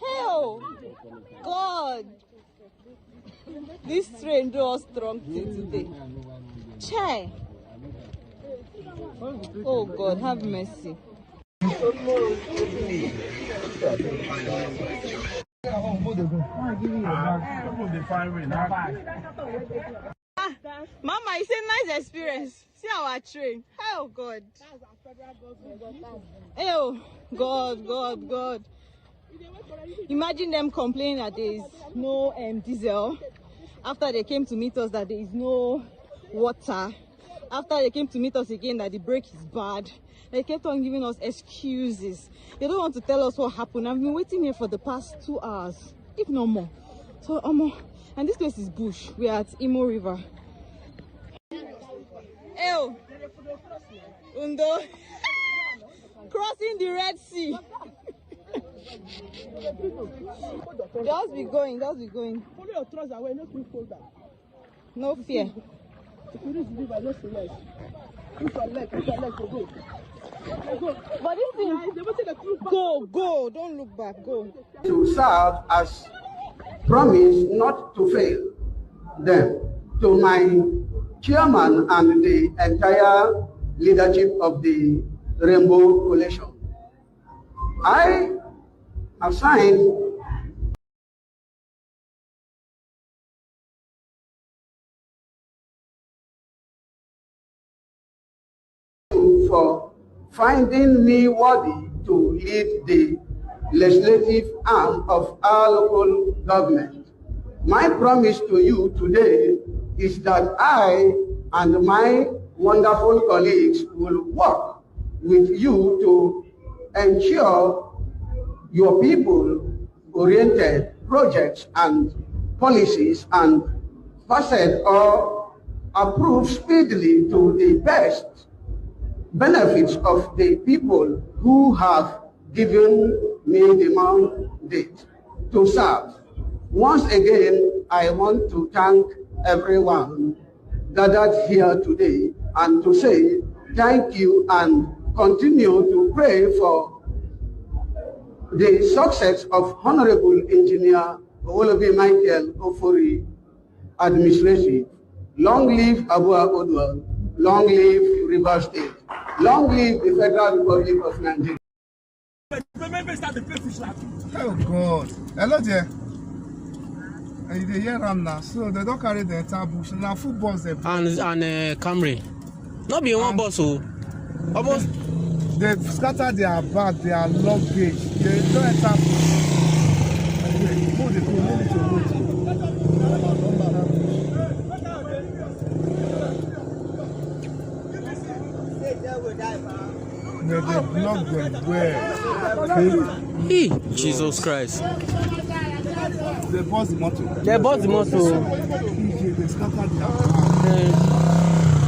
Hell! God! This train do us strong today. Chai! Oh God, have mercy. Mama, it's a nice experience. See our train. Oh God. Oh God. Imagine them complaining that there is no diesel. After they came to meet us that there is no water. After they came to meet us again that the brake is bad. They kept on giving us excuses. They don't want to tell us what happened. I've been waiting here for the past 2 hours, if not more. So, and this place is bush. We are at Imo River. Ew. Undo. Crossing the Red Sea. Just be going. Follow your trousers away, no folder. No fear. But this thing, go, don't look back, go. To serve as promise not to fail them, to my chairman and the entire leadership of the Rainbow Coalition. I have signed for finding me worthy to lead the legislative arm of our local government. My promise to you today is that I and my wonderful colleagues will work with you to ensure your people-oriented projects and policies and passed or approved speedily to the best benefits of the people who have given me the mandate to serve. Once again, I want to thank everyone gathered here today and to say thank you and continue to pray for the success of Honorable Engineer Owolobi Michael Ofori administration. Long live Abua Odwal, long live River State, long live the Federal Republic of Nigeria. Oh God. Hello there. And they hear them now, so they don't carry the entire bush. Now full bus and Camry. Not be one bus, so almost they scatter their bag, their luggage. They don't enter bush. Move the they block them where? Hey, Jesus Christ. They bought the motor. They bought the motor. They scattered their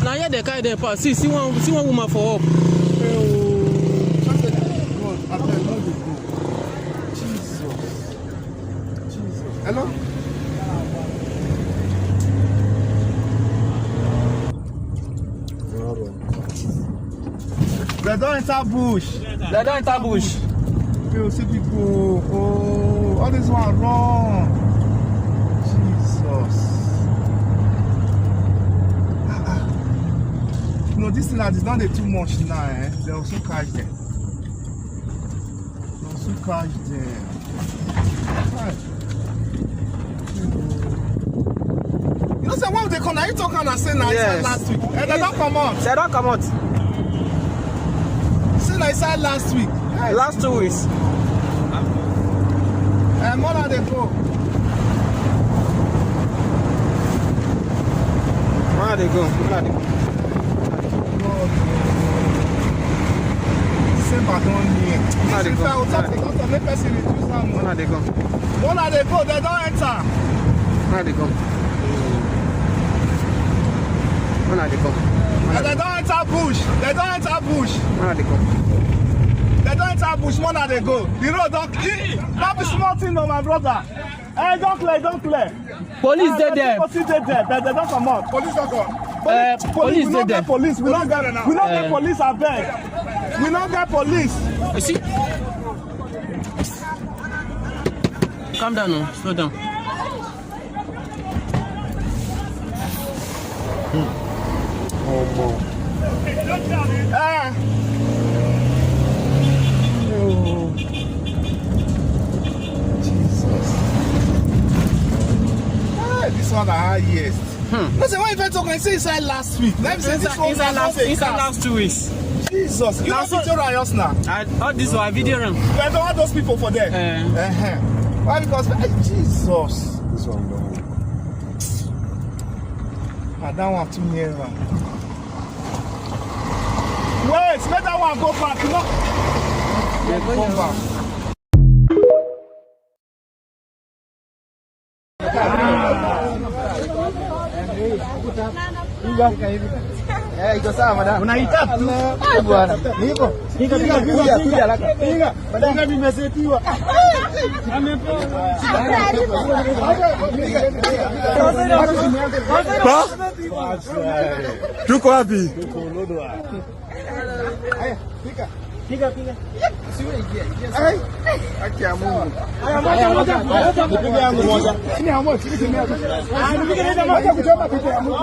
now here they carry them pass. See one woman for up. Jesus. Hello? They don't enter bush. They don't enter bush. You see people, oh, all this one wrong. Jesus. No, this thing is not too much now, eh? They also catch them. Right. You know, say what they come, are you talking and say now yes. Last week? They don't come out. They don't come out. Say I said last week. Yes. Last 2 weeks. More than they go. Where they go? Same baton here. Where they go? Where they go? They don't enter. Where they go? Where they go? They don't enter bush. Where they go? They don't enter bush. More than they go. The road don't. That be small thing, no, my brother. Hey, don't clear. Police dead there. They don't come out. Police don't come. Police dead there. Police. We don't get police. I beg. We don't get police. You see? Calm down now. Slow down. Oh, ah. Oh. Jesus. Ah, this one are highest. Listen, why if I say inside last week? Let me say this one inside last 2 weeks. Jesus, you don't video us now. All this was video room. You don't want those people for them. Why? Because Jesus, this one no. I don't want to hear that. Wait, let that one go back. No. Go back. Iko sawa madam. Unaita? Bwana. Niko. Kuja haraka. Madam nimesetiwa. Tuko wapi? Tuko Lodwa. Haya, pika. Piga. Siwe ingia. Haki ya Mungu. Haya moja. Nipige yangu moja. Chini ya moja, chini ya moja. Nipige nenda moja kuchoma picha ya Mungu.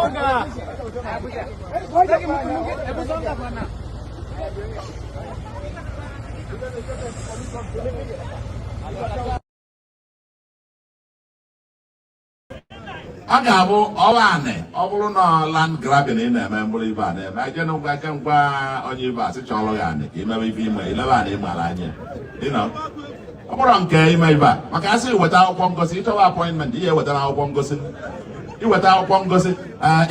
Hebu songa bwana. Agabo owane obulu no land grabbing na membuli ba na ma je no gwa ngwa onye ba se cholo ya ne ime ba ifi ma ile ba na imara anya you know oburu nke ime ba maka asị weta akwụkwọ ngosi ịchọwa appointment ihe wetara akwụkwọ ngosi iweta akwụkwọ ngosi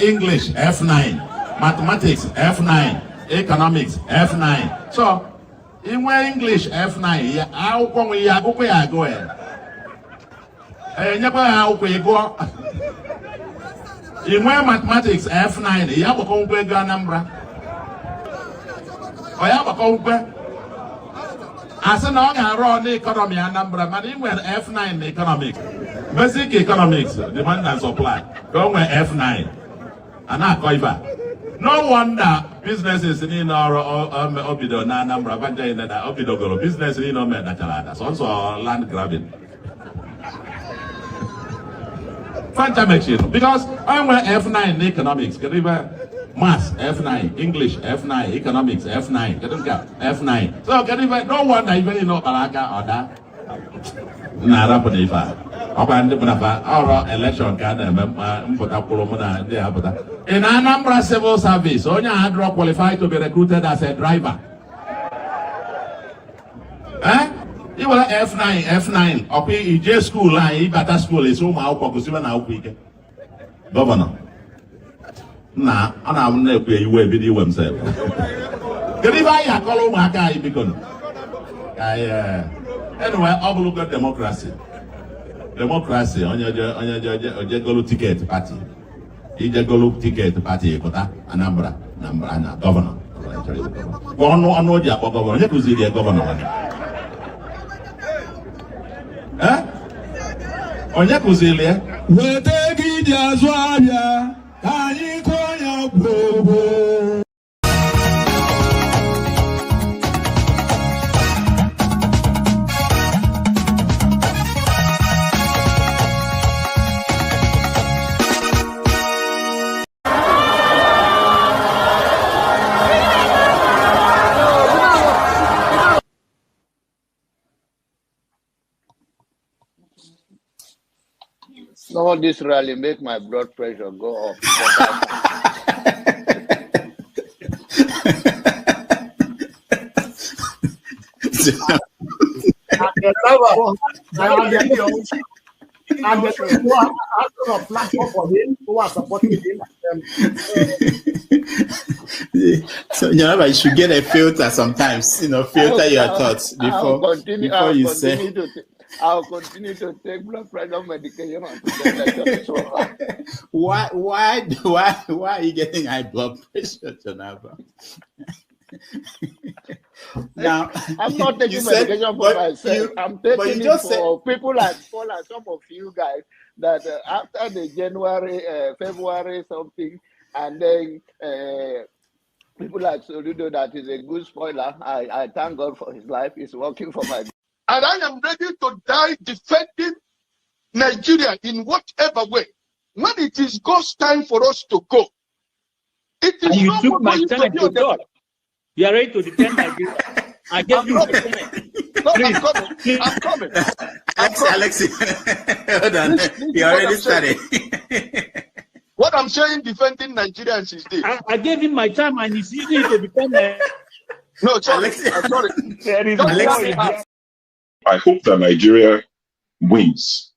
English F9 mathematics F9 economics F9 so inwe English F9 ya akwụkwọ nwe ya akwụkwọ ya agụ ya nyekwa ya akwụkwọ ịgụọ inwe mathematics F9 ya gbakọ nkwe ego Anambra ọ ya gbakọ nkwe asị na ọ ga-arụ n'economy Anambra mana ị nwere F9 na economics basic economics demand and supply ka o nwee F9 a na-akọ ibe a no wonder businesses niile ọrụ obido na Anambra banjai na obidogoro business niile o mere dachara ada sọnsọ land grabbing Fanta machine because I went F9 in economics, get even maths F9, English F9, economics F9, get F9. So get even no wonder even you know Balaka or that. Nara Panifa. Open the Panafa or election card and Mpotapolomona de Abata. In Anambra civil service, Onya had qualified to be recruited as a driver. You will F9 up in school line, better school is home out because you are week. Governor. Nah, and I will never pay you a video himself. Get if I call my guy because anyway, I'll look at democracy. Democracy on your Jagolo ticket party. Ijagolo ticket party, Anambra, governor. One no job governor, you could see the governor. Onye kuzili ya? Wete gidi azwabia, anyị konya bobo. No, this rally make my blood pressure go up. So you should get a filter sometimes, filter your thoughts before you say. I'll continue to take blood pressure medication. Why are you getting high blood pressure, Jonathan? Now, I'm not taking medication for myself. I'm taking it for people like some of you guys that after the January, February something, and then people like Soludo that is a good spoiler. I thank God for his life. He's working for my. And I am ready to die defending Nigeria in whatever way. When it is God's time for us to go, it is you not took my going to time be to on the talk. You are ready to defend Nigeria. I gave you my time. No, Please, I'm coming. Alex, hold on. You already started. What I'm saying, defending Nigerians is this. I gave him my time and he's using it to defend Nigeria. No, sorry. Sorry. I hope that Nigeria wins.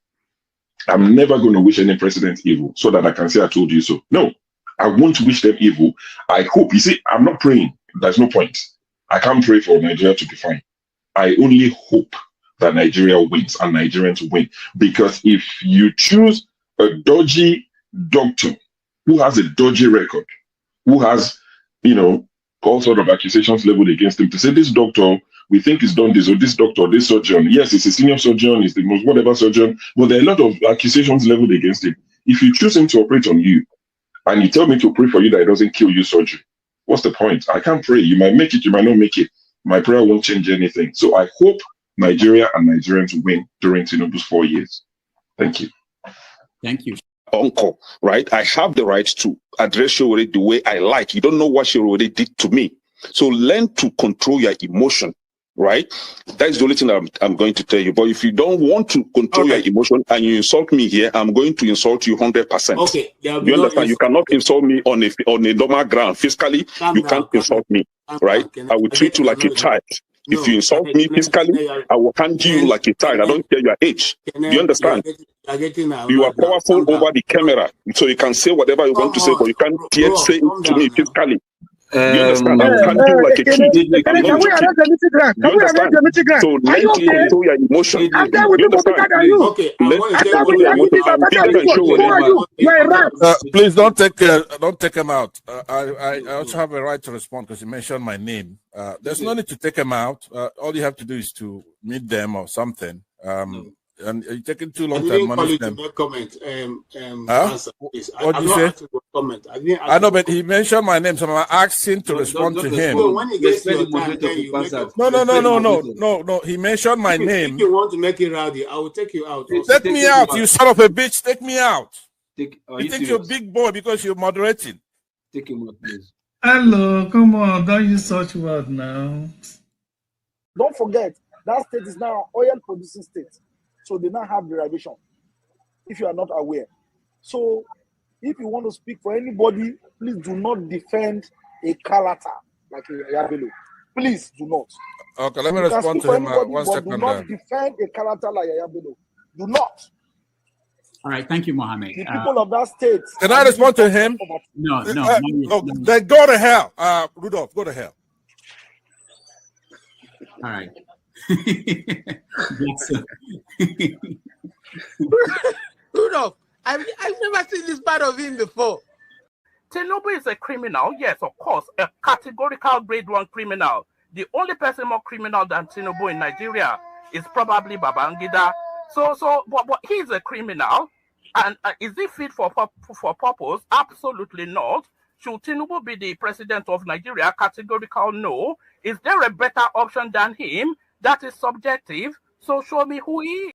I'm never going to wish any president evil so that I can say I told you so. No, I won't wish them evil. I hope. You see, I'm not praying. There's no point. I can't pray for Nigeria to be fine. I only hope that Nigeria wins and Nigerians win. Because if you choose a dodgy doctor who has a dodgy record, who has, all sort of accusations leveled against him, to say this doctor, we think he's done this, or this doctor, this surgeon, yes, he's a senior surgeon, he's the most whatever surgeon, but there are a lot of accusations leveled against him. If you choose him to operate on you, and you tell me to pray for you that it doesn't kill you surgery, what's the point? I can't pray. You might make it, you might not make it. My prayer won't change anything. So I hope Nigeria and Nigerians win during Tinubu's 4 years. Thank you. Thank you. Uncle, right? I have the right to address Showore the way I like. You don't know what Showore did to me. So learn to control your emotion, right? That's the only thing that I'm going to tell you. But if you don't want to control your emotion and you insult me here, I'm going to insult you 100%. Okay. You understand? You cannot insult me on a normal ground. Fiscally, you can't insult me, right? I will treat you like a child. If you insult me physically, I will handle you like a child. I don't care your age. Do you understand? You are powerful over the camera, so you can say whatever you want to say, but you can't yet say it to me physically. You understand? I will handle you like a kid. Can we arrest the meeting ground? Can we arrest the meeting ground? So learn to control your emotion. You understand? Okay. Please don't take him out. I also have a right to respond because you mentioned my name. There's no need to take him out. All you have to do is to meet them or something. And you're taking too long to manage them. Comment. What did you say? Comment. I know, but he mentioned my name, so I'm asking to respond to him. When he gets your time, No. He mentioned my name. If you want to make it rowdy, I will take you out. Take me out, you son of a bitch. Take me out. You think you're a big boy because you're moderating. Take him out, please. Hello, come on. Don't use such word now. Don't forget, that state is now an oil-producing state. So they now have derivation, if you are not aware. So if you want to speak for anybody, please do not defend a Kalata like a Yabelo. Please do not. Okay, let me respond to him. One second. Do not defend a Kalata like a Yabelo. Do not. All right, thank you, Mohammed. The people of that state. Can I respond to him? No. Then go to hell. Rudolph, go to hell. All right. Rudolph, I've never seen this part of him before. Tinubu is a criminal, yes, of course, a categorical grade 1 criminal. The only person more criminal than Tinubu in Nigeria is probably Babangida. But he's a criminal, and is he fit for purpose? Absolutely not. Should Tinubu be the president of Nigeria? Categorical no. Is there a better option than him? That is subjective. So show me who he is.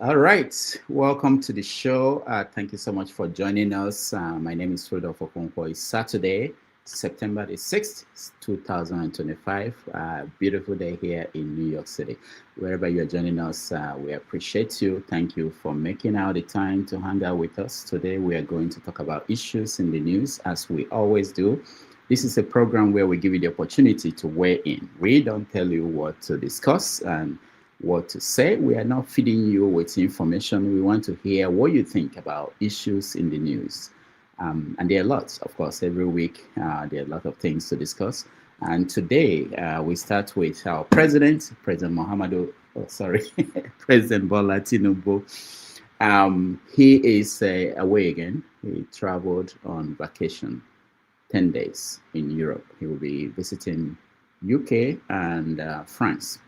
All right, welcome to the show. Thank you so much for joining us. My name is Rudolph Okonkwo. It's Saturday, September the 6th, 2025. Beautiful day here in New York City. Wherever you're joining us, we appreciate you. Thank you for making out the time to hang out with us. Today, we are going to talk about issues in the news, as we always do. This is a program where we give you the opportunity to weigh in. We don't tell you what to discuss and what to say. We are not feeding you with information. We want to hear what you think about issues in the news. And there are lots, of course, every week there are a lot of things to discuss. And today we start with our President President Bola Tinubu. He is away again. He traveled on vacation, 10 days in Europe. He will be visiting UK and France.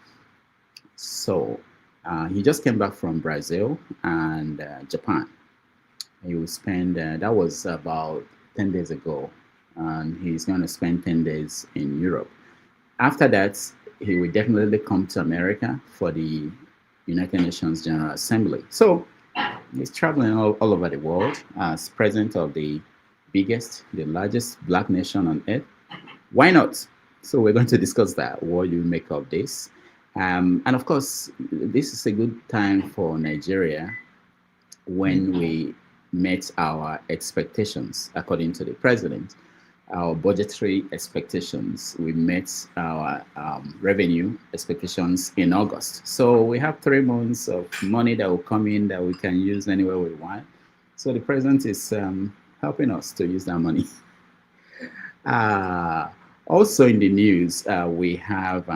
So He just came back from Brazil and Japan. He will spend, that was about 10 days ago, and he's going to spend 10 days in Europe. After that, he will definitely come to America for the United Nations General Assembly. So he's traveling all over the world as president of the biggest, the largest black nation on earth. Why not? So we're going to discuss that. What do you make of this? And of course, this is a good time for Nigeria when we met our expectations, according to the president. Our budgetary expectations, we met our revenue expectations in August. So we have 3 months of money that will come in that we can use anywhere we want. So the president is helping us to use that money. Also in the news, we have,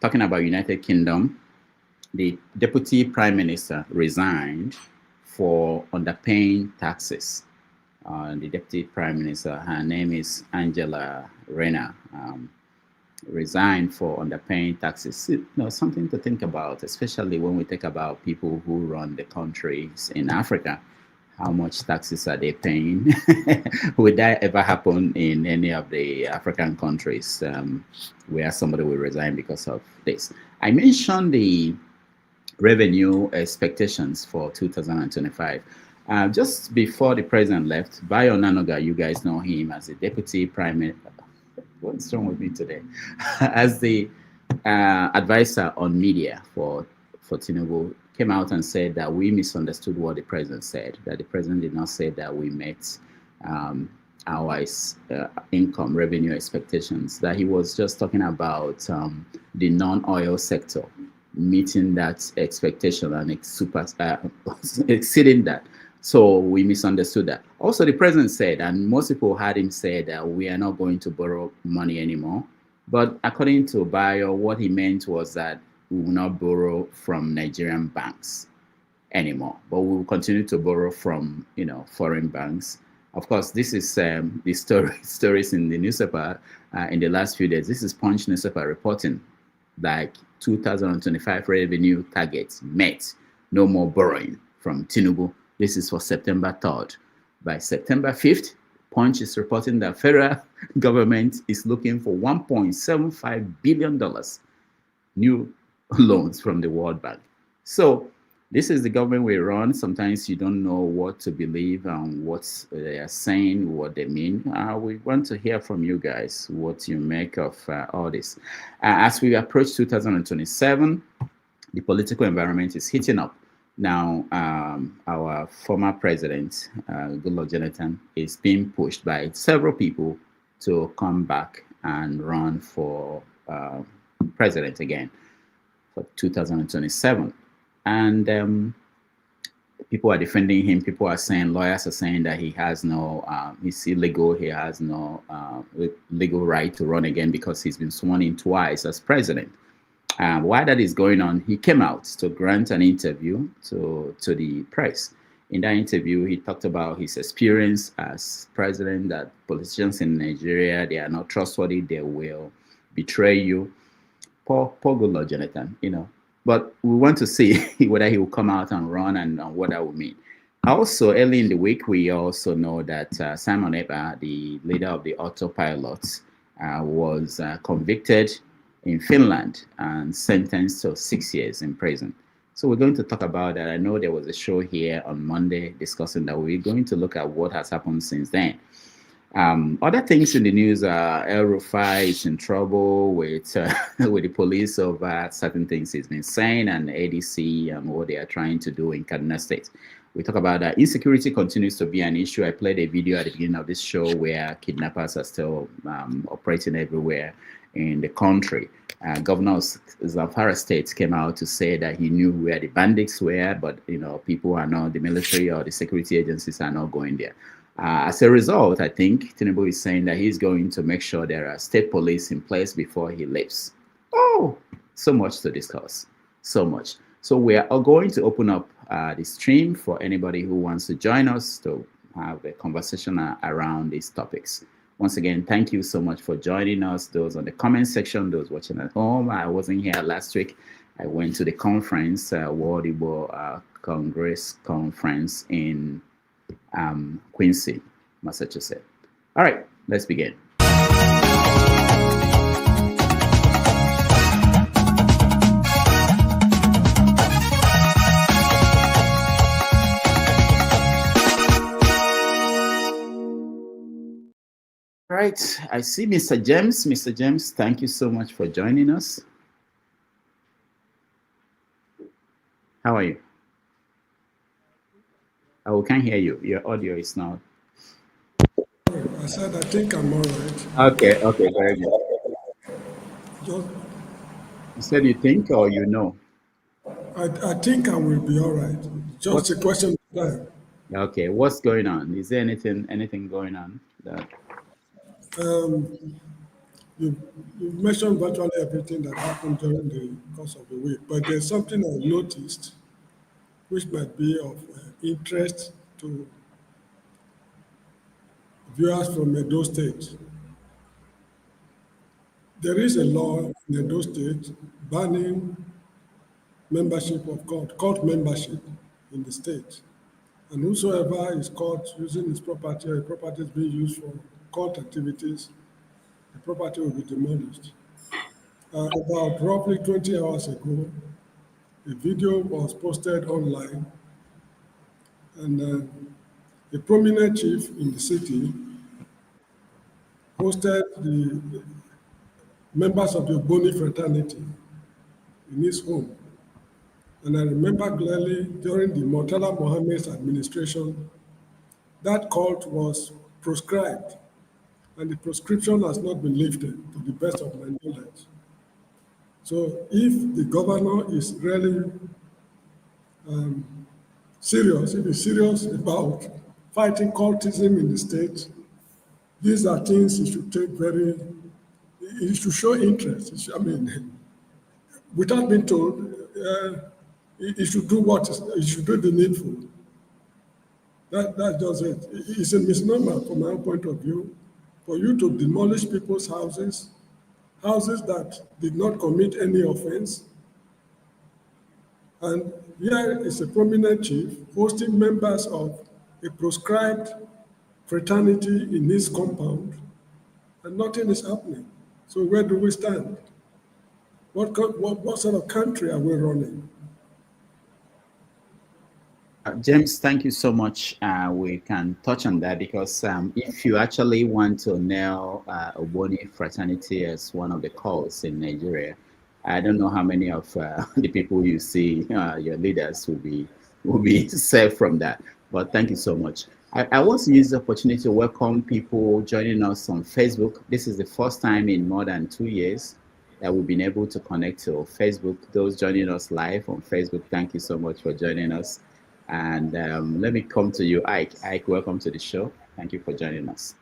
talking about United Kingdom, the deputy prime minister resigned for underpaying taxes. The deputy prime minister, her name is Angela Rayneer, resigned for underpaying taxes. You know, something to think about, especially when we think about people who run the countries in Africa. How much taxes are they paying? Would that ever happen in any of the African countries where somebody will resign because of this? I mentioned the revenue expectations for 2025. Just before the president left, Bayo Onanuga, you guys know him as the deputy prime minister. What's wrong with me today? As the advisor on media for Tinubu, came out and said that we misunderstood what the president said, that the president did not say that we met our income revenue expectations, that he was just talking about the non-oil sector meeting that expectation and exceeding that. So we misunderstood that. Also, the president said, and most people had him say that we are not going to borrow money anymore. But according to Bayo, what he meant was that we will not borrow from Nigerian banks anymore, but we will continue to borrow from, foreign banks. Of course, this is the stories in the newspaper in the last few days. This is Punch newspaper reporting like 2025 revenue targets met. No more borrowing from Tinubu. This is for September 3rd. By September 5th, Punch is reporting that federal government is looking for $1.75 billion new loans from the World Bank. So this is the government we run. Sometimes you don't know what to believe and what they are saying, what they mean. We want to hear from you guys what you make of all this. As we approach 2027, the political environment is heating up. Now, our former president, Goodluck Jonathan, is being pushed by several people to come back and run for president again for 2027. And people are defending him. People are saying, lawyers are saying that he has no, he's illegal. He has no legal right to run again because he's been sworn in twice as president. While that is going on, he came out to grant an interview to the press. In that interview, he talked about his experience as president, that politicians in Nigeria, they are not trustworthy. They will betray you. Poor Goodluck Jonathan, But we want to see whether he will come out and run and what that will mean. Also, early in the week, we also know that Simon Ekpa, the leader of the autopilots, was convicted in Finland and sentenced to 6 years in prison. So we're going to talk about that. I know there was a show here on Monday discussing that. We're going to look at what has happened since then. Other things in the news are El-Rufai is in trouble with the police over certain things he's been saying, and ADC and what they are trying to do in Kaduna State. We talk about that. Insecurity continues to be an issue. I played a video at the beginning of this show where kidnappers are still operating everywhere in the country. Governor of Zamfara State came out to say that he knew where the bandits were, but people are not, the military or the security agencies are not going there. As a result, I think Tinubu is saying that he's going to make sure there are state police in place before he leaves. Oh, so much to discuss. So much. So we are going to open up the stream for anybody who wants to join us to have a conversation around these topics. Once again, thank you so much for joining us. Those on the comment section, those watching at home. I wasn't here last week. I went to the conference, World Igbo Congress conference in Quincy, Massachusetts. All right, let's begin. All right, I see Mr. James. Mr. James, thank you so much for joining us. How are you? Oh, we can't hear you. Your audio is not. I said I think I'm all right. Okay, very good. Just, you said you think or you know? I think I will be all right. Just a question of time. Okay, what's going on? Is there anything going on? That... You mentioned virtually everything that happened during the course of the week, but there's something I noticed which might be of interest to viewers from Edo State. There is a law in Edo State banning membership of court membership in the state. And whosoever is caught using his property or property is being used for court activities, the property will be demolished. About roughly 20 hours ago, a video was posted online, and a prominent chief in the city hosted the members of the Boni fraternity in his home. And I remember clearly during the Murtala Mohammed's administration, that cult was proscribed, and the proscription has not been lifted to the best of my knowledge. So if the governor is really serious, if he's serious about fighting cultism in the state, these are things he should take he should show interest. Without being told, he should do he should do the needful. That does it. It's a misnomer from my own point of view, for you to demolish people's houses that did not commit any offense. And here is a prominent chief hosting members of a proscribed fraternity in his compound, and nothing is happening. So where do we stand? What sort of country are we running? James, thank you so much. We can touch on that because if you actually want to nail Ogboni fraternity as one of the cults in Nigeria, I don't know how many of the people you see, your leaders, will be saved from that. But thank you so much. I want to use the opportunity to welcome people joining us on Facebook. This is the first time in more than 2 years that we've been able to connect to Facebook. Those joining us live on Facebook, thank you so much for joining us. And let me come to you, Ike. Ike, welcome to the show. Thank you for joining us.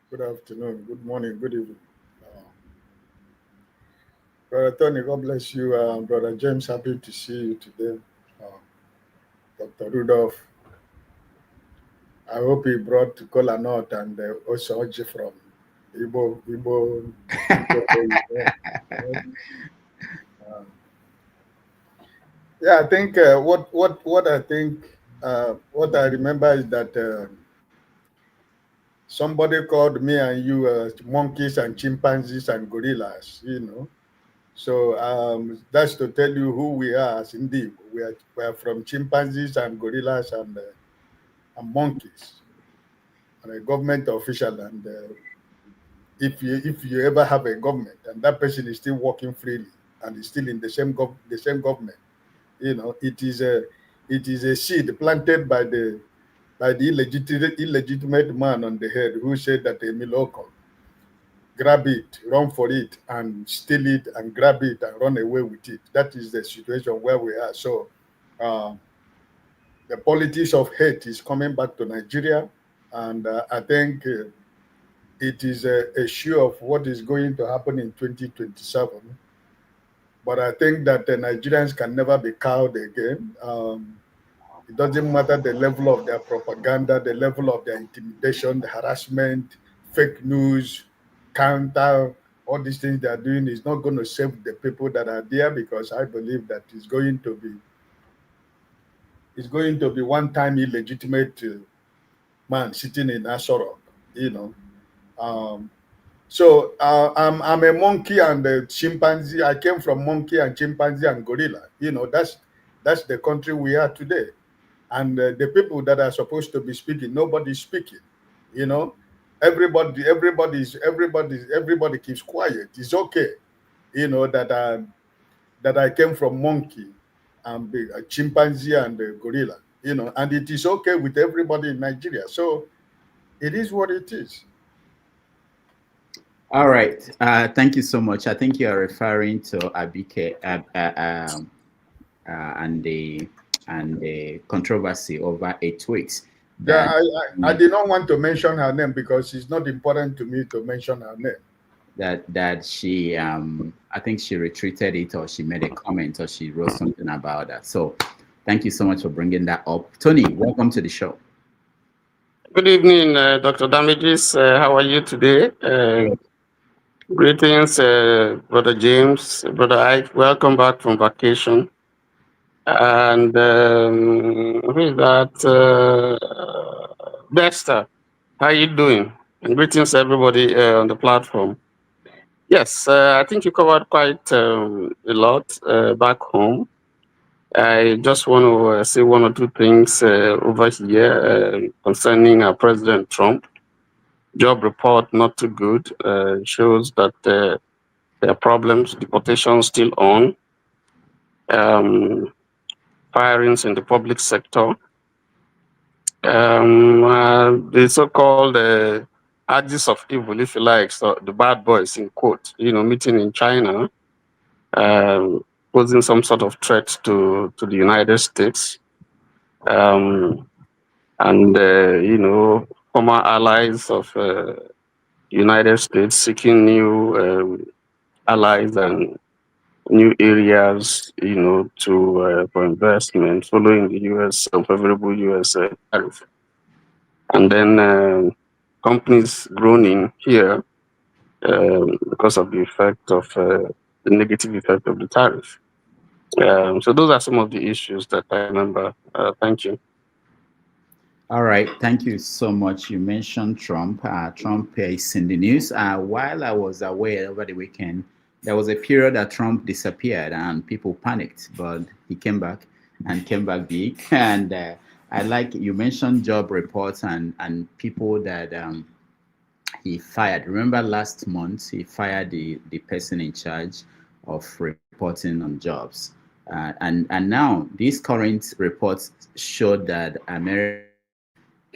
Good afternoon, good morning, good evening. Brother Tony, God bless you. Brother James, happy to see you today. Dr. Rudolph, I hope he brought kola nut and also Oji from Igbo. Yeah, I think what I remember is that somebody called me and you monkeys and chimpanzees and gorillas, So that's to tell you who we are as indeed. We are from chimpanzees and gorillas and monkeys. I'm a government official, and if you ever have a government and that person is still working freely and is still in the same government, it is a seed planted by the illegitimate man on the head who said that a miloko, grab it, run for it, and steal it, and grab it and run away with it. That is the situation where we are. So the politics of hate is coming back to Nigeria, and I think it is a show of what is going to happen in 2027. But I think that the Nigerians can never be cowed again. It doesn't matter the level of their propaganda, the level of their intimidation, the harassment, fake news, counter, all these things they are doing is not going to save the people that are there, because I believe that it's going to be one-time illegitimate man sitting in Aso Rock, So I'm a monkey and a chimpanzee. I came from monkey and chimpanzee and gorilla. That's the country we are today. And the people that are supposed to be speaking, nobody's speaking. Everybody keeps quiet. It's okay, that I came from monkey and a chimpanzee and a gorilla. And it is okay with everybody in Nigeria. So it is what it is. All right. Thank you so much. I think you are referring to Abike and the controversy over 8 weeks. Yeah, I did not want to mention her name because it's not important to me to mention her name. That she, I think she retweeted it, or she made a comment, or she wrote something about that. So thank you so much for bringing that up. Tony, welcome to the show. Good evening, Dr. Damages. How are you today? Greetings, Brother James, Brother Ike. Welcome back from vacation. And who is that? Dexter, how you doing? And greetings everybody on the platform. Yes, I think you covered quite a lot back home. I just want to say one or two things over here concerning President Trump. Job report not too good. Shows that there are problems. Deportation still on. Firings in the public sector. The so-called axis of evil, if you like, so the bad boys in quote, meeting in China, posing some sort of threat to the United States, and former allies of United States seeking new allies and new areas, for investment following the U.S. unfavorable U.S. tariff, and then companies groaning here because of the effect of the negative effect of the tariff. So those are some of the issues that I remember. Thank you. All right, thank you so much. You mentioned Trump. Trump is in the news. While I was away over the weekend, there was a period that Trump disappeared and people panicked, but he came back and came back big. And I like you mentioned job reports and people that he fired. Remember last month he fired the person in charge of reporting on jobs. And now these current reports showed that America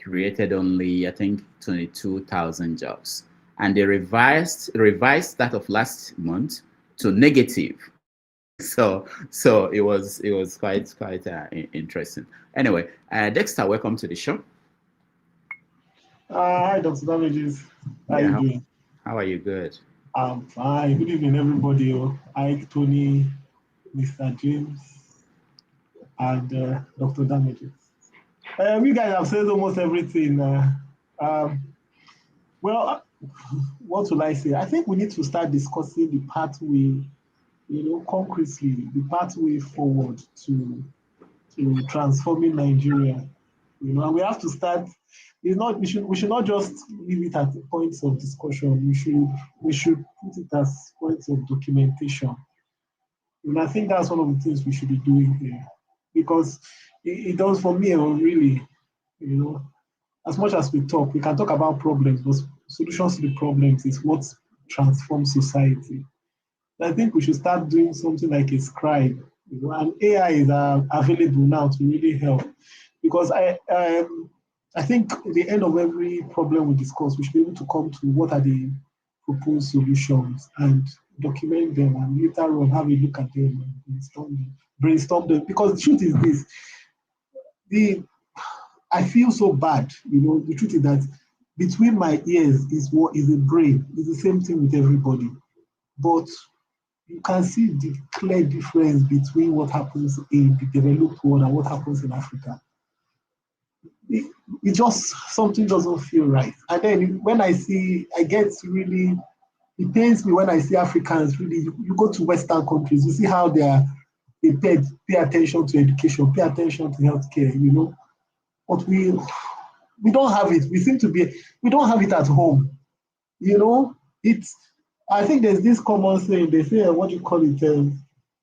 created only, I think, 22,000 jobs, and they revised that of last month to negative. So it was quite interesting. Anyway, Dexter, welcome to the show. Hi, Dr. Damages. How are you doing? How are you? Good. I'm fine. Good evening, everybody. Ike, Tony, Mr. James, and Dr. Damages. You guys have said almost everything. Well, what will I say? I think we need to start discussing the pathway, concretely, the pathway forward to transforming Nigeria. And we have to start. We should not just leave it at points of discussion. We should put it as points of documentation. And I think that's one of the things we should be doing here, because it does for me, really, as much as we can talk about problems, but solutions to the problems is what transforms society. I think we should start doing something like a scribe, and AI is available now to really help, because I think at the end of every problem we discuss, we should be able to come to what are the proposed solutions and document them, and later on have a look at them and brainstorm them. Because the truth is this, I feel so bad, the truth is that between my ears is what is the brain. It's the same thing with everybody. But you can see the clear difference between what happens in the developed world and what happens in Africa. it just, something doesn't feel right. And then when I get really, it pains me when I see Africans really, you go to Western countries, you see how they pay attention to education, pay attention to healthcare, you know. But we don't have it. We don't have it at home. You know, I think there's this common saying, they say, what do you call it?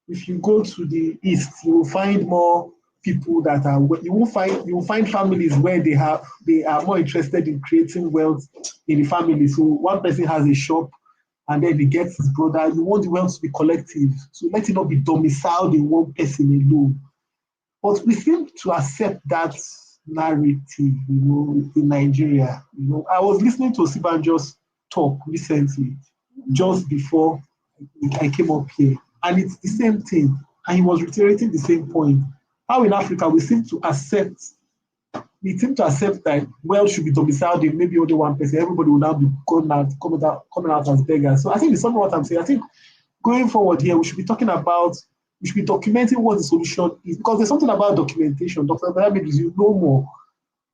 If you go to the East, you will find more people that are, you will find families where they are more interested in creating wealth in the family. So one person has a shop and then he gets his brother. You want the wealth to be collective. So let it not be domiciled in one person alone. But we seem to accept that narrative, you know, in Nigeria. You know, I was listening to Osibanjo's talk recently, just before I came up here, and it's the same thing. And he was reiterating the same point. How in Africa we seem to accept that wealth should be domiciled in maybe only one person. Everybody will now be coming out as beggars. So I think it's something what I'm saying. I think going forward here, we should be documenting what the solution is, because there's something about documentation. Dr. Barabi, you know more.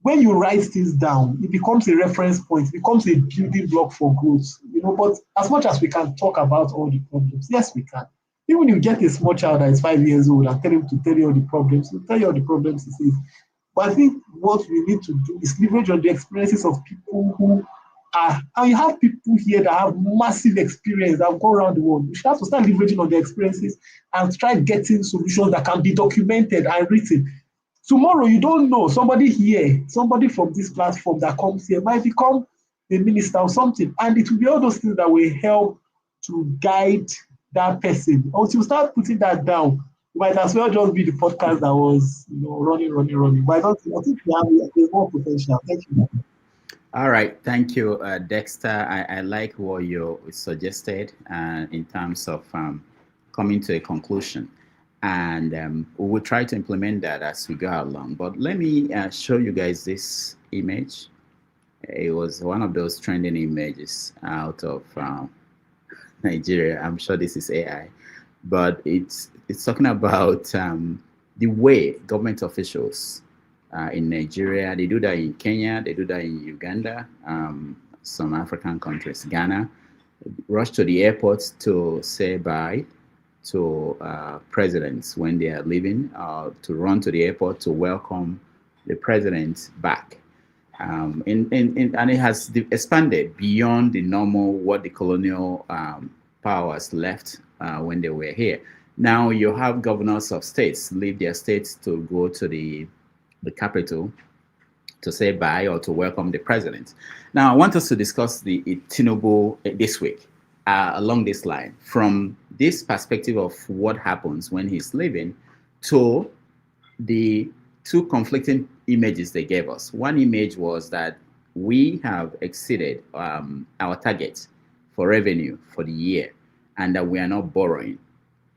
When you write things down, it becomes a reference point, it becomes a building block for growth. You know, but as much as we can talk about all the problems, yes, we can. Even you get a small child that is 5 years old and tell him to tell you all the problems, he'll tell you all the problems he sees. But I think what we need to do is leverage on the experiences of people who are, and you have people here that have massive experience that have gone around the world. We should have to start leveraging on the experiences and try getting solutions that can be documented and written. Tomorrow, you don't know, somebody here, somebody from this platform that comes here might become a minister or something. And it will be all those things that will help to guide that person. Once you start putting that down, you might as well just be the podcast that was, you know, running. But I think there's more potential. Thank you. All right, thank you, Dexter. I like what you suggested in terms of coming to a conclusion. And we will try to implement that as we go along. But let me show you guys this image. It was one of those trending images out of Nigeria. I'm sure this is AI, but it's talking about the way government officials in Nigeria, they do that in Kenya, they do that in Uganda, some African countries, Ghana, rush to the airport to say bye to presidents when they are leaving, to run to the airport to welcome the president back. And it has expanded beyond the normal, what the colonial powers left when they were here. Now you have governors of states leave their states to go to the capital to say bye or to welcome the president. Now I want us to discuss the Tinubu this week along this line, from this perspective of what happens when he's leaving to the two conflicting images they gave us. One image was that we have exceeded our target for revenue for the year and that we are not borrowing.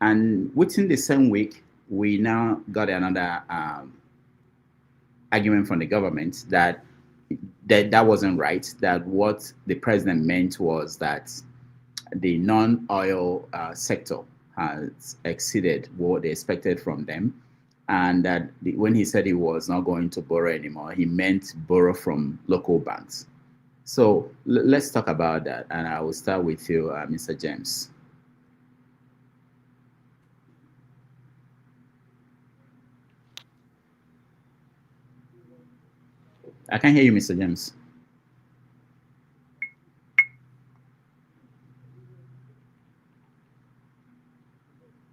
And within the same week, we now got another argument from the government that wasn't right, that what the president meant was that the non-oil sector has exceeded what they expected from them, and that when he said he was not going to borrow anymore, he meant borrow from local banks. So let's talk about that, and I will start with you, Mr. James. I can't hear you, Mr. James.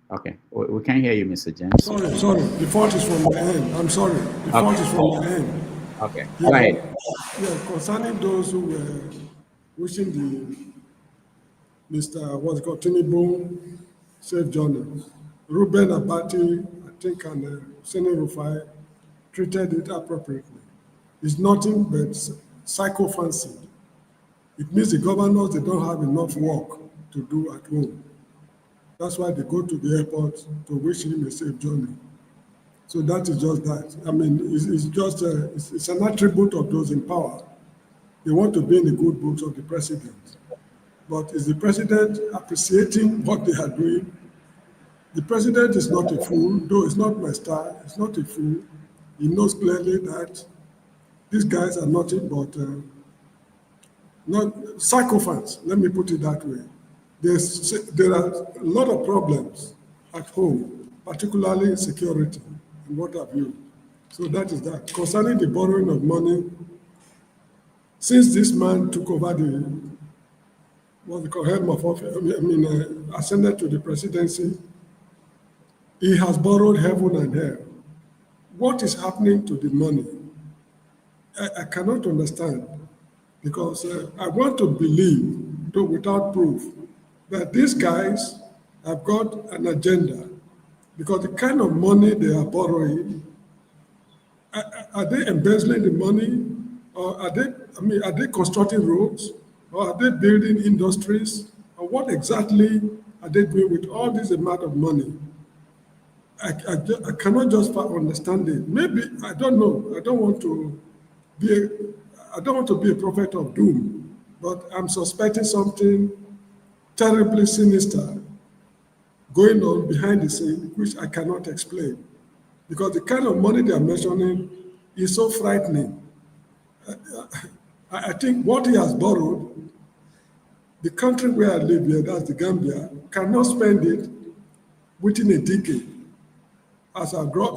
Okay, we can't hear you, Mr. James. Sorry, the fault is from my end. I'm sorry, the fault is from my end. Okay, yeah, go ahead. Yeah, concerning those who were wishing the Mr. what's called Tinubu safe journey, Ruben Abati, I think, and El-Rufai treated it appropriately. It's nothing but psychophancy. It means the governors, they don't have enough work to do at home. That's why they go to the airport to wish him a safe journey. So that is just that. I mean, it's just it's an attribute of those in power. They want to be in the good books of the president. But is the president appreciating what they are doing? The president is not a fool, though it's not my style. It's not a fool. He knows clearly that These guys are nothing but not sycophants, let me put it that way. There are a lot of problems at home, particularly security and what have you. So that is that. Concerning the borrowing of money, since this man took over what they call helm of office, ascended to the presidency, he has borrowed heaven and hell. What is happening to the money? I cannot understand, because I want to believe, though without proof, that these guys have got an agenda, because the kind of money they are borrowing, are they embezzling the money, or are they constructing roads, or are they building industries, or what exactly are they doing with all this amount of money? I cannot just understand it. Maybe, I don't know. I don't want to be a prophet of doom, but I'm suspecting something terribly sinister going on behind the scene, which I cannot explain. Because the kind of money they are mentioning is so frightening. I think what he has borrowed, the country where I live here, that's the Gambia, cannot spend it within a decade. As I grow,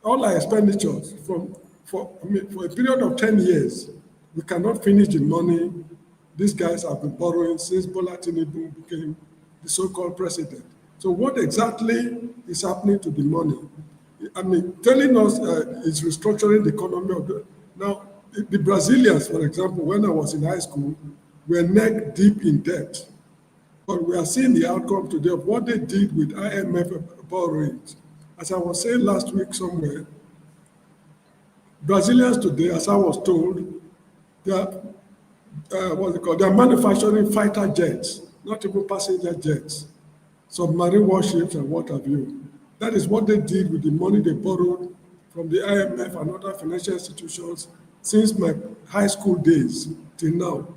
all our expenditures for a period of 10 years, we cannot finish the money these guys have been borrowing since Bola Tinubu became the so-called president. So what exactly is happening to the money? Telling us it's restructuring the economy of now, the Brazilians, for example, when I was in high school, were neck deep in debt. But we are seeing the outcome today of what they did with IMF borrowings. As I was saying last week somewhere, Brazilians today, as I was told, they are, they are manufacturing fighter jets, not even passenger jets, submarine warships and what have you. That is what they did with the money they borrowed from the IMF and other financial institutions since my high school days till now.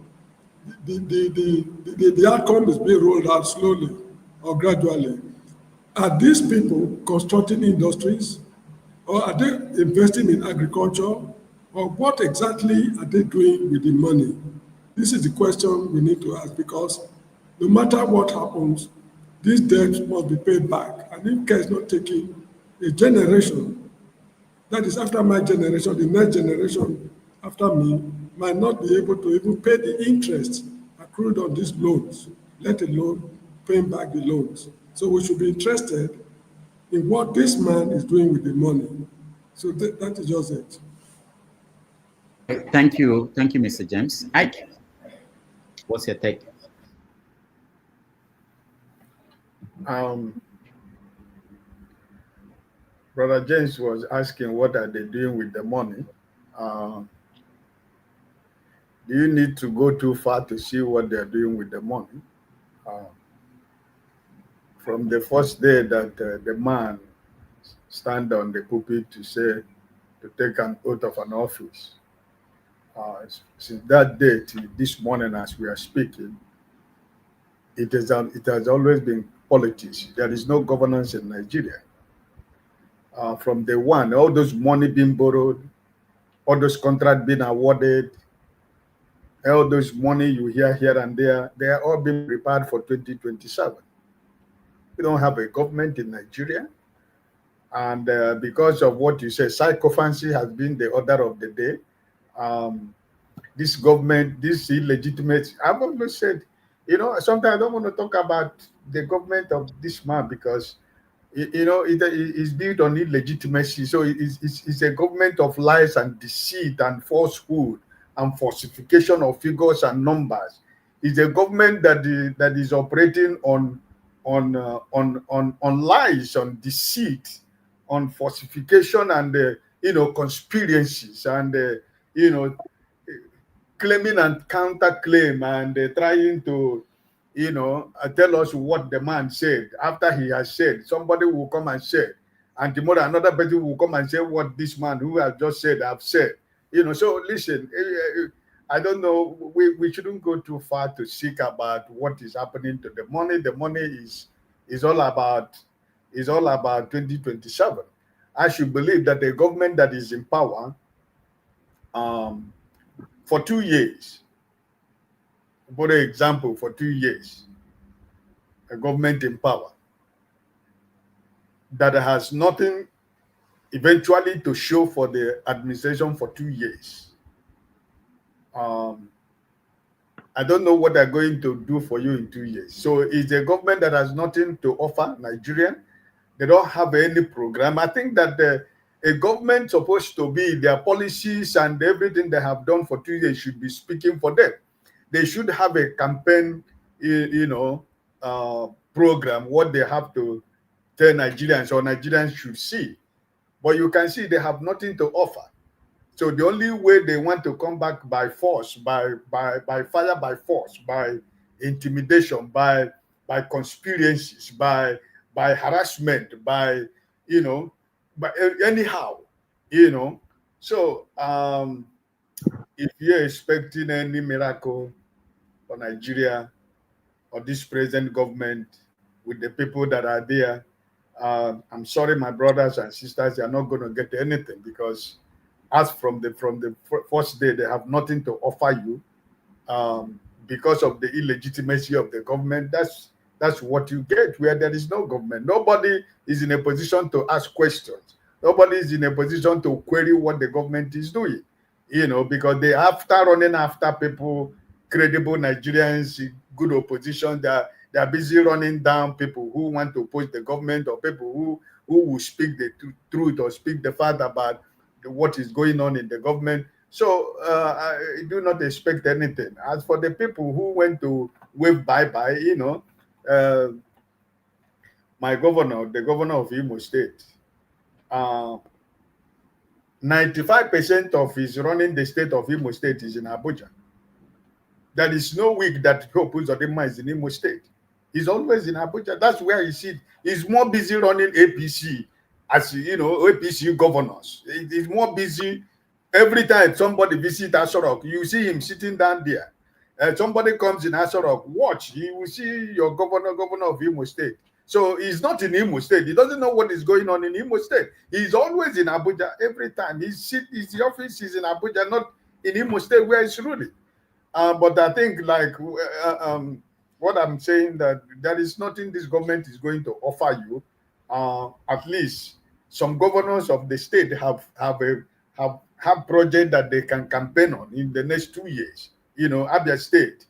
The outcome is being rolled out slowly or gradually. Are these people constructing industries, or are they investing in agriculture, or what exactly are they doing with the money? This is the question we need to ask, because no matter what happens, these debts must be paid back. And if care is not taken, a generation, that is after my generation, the next generation after me, might not be able to even pay the interest accrued on these loans, let alone paying back the loans. So we should be interested in what this man is doing with the money. So that is just it. Thank you, Mr. James. Ike, what's your take? Brother James was asking what are they doing with the money. Do you need to go too far to see what they're doing with the money? From the first day that the man stand on the pulpit to take an oath of an office, since that day till this morning as we are speaking, it has always been politics. There is no governance in Nigeria. From day one, all those money being borrowed, all those contracts being awarded, all those money you hear here and there, they are all being prepared for 2027. We don't have a government in Nigeria. And because of what you say, sycophancy has been the order of the day. This government, this illegitimate, I've always said, sometimes I don't want to talk about the government of this man because, it is built on illegitimacy. So it's a government of lies and deceit and falsehood and falsification of figures and numbers. It's a government that is operating on lies, on deceit, on falsification and conspiracies and claiming and counterclaim and trying to tell us what the man said. After he has said, somebody will come and say, and tomorrow another person will come and say what this man who has just said have said. So listen, I don't know, we shouldn't go too far to seek about what is happening to the money. The money is all about 2027. I should believe that the government that is in power for 2 years, for example, for 2 years, a government in power that has nothing eventually to show for the administration for 2 years. I don't know what they're going to do for you in 2 years. So it's a government that has nothing to offer Nigerian. They don't have any program. I think that a government supposed to be, their policies and everything they have done for 2 years should be speaking for them. They should have a campaign, program, what they have to tell Nigerians or Nigerians should see. But you can see they have nothing to offer. So the only way they want to come back by force, by fire, by force, by intimidation, by conspiracies, by harassment, by anyhow, So if you're expecting any miracle for Nigeria or this present government with the people that are there, I'm sorry, my brothers and sisters, you're not going to get anything, because as from the first day, they have nothing to offer you because of the illegitimacy of the government. That's what you get where there is no government. Nobody is in a position to ask questions. Nobody is in a position to query what the government is doing, because they after running after people, credible Nigerians, good opposition, they're busy running down people who want to oppose the government, or people who will speak the truth or speak the fact about what is going on in the government. So I do not expect anything. As for the people who went to wave bye-bye, my governor, the governor of Imo State, 95% of his running the state of Imo State is in Abuja. There is no week that Hope Uzodinma is in Imo State. He's always in Abuja. That's where he sits. He's more busy running APC, as APC governors. He's more busy. Every time somebody visits Asorok, you see him sitting down there. Somebody comes in Asorok, watch, you will see your governor of Imo State. So he's not in Imo State. He doesn't know what is going on in Imo State. He's always in Abuja every time. His office is in Abuja, not in Imo State where he's ruling. But I think, what I'm saying, that there is nothing this government is going to offer you. At least some governors of the state have projects that they can campaign on in the next 2 years. Abia State,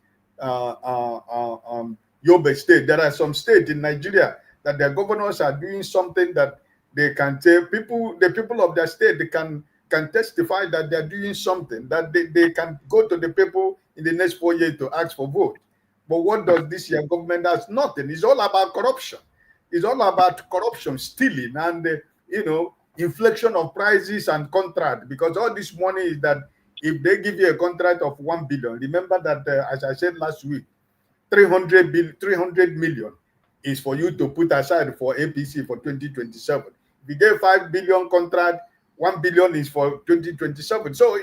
Yobe State. There are some states in Nigeria that their governors are doing something that they can tell people, the people of their state, they can testify that they're doing something, that they can go to the people in the next 4 years to ask for vote. But what does this year government has? Nothing. It's all about corruption. It's all about corruption, stealing, and inflation of prices and contract. Because all this money is that if they give you a contract of 1 billion, remember that as I said last week, 300 million is for you to put aside for APC for 2027. If you get 5 billion contract, 1 billion is for 2027. So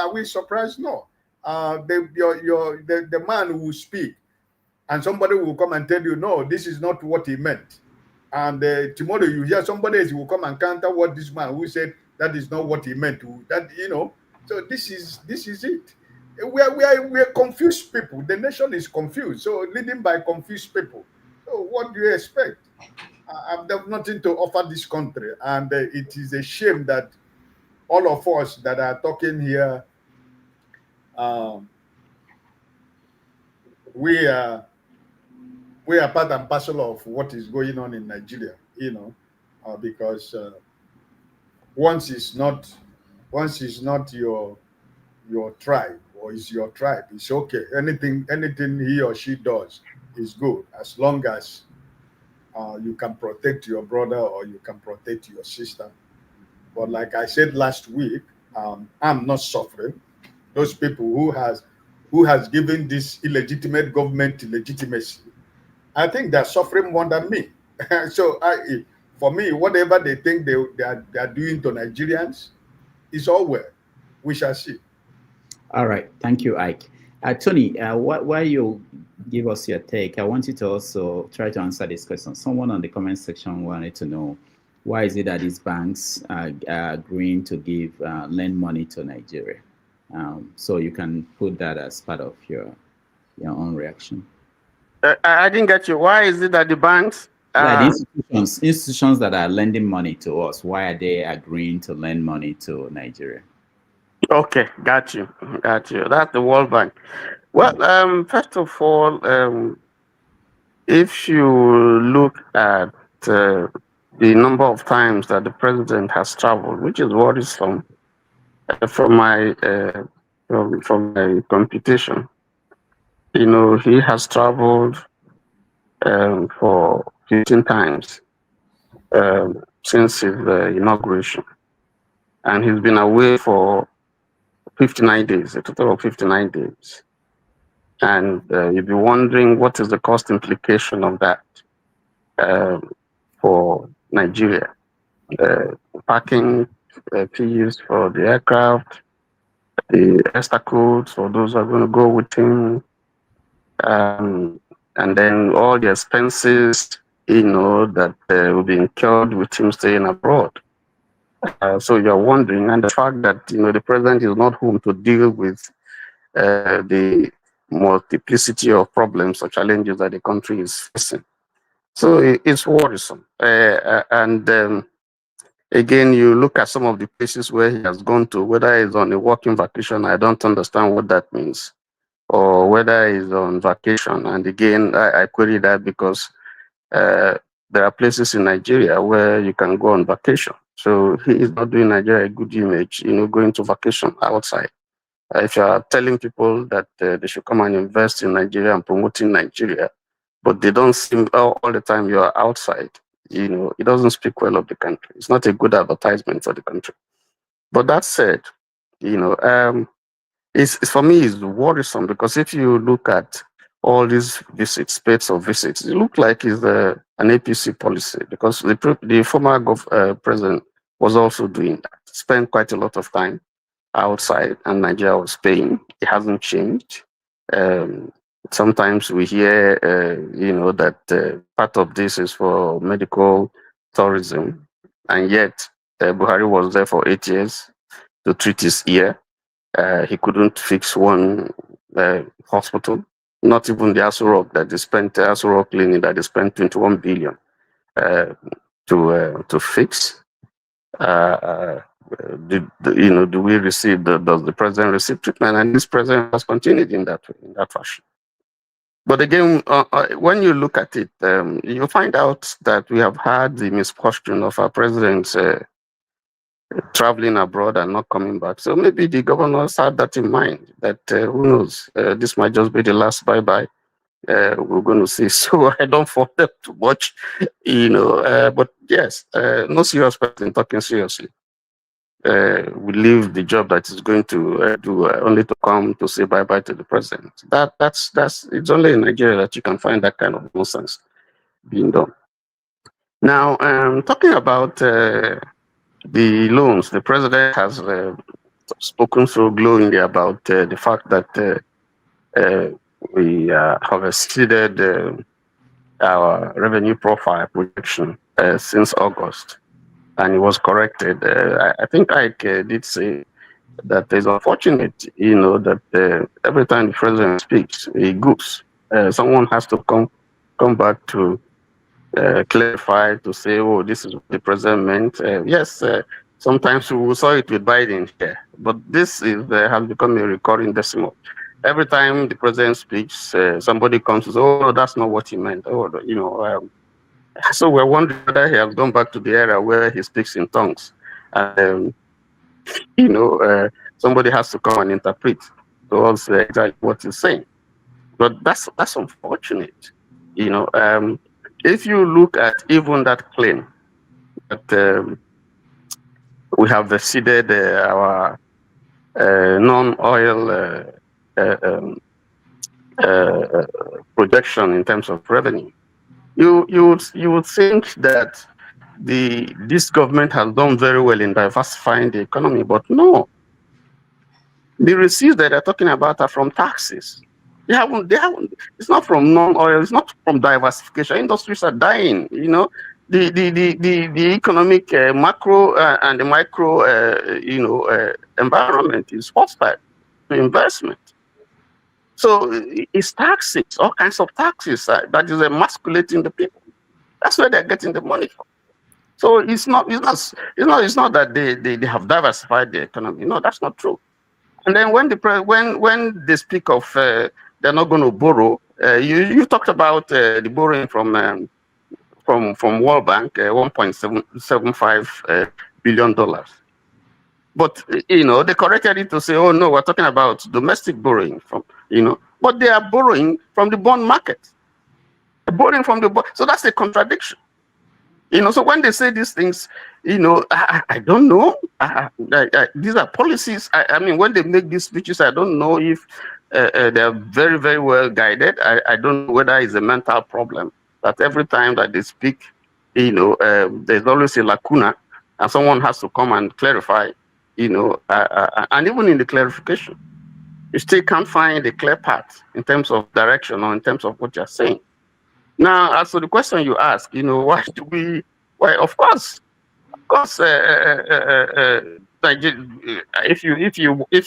are we surprised? No. The man who will speak, and somebody will come and tell you, no, this is not what he meant. And tomorrow you hear somebody else who will come and counter what this man who said that is not what he meant. So this is it. We are confused people. The nation is confused. So leading by confused people. So what do you expect? I've nothing to offer this country, and it is a shame that all of us that are talking here, we are part and parcel of what is going on in Nigeria, because once it's not your tribe, or is your tribe, it's okay. Anything he or she does is good, as long as you can protect your brother or you can protect your sister. But like I said last week, I'm not suffering. Those people who has given this illegitimate government legitimacy, I think they're suffering more than me. So for me, whatever they think they are doing to Nigerians is all well. We shall see. All right. Thank you, Ike. Tony, while you give us your take, I want you to also try to answer this question. Someone on the comment section wanted to know, why is it that these banks are agreeing to lend money to Nigeria? So you can put that as part of your own reaction. I didn't get you. Why is it that the banks? Yeah, the institutions that are lending money to us, why are they agreeing to lend money to Nigeria? Okay, got you. That's the World Bank. Well, first of all, if you look at the number of times that the president has traveled, which is worrisome, from my computation, he has traveled for 15 times since his inauguration, and he's been away for 59 days, a total of 59 days. And you'll be wondering what is the cost implication of that for Nigeria. Parking fees for the aircraft, the extra codes for those who are going to go with him, and then all the expenses, that will be incurred with him staying abroad. So you're wondering, and the fact that, the president is not home to deal with the multiplicity of problems or challenges that the country is facing. So it's worrisome. And again, you look at some of the places where he has gone to, whether he's on a working vacation, I don't understand what that means, or whether he's on vacation. And again, I query that because there are places in Nigeria where you can go on vacation. So he is not doing Nigeria a good image, going to vacation outside. If you are telling people that they should come and invest in Nigeria and promoting Nigeria, but they don't seem all the time you are outside, it doesn't speak well of the country. It's not a good advertisement for the country. But that said, it's for me, it's worrisome because if you look at all these visits, spades of visits, it looks like it's an APC policy because the former president was also doing that. Spent quite a lot of time outside, and Nigeria was paying. It hasn't changed. Sometimes we hear, that part of this is for medical tourism, and yet Buhari was there for 8 years to treat his ear. He couldn't fix one hospital, not even the Aso Rock that they spent, Aso Rock clinic that they spent 21 billion to fix. Do we receive, does the president receive treatment? And this president has continued in that fashion. But again, when you look at it, you find out that we have had the misfortune of our presidents traveling abroad and not coming back. So maybe the governors had that in mind, that who knows, this might just be the last bye-bye we're going to see. So I don't fault them too much, but yes, no serious person talking seriously. We leave the job that is going to do only to come to say bye-bye to the president. That's it's only in Nigeria that you can find that kind of nonsense being done. Now, talking about the loans, the president has spoken so glowingly about the fact that we have exceeded our revenue profile projection since August. And it was corrected. I think I did say that it's unfortunate, that every time the president speaks, he goofs. Someone has to come back to clarify, to say, oh, this is what the president meant. Yes, sometimes we saw it with Biden here, but this has become a recurring decimal. Every time the president speaks, somebody comes and says, oh, no, that's not what he meant. Oh, so we're wondering whether he has gone back to the era where he speaks in tongues. And, somebody has to come and interpret to us exactly what he's saying. But that's unfortunate. If you look at even that claim that we have exceeded our non-oil projection in terms of revenue, you would think that this government has done very well in diversifying the economy, but no. The receipts that they're talking about are from taxes. They haven't. It's not from non-oil. It's not from diversification. Industries are dying. The economic macro and the micro environment is hostile. into investment. So it's taxes, all kinds of taxes that is emasculating the people. That's where they're getting the money from. So it's not that they have diversified the economy. No, that's not true. And then when they speak of they're not going to borrow, you talked about the borrowing from World Bank, $1.75 billion. But they corrected it to say, oh no, we're talking about domestic borrowing but they are borrowing from the bond market. They're borrowing from the bond, so that's a contradiction. So when they say these things, I don't know. These are policies. I mean, when they make these speeches, I don't know if they're very, very well guided. I don't know whether it's a mental problem that every time that they speak, there's always a lacuna, and someone has to come and clarify. And even in the clarification, you still can't find a clear path in terms of direction or in terms of what you're saying. Now, as for the question you ask, why should we? Why, of course, if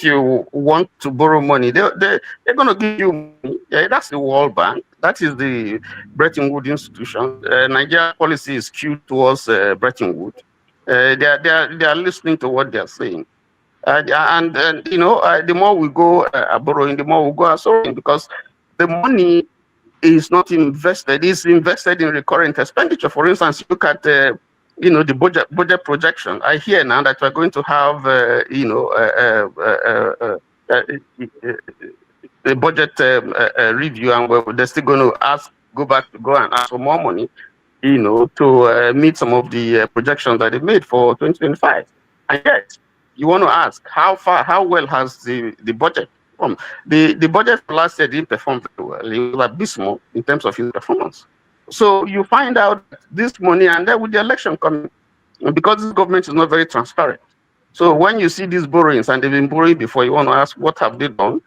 you want to borrow money, they're going to give you money. Yeah, that's the World Bank. That is the Bretton Woods institution. Nigeria policy is skewed towards Bretton Woods. They are listening to what they are saying. The more we go borrowing, the more we go borrowing, because the money is not invested. It's invested in recurrent expenditure. For instance, look at the budget projection. I hear now that we're going to have a budget review, and they're still going to go and ask for more money, to meet some of the projections that they made for 2025. And yet, you want to ask how well has the budget performed? The budget for last year didn't perform very well. It was abysmal in terms of its performance. So you find out this money, and then with the election coming, because this government is not very transparent. So when you see these borrowings, and they've been borrowing before, you want to ask, what have they done?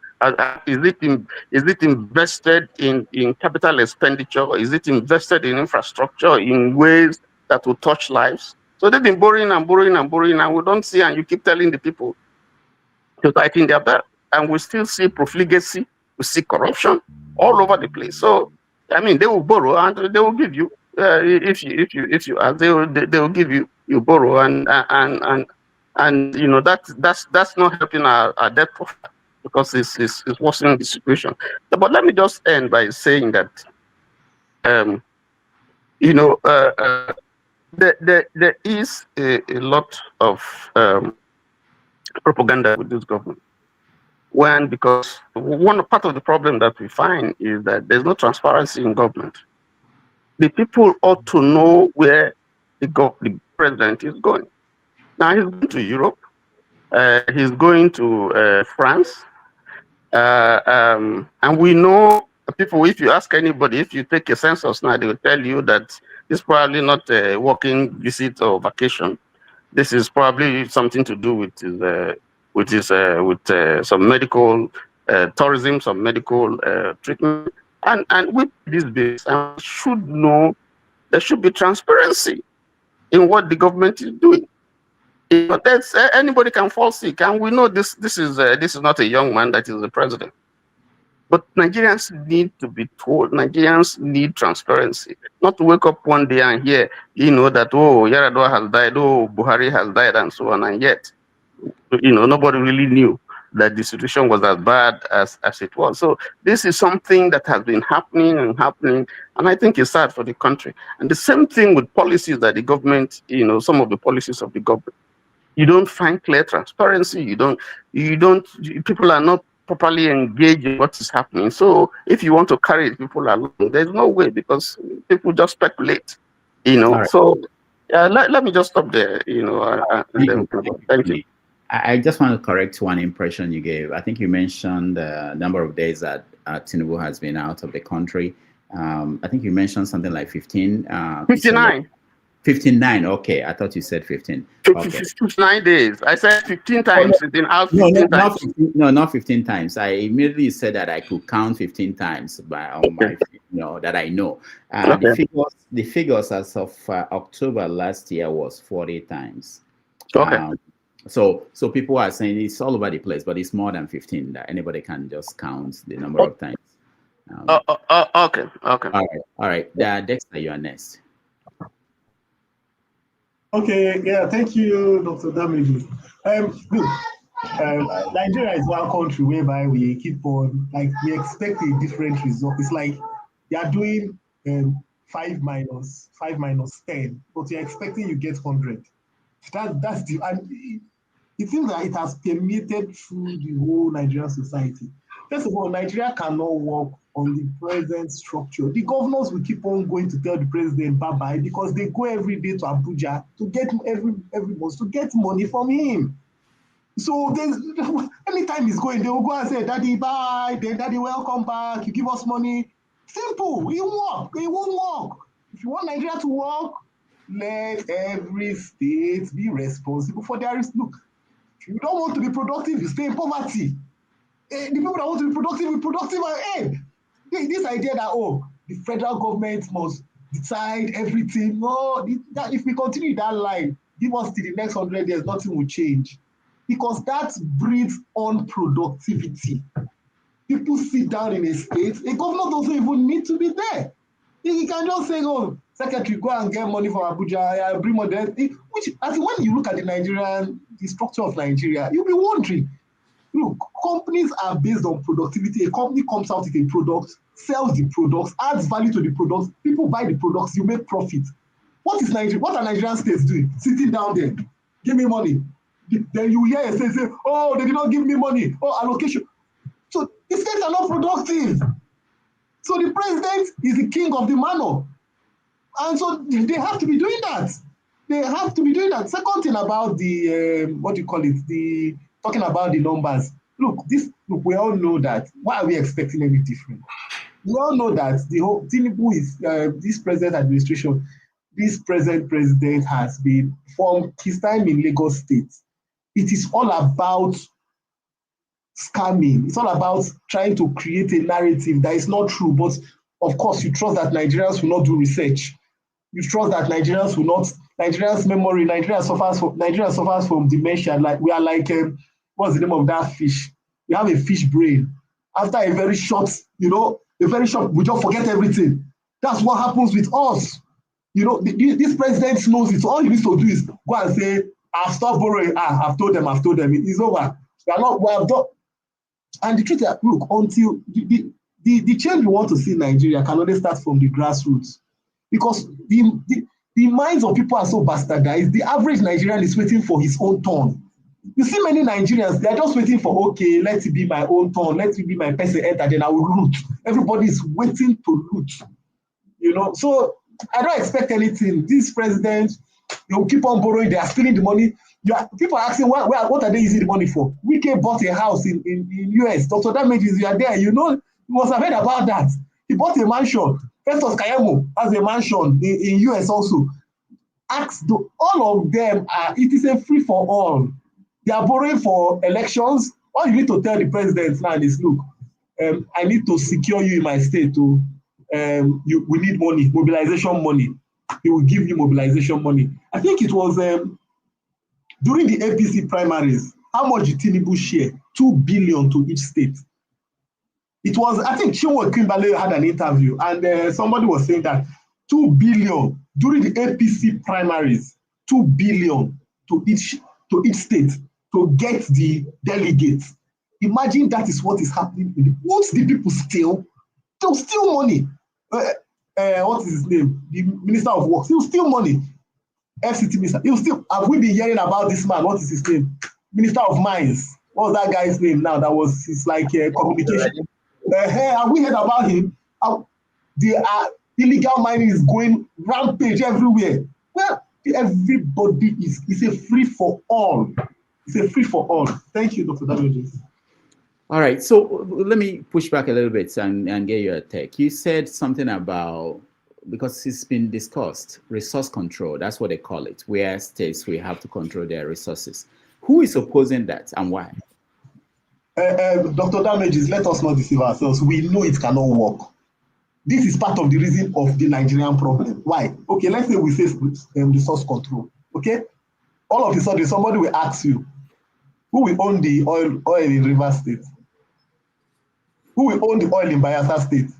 Is it invested in capital expenditure? Is it invested in infrastructure in ways that will touch lives? So they've been borrowing and borrowing and borrowing, and we don't see, and you keep telling the people to tighten their belt, and we still see profligacy, we see corruption all over the place. So I mean, they will borrow and they will give you if you ask, they will give you borrow, and that's not helping our debt profile, because it's worsening the situation. But let me just end by saying that there is a lot of propaganda with this government. Because one part of the problem that we find is that there's no transparency in government. The people ought to know where the president is going. Now he's going to Europe, he's going to France, and we know people. If you ask anybody, if you take a census now, they will tell you that it's probably not a working visit or vacation. This is probably something to do with some medical tourism, some medical treatment, and with this base, should know there should be transparency in what the government is doing. That's anybody can fall sick, and we know this is not a young man that is the president. But Nigerians need to be told. Nigerians need transparency, not to wake up one day and hear, that, oh, Yaradua has died, oh, Buhari has died, and so on, and yet, nobody really knew that the situation was as bad as it was. So this is something that has been happening, and I think it's sad for the country. And the same thing with policies that the government, some of the policies of the government, you don't find clear transparency. People are not properly engaged in what is happening. So if you want to carry people along, there's no way, because people just speculate, Right. So let me just stop there, thank you. I just want to correct one impression you gave. I think you mentioned the number of days that Tinubu has been out of the country. I think you mentioned something like 15. 59. 59. Okay, I thought you said 15. Okay. 59 days. I said 15 times. It's been out 15 times. Not 15 times. I immediately said that I could count 15 times that I know. Okay. The figures as of October last year was 40 times. Okay. So people are saying it's all over the place, but it's more than 15 that anybody can just count the number of times. Okay. All right. Dexter, you are next. Okay, yeah, thank you, Dr. Damages. Nigeria is one country whereby we keep on, like, we expect a different result. It's like they are doing 5 minus 10, but you're expecting you get 100. That's the, and it seems that it has permeated through the whole Nigerian society. First of all, Nigeria cannot work on the present structure. The governors will keep on going to tell the president bye-bye because they go every day to Abuja to get every month to get money from him. So anytime he's going, they will go and say, "Daddy, bye." Then, "Daddy, welcome back. You give us money." Simple. It won't work. It won't work. If you want Nigeria to work, let every state be responsible for their risk. Look, if you don't want to be productive, you stay in poverty. The people that want to be productive are this idea that the federal government must decide everything. No, that if we continue that line, give us to the next 100 years, nothing will change. Because that breeds unproductivity. People sit down in a state, a governor doesn't even need to be there. He can just say, secretary, go and get money from Abuja, bring money. Which, as when you look at the structure of Nigeria, you'll be wondering, look, companies are based on productivity. A company comes out with a product, sells the products, adds value to the products, people buy the products, you make profit. What are Nigerian states doing? Sitting down there, give me money. Then you hear a state say, they did not give me money, allocation. So the states are not productive. So the president is the king of the manor. And so they have to be doing that. They have to be doing that. Second thing about the, talking about the numbers. Look, we all know that. Why are we expecting any different? We all know that the whole Tinubu is this present administration, this present president has been, from his time in Lagos State, it is all about scamming. It's all about trying to create a narrative that is not true. But of course, you trust that Nigerians will not do research. You trust that Nigerians will not. Nigerians' memory. Nigeria suffers from dementia. Like we are like, what's the name of that fish? We have a fish brain. After a very short, we just forget everything. That's what happens with us. This president knows it. So all he needs to do is go and say, "I've stopped borrowing. I've told them. It's over. We have done." And the truth is, look, until the change we want to see in Nigeria can only start from the grassroots, because the minds of people are so bastardized. The average Nigerian is waiting for his own turn. You see many Nigerians, they are just waiting for, okay, let it be my own turn, let it be my person enter, then I will loot. Everybody is waiting to loot. So I don't expect anything. This president, they will keep on borrowing, they are stealing the money. People are asking, what are they using the money for? Wike bought a house in US. Dr. Damages, you are there. You must have heard about that. He bought a mansion. Festus Kayamo has a mansion in US also. All of them it is a free for all. They are borrowing for elections. All you need to tell the president now is, look, I need to secure you in my state. We need money, mobilization money. He will give you mobilization money. I think it was during the APC primaries. How much did Tinubu share? 2 billion to each state. It was, I think, Chinwe Kimbale had an interview, and somebody was saying that 2 billion during the APC primaries, 2 billion to each state to get the delegates. Imagine that is what is happening. Once the people steal, they'll steal money. What is his name? The Minister of Works. He'll steal money. FCT Minister. Have we been hearing about this man? What is his name? Minister of Mines. What was that guy's name now? That was his communication. Have we heard about him? The illegal mining is going rampage everywhere. Well, everybody it's a free for all. It's a free for all. Thank you, Dr. Damages. All right, so let me push back a little bit and get your take. You said something about, because it's been discussed, resource control, that's what they call it, where states will have to control their resources. Who is opposing that and why? Dr. Damages, let us not deceive ourselves. We know it cannot work. This is part of the reason of the Nigerian problem. Why? Okay, let's say we say resource control. Okay? all of a sudden somebody will ask you, who will own the oil in Rivers State? Who will own the oil in Bayelsa State?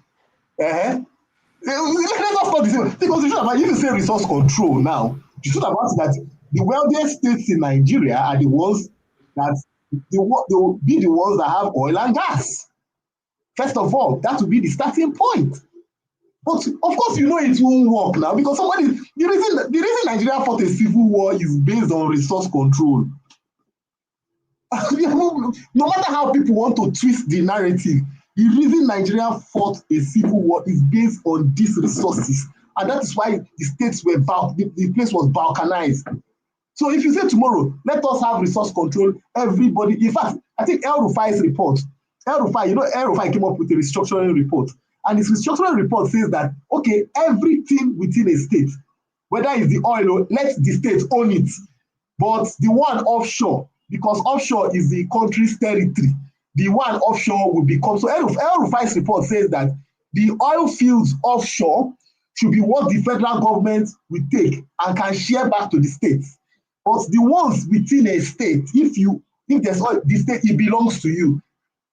Let us start this way. Because you should have, if you say resource control now, you should have asked that the wealthiest states in Nigeria are the ones that they will be the ones that have oil and gas. First of all, that will be the starting point. But of course, you know it won't work now because the reason Nigeria fought a civil war is based on resource control. No matter how people want to twist the narrative, the reason Nigeria fought a civil war is based on these resources. And that is why the states were the place was balkanized. So if you say tomorrow, let us have resource control, everybody, in fact, I think El-Rufai's report, El-Rufai came up with a restructuring report. And his restructuring report says that, okay, everything within a state, whether it's the oil, let the state own it. But the one offshore, because offshore is the country's territory, the one offshore will become. So El-Rufai's report says that the oil fields offshore should be what the federal government will take and can share back to the states. But the ones within a state, if there's oil, the state, it belongs to you.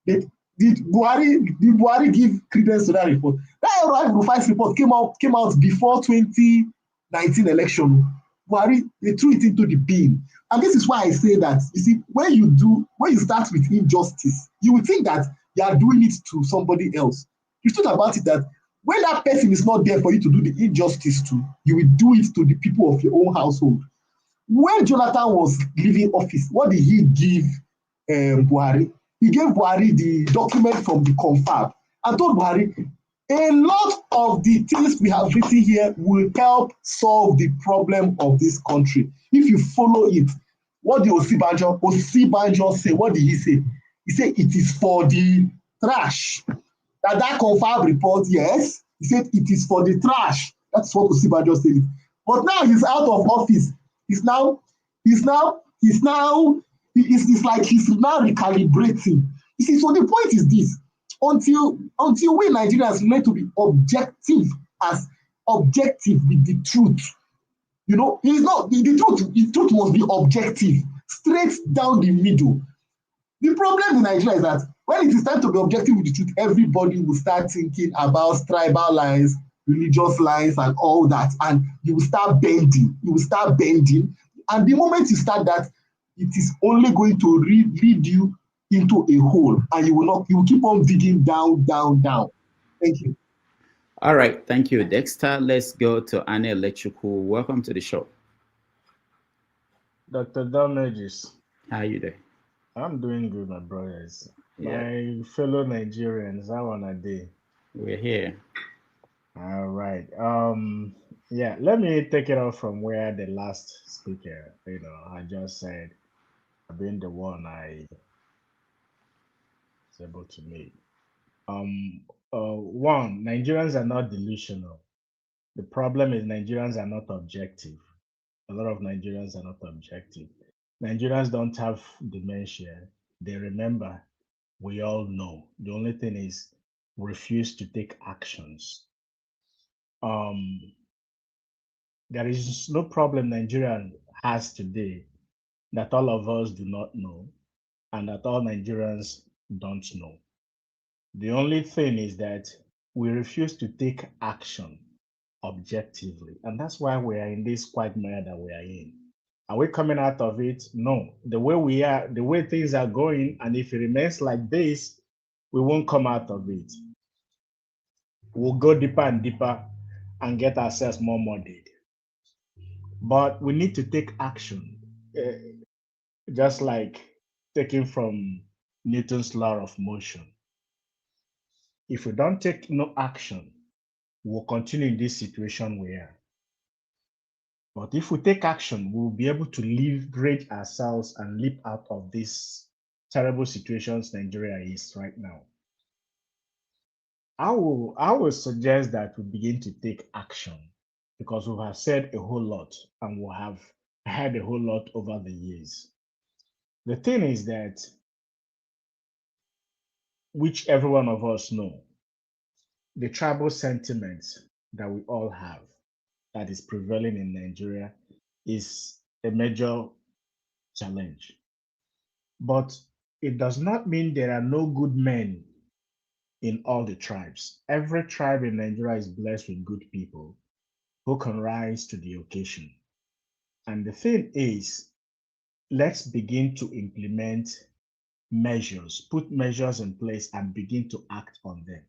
Did Buhari give credence to that report? That El-Rufai's report came out before 2019 election. Buhari, they threw it into the bin. And this is why I say that, you see, when you start with injustice, you will think that you are doing it to somebody else. You should about it that when that person is not there for you to do the injustice to, you will do it to the people of your own household. When Jonathan was leaving office, what did he give Buhari? He gave Buhari the document from the confab and told Buhari, a lot of the things we have written here will help solve the problem of this country. If you follow it, what did Osibanjo say? What did he say? He said it is for the trash. That confab report, yes, he said it is for the trash. That's what Osibanjo said. But now he's out of office. It's like he's now recalibrating. You see, so the point is this: until we Nigerians learn to be objective with the truth, it's not the truth. The truth must be objective, straight down the middle. The problem in Nigeria is that when it is time to be objective with the truth, everybody will start thinking about tribal lines, religious lines, and all that, and you will start bending. And the moment you start that, it is only going to lead you into a hole, and you will keep on digging down. Thank you. All right, thank you, Dexter. Let's go to Anne Lechuku. Welcome to the show. Dr. Dalmegis. How are you doing? I'm doing good, my brothers. Yeah. My fellow Nigerians, how are they? We're here. All right. Yeah, let me take it off from where the last speaker, I just said, being the one I was able to make. One, Nigerians are not delusional. The problem is Nigerians are not objective. A lot of Nigerians are not objective. Nigerians don't have dementia. They remember. We all know. The only thing is refuse to take actions. There is no problem Nigeria has today that all of us do not know and that all Nigerians don't know. The only thing is that we refuse to take action objectively. And that's why we are in this quagmire that we are in. Are we coming out of it? No. The way we are, the way things are going, and if it remains like this, we won't come out of it. We'll go deeper and deeper and get ourselves more muddied. But we need to take action, just like taking from Newton's law of motion. If we don't take no action, we'll continue in this situation we are. But if we take action, we'll be able to liberate ourselves and leap out of these terrible situations Nigeria is right now. I will suggest that we begin to take action because we have said a whole lot and we have had a whole lot over the years. The thing is that, which every one of us know, the tribal sentiments that we all have that is prevailing in Nigeria is a major challenge. But it does not mean there are no good men in all the tribes. Every tribe in Nigeria is blessed with good people who can rise to the occasion. And the thing is, let's begin to implement measures, put measures in place and begin to act on them.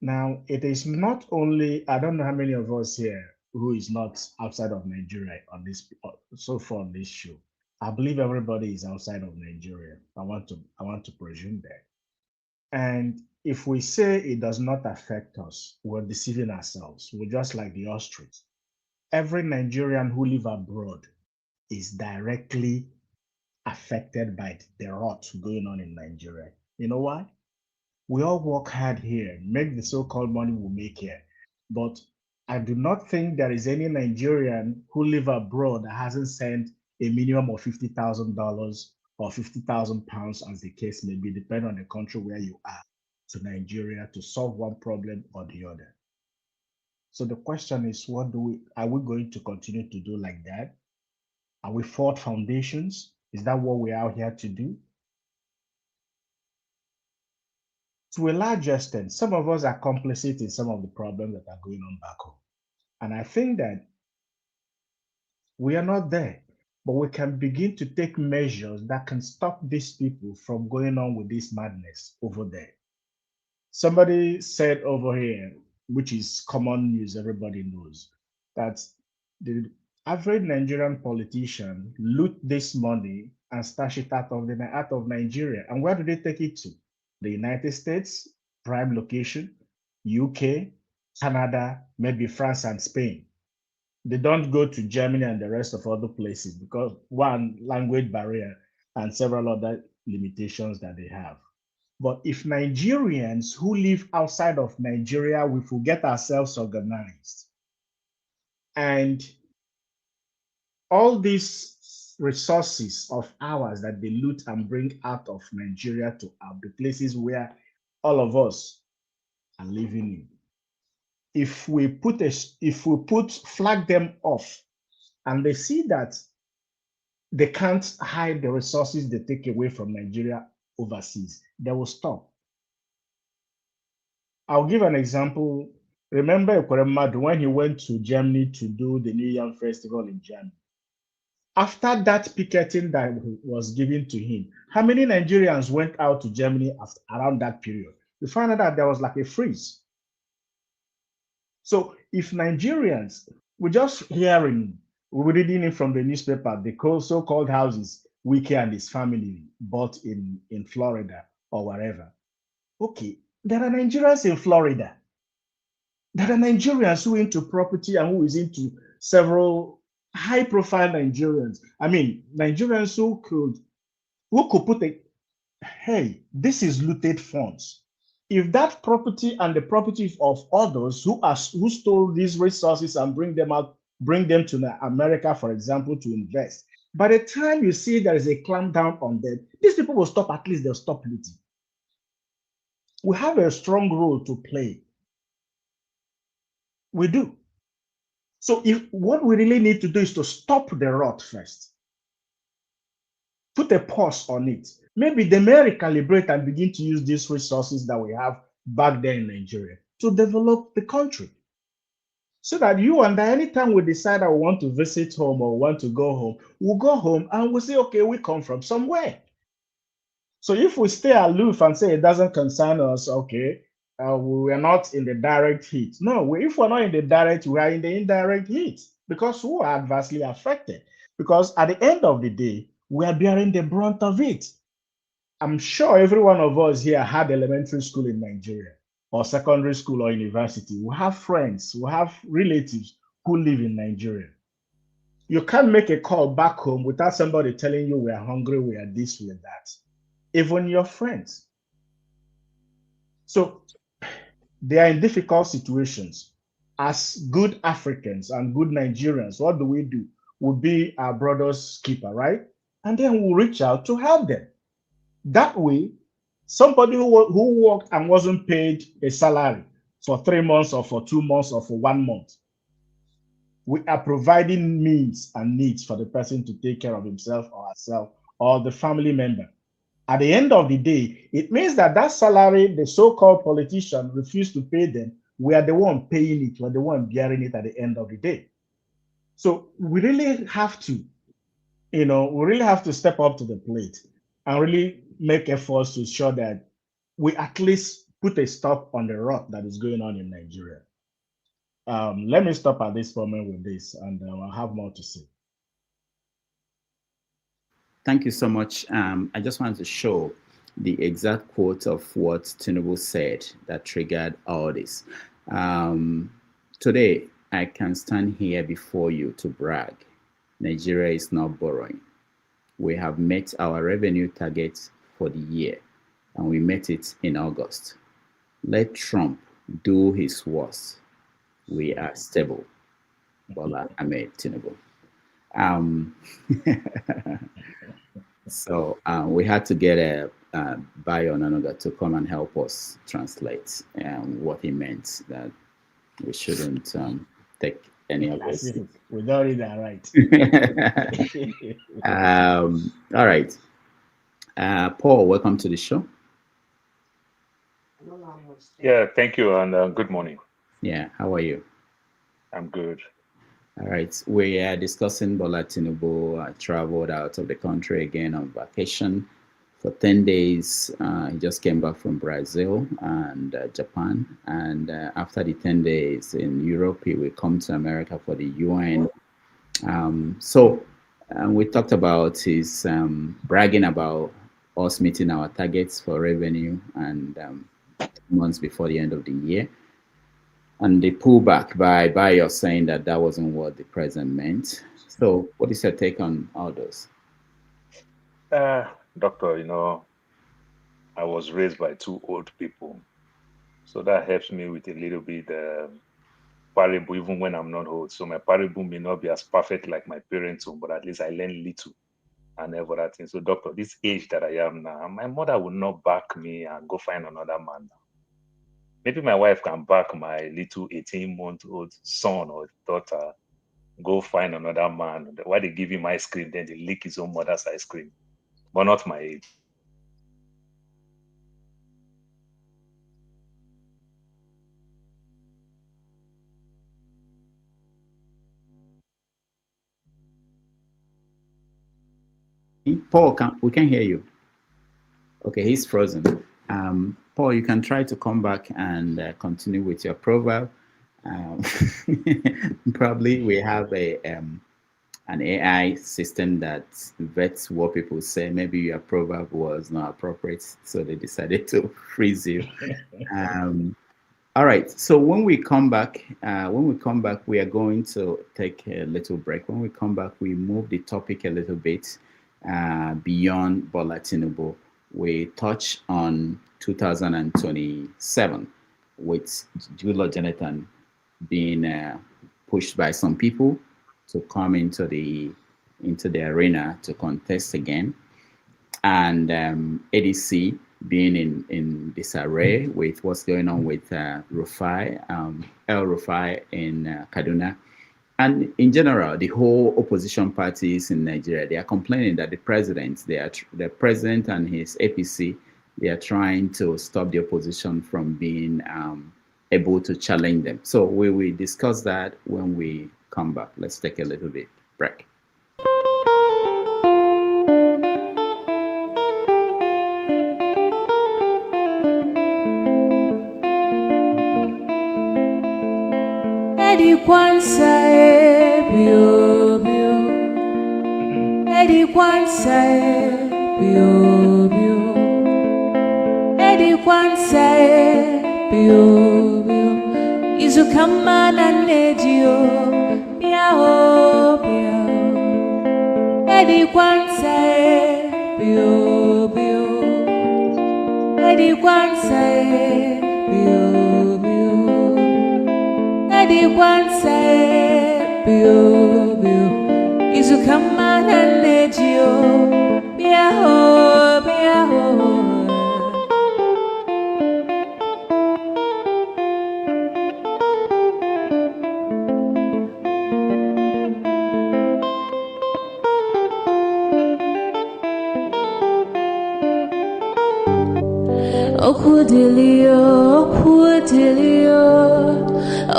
Now, it is not only, I don't know how many of us here who is not outside of Nigeria on this, so far on this show. I believe everybody is outside of Nigeria. I want to presume that. And if we say it does not affect us, we're deceiving ourselves. We're just like the ostrich. Every Nigerian who live abroad is directly affected by the rot going on in Nigeria. You know why? We all work hard here, make the so-called money we make here. But I do not think there is any Nigerian who live abroad that hasn't sent a minimum of $50,000 or 50,000 pounds, as the case may be, depending on the country where you are, to Nigeria to solve one problem or the other. So the question is, are we going to continue to do like that? Are we forward foundations? Is that what we're out here to do? To a large extent, some of us are complicit in some of the problems that are going on back home. And I think that we are not there, but we can begin to take measures that can stop these people from going on with this madness over there. Somebody said over here, which is common news, everybody knows, that the average Nigerian politician loot this money and stash it out of Nigeria. And where do they take it to? The United States, prime location, UK, Canada, maybe France and Spain. They don't go to Germany and the rest of other places because one, language barrier and several other limitations that they have. But if Nigerians who live outside of Nigeria, we will get ourselves organized, and all these resources of ours that they loot and bring out of Nigeria to the places where all of us are living in, if we flag them off and they see that they can't hide the resources they take away from Nigeria overseas, they will stop. I'll give an example. Remember Ekpa when he went to Germany to do the New Year Festival in Germany? After that picketing that was given to him, how many Nigerians went out to Germany around that period? We found out that there was like a freeze. So if Nigerians, we're just hearing, we're reading it from the newspaper, the so-called houses Wike and his family bought in Florida or wherever. Okay, there are Nigerians in Florida. There are Nigerians who are into property and who is into several high-profile Nigerians. I mean, Nigerians who could put hey, this is looted funds. If that property and the property of others who stole these resources and bring them to America, for example, to invest, by the time you see there is a clampdown on them, these people will stop, at least they'll stop looting. We have a strong role to play. We do. So what we really need to do is to stop the rot first. Put a pause on it. Maybe they may recalibrate and begin to use these resources that we have back there in Nigeria to develop the country. So that you and I, anytime we decide I want to visit home or want to go home, we'll go home and we'll say, okay, we come from somewhere. So if we stay aloof and say it doesn't concern us, okay, we are not in the direct heat. No, if we're not in the direct, we are in the indirect heat because we are adversely affected. Because at the end of the day, we are bearing the brunt of it. I'm sure every one of us here had elementary school in Nigeria or secondary school or university. We have friends, we have relatives who live in Nigeria. You can't make a call back home without somebody telling you we are hungry, we are this, we are that. Even your friends. So they are in difficult situations. As good Africans and good Nigerians, what do? We'll be our brother's keeper, right? And then we'll reach out to help them. That way, somebody who worked and wasn't paid a salary for 3 months or for 2 months or for 1 month, we are providing means and needs for the person to take care of himself or herself or the family member. At the end of the day, it means that that salary the so-called politician refused to pay them, we are the one paying it, we're the one bearing it at the end of the day. So we really have to, we really have to step up to the plate and really make efforts to ensure that we at least put a stop on the rot that is going on in Nigeria. Let me stop at this moment with this, and I'll have more to say. Thank you so much. I just wanted to show the exact quote of what Tinubu said that triggered all this. Today, I can stand here before you to brag. Nigeria is not borrowing. We have met our revenue target for the year, and we met it in August. Let Trump do his worst. We are stable. Bola Ahmed Tinubu. So we had to get Bayo Onanuga to come and help us translate what he meant, that we shouldn't take any of this. Without it, right. All right. Paul, welcome to the show. Yeah, thank you, and good morning. Yeah, how are you? I'm good. All right, we are discussing Bola Tinubu traveled out of the country again on vacation for 10 days. He just came back from Brazil and Japan. And after the 10 days in Europe, he will come to America for the UN. We talked about his bragging about us meeting our targets for revenue and months before the end of the year. And the pullback by Bayo saying that that wasn't what the president meant. So what is your take on all those? Doctor, I was raised by two old people. So that helps me with a little bit parable, even when I'm not old. So my parable may not be as perfect like my parents' own, but at least I learn little and everything. So doctor, this age that I am now, my mother would not back me and go find another man now. Maybe my wife can back my little 18-month-old son or daughter, go find another man. Why they give him ice cream, then they lick his own mother's ice cream, but not my age. Paul, we can hear you. Okay, he's frozen. Paul, you can try to come back and continue with your profile. Probably we have an AI system that vets what people say. Maybe your proverb was not appropriate, so they decided to freeze you. All right. So when we come back, we are going to take a little break. When we come back, we move the topic a little bit beyond Bola Tinubu. We touch on 2027 with Goodluck Jonathan being pushed by some people to come into the arena to contest again, and ADC being in disarray with what's going on with El-Rufai in Kaduna. And in general, the whole opposition parties in Nigeria, they are complaining that the president and his APC, they are trying to stop the opposition from being able to challenge them. So we will discuss that when we come back. Let's take a little bit break. Eddie Kwanzaa, bio bio. Eddie Kwanzaa, bio bio. Eddie Kwanzaa, bio bio. Izukama na nedio, biao biao. Eddie Kwanzaa, bio bio. Eddie Kwanzaa, bio bio. Eddie Kwanzaa, bio bio. Izukama na nedio, biao biao. Okudilio, okudilio,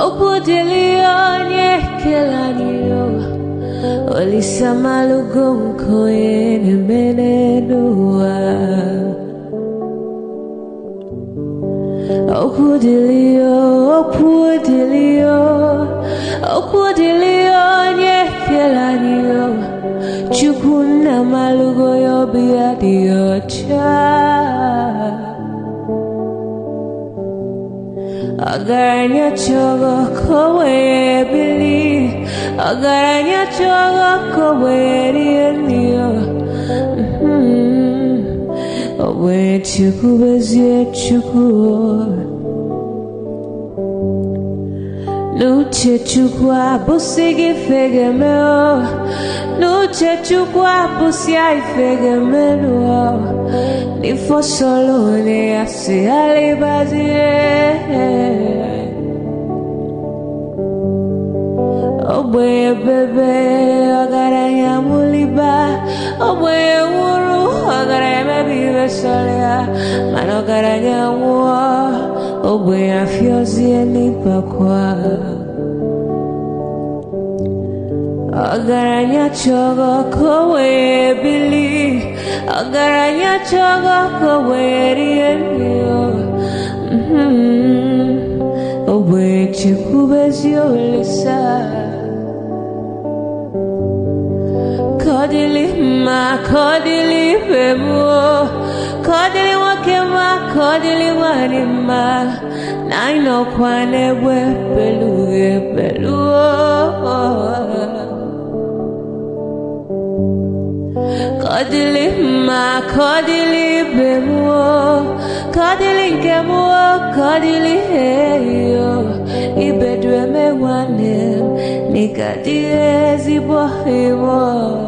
okudilio, nyekelanio. Olisa malugo mkoyene menenua. Okudilio, okudilio, okudilio, nyekelanio. Chukuna malugo yobia diocha. Agaranya chogo kowe bili. Agaranya chogo kowe rienio. Owe chuku bezie chuku. Nuche chukwa busigi fegemeo. Nuche chukwa busia ifegemeo. Nifo solo ne asi alibazie. Oboye bebe agaranya muliba. Oboye wuru agaranya mebibe solia. Mano agaranya wa. Oboye afiozi enipa kwa. Agaranya chogo kowe bili. Agaranya chogo kowe rienio. Owe chikubezio lisa. Kodili ma kodili bemo. Kodili wakema kodili wanima. Naino kwane we beluge beluo. Kodili ma kodili bemo. Kodili kemo kodili heyo. Ibedwe me wanem nikadie zibohimo.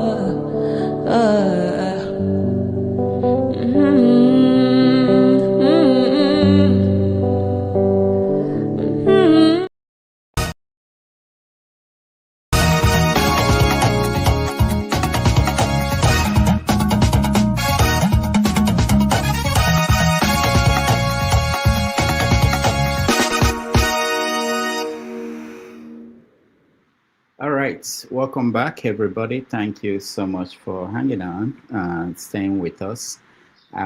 All right, welcome back, everybody. Thank you so much for hanging on and staying with us.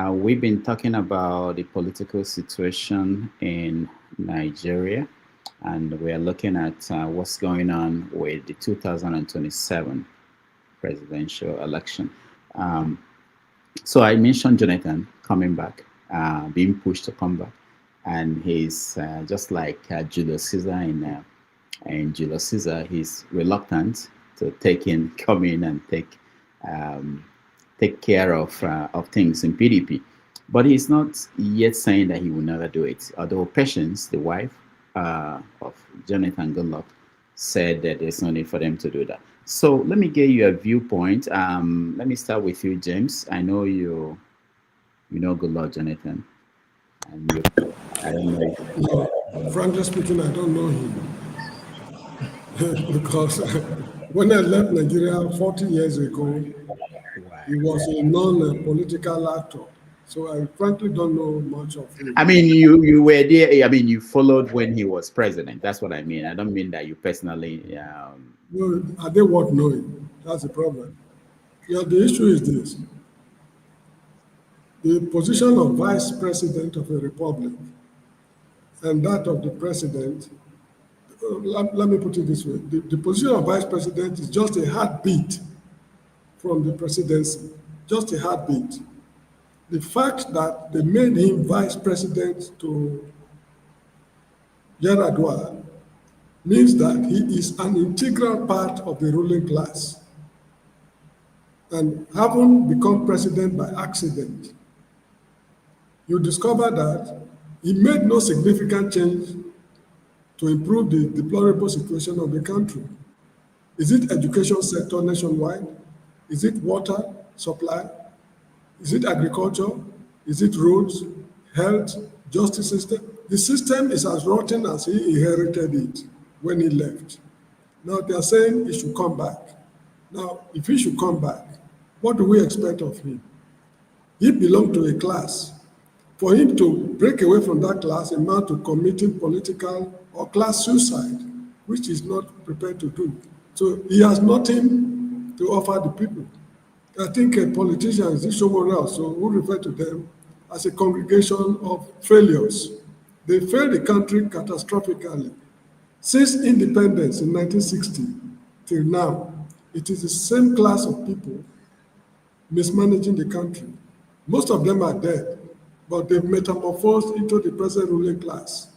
We've been talking about the political situation in Nigeria, and we are looking at what's going on with the 2027 presidential election. So I mentioned Jonathan coming back, being pushed to come back, and he's just like Julius Caesar in Julius Caesar, he's reluctant to come in and take care of things in PDP. But he's not yet saying that he will never do it. Although Patience, the wife of Jonathan Goodluck, said that there's no need for them to do that. So let me get you a viewpoint. Let me start with you, James. I know you know Goodluck Jonathan. And I don't know if... No, frankly speaking, I don't know him. Because when I left Nigeria 40 years ago, he was a non-political actor. So I frankly don't know much of him. I mean, you were there. I mean, you followed when he was president. That's what I mean. I don't mean that you personally... No, I didn't want knowing. That's the problem. Yeah, the issue is this. The position of vice president of a republic and that of the president, let me put it this way. The position of vice president is just a heartbeat from the presidency, just a heartbeat. The fact that they made him vice president to Yaradua means that he is an integral part of the ruling class. And having become president by accident, you discover that he made no significant change to improve the deplorable situation of the country. Is it education sector nationwide? Is it water supply? Is it agriculture? Is it roads, health, justice system? The system is as rotten as he inherited it when he left. Now they are saying he should come back. Now, if he should come back, what do we expect of him? He belonged to a class For him to break away from that class amount to committing political or class suicide, which he's not prepared to do. So he has nothing to offer the people. I think politicians, this morale, so we refer to them as a congregation of failures. They failed the country catastrophically. Since independence in 1960 till now, it is the same class of people mismanaging the country. Most of them are dead, but they've metamorphosed into the present ruling class.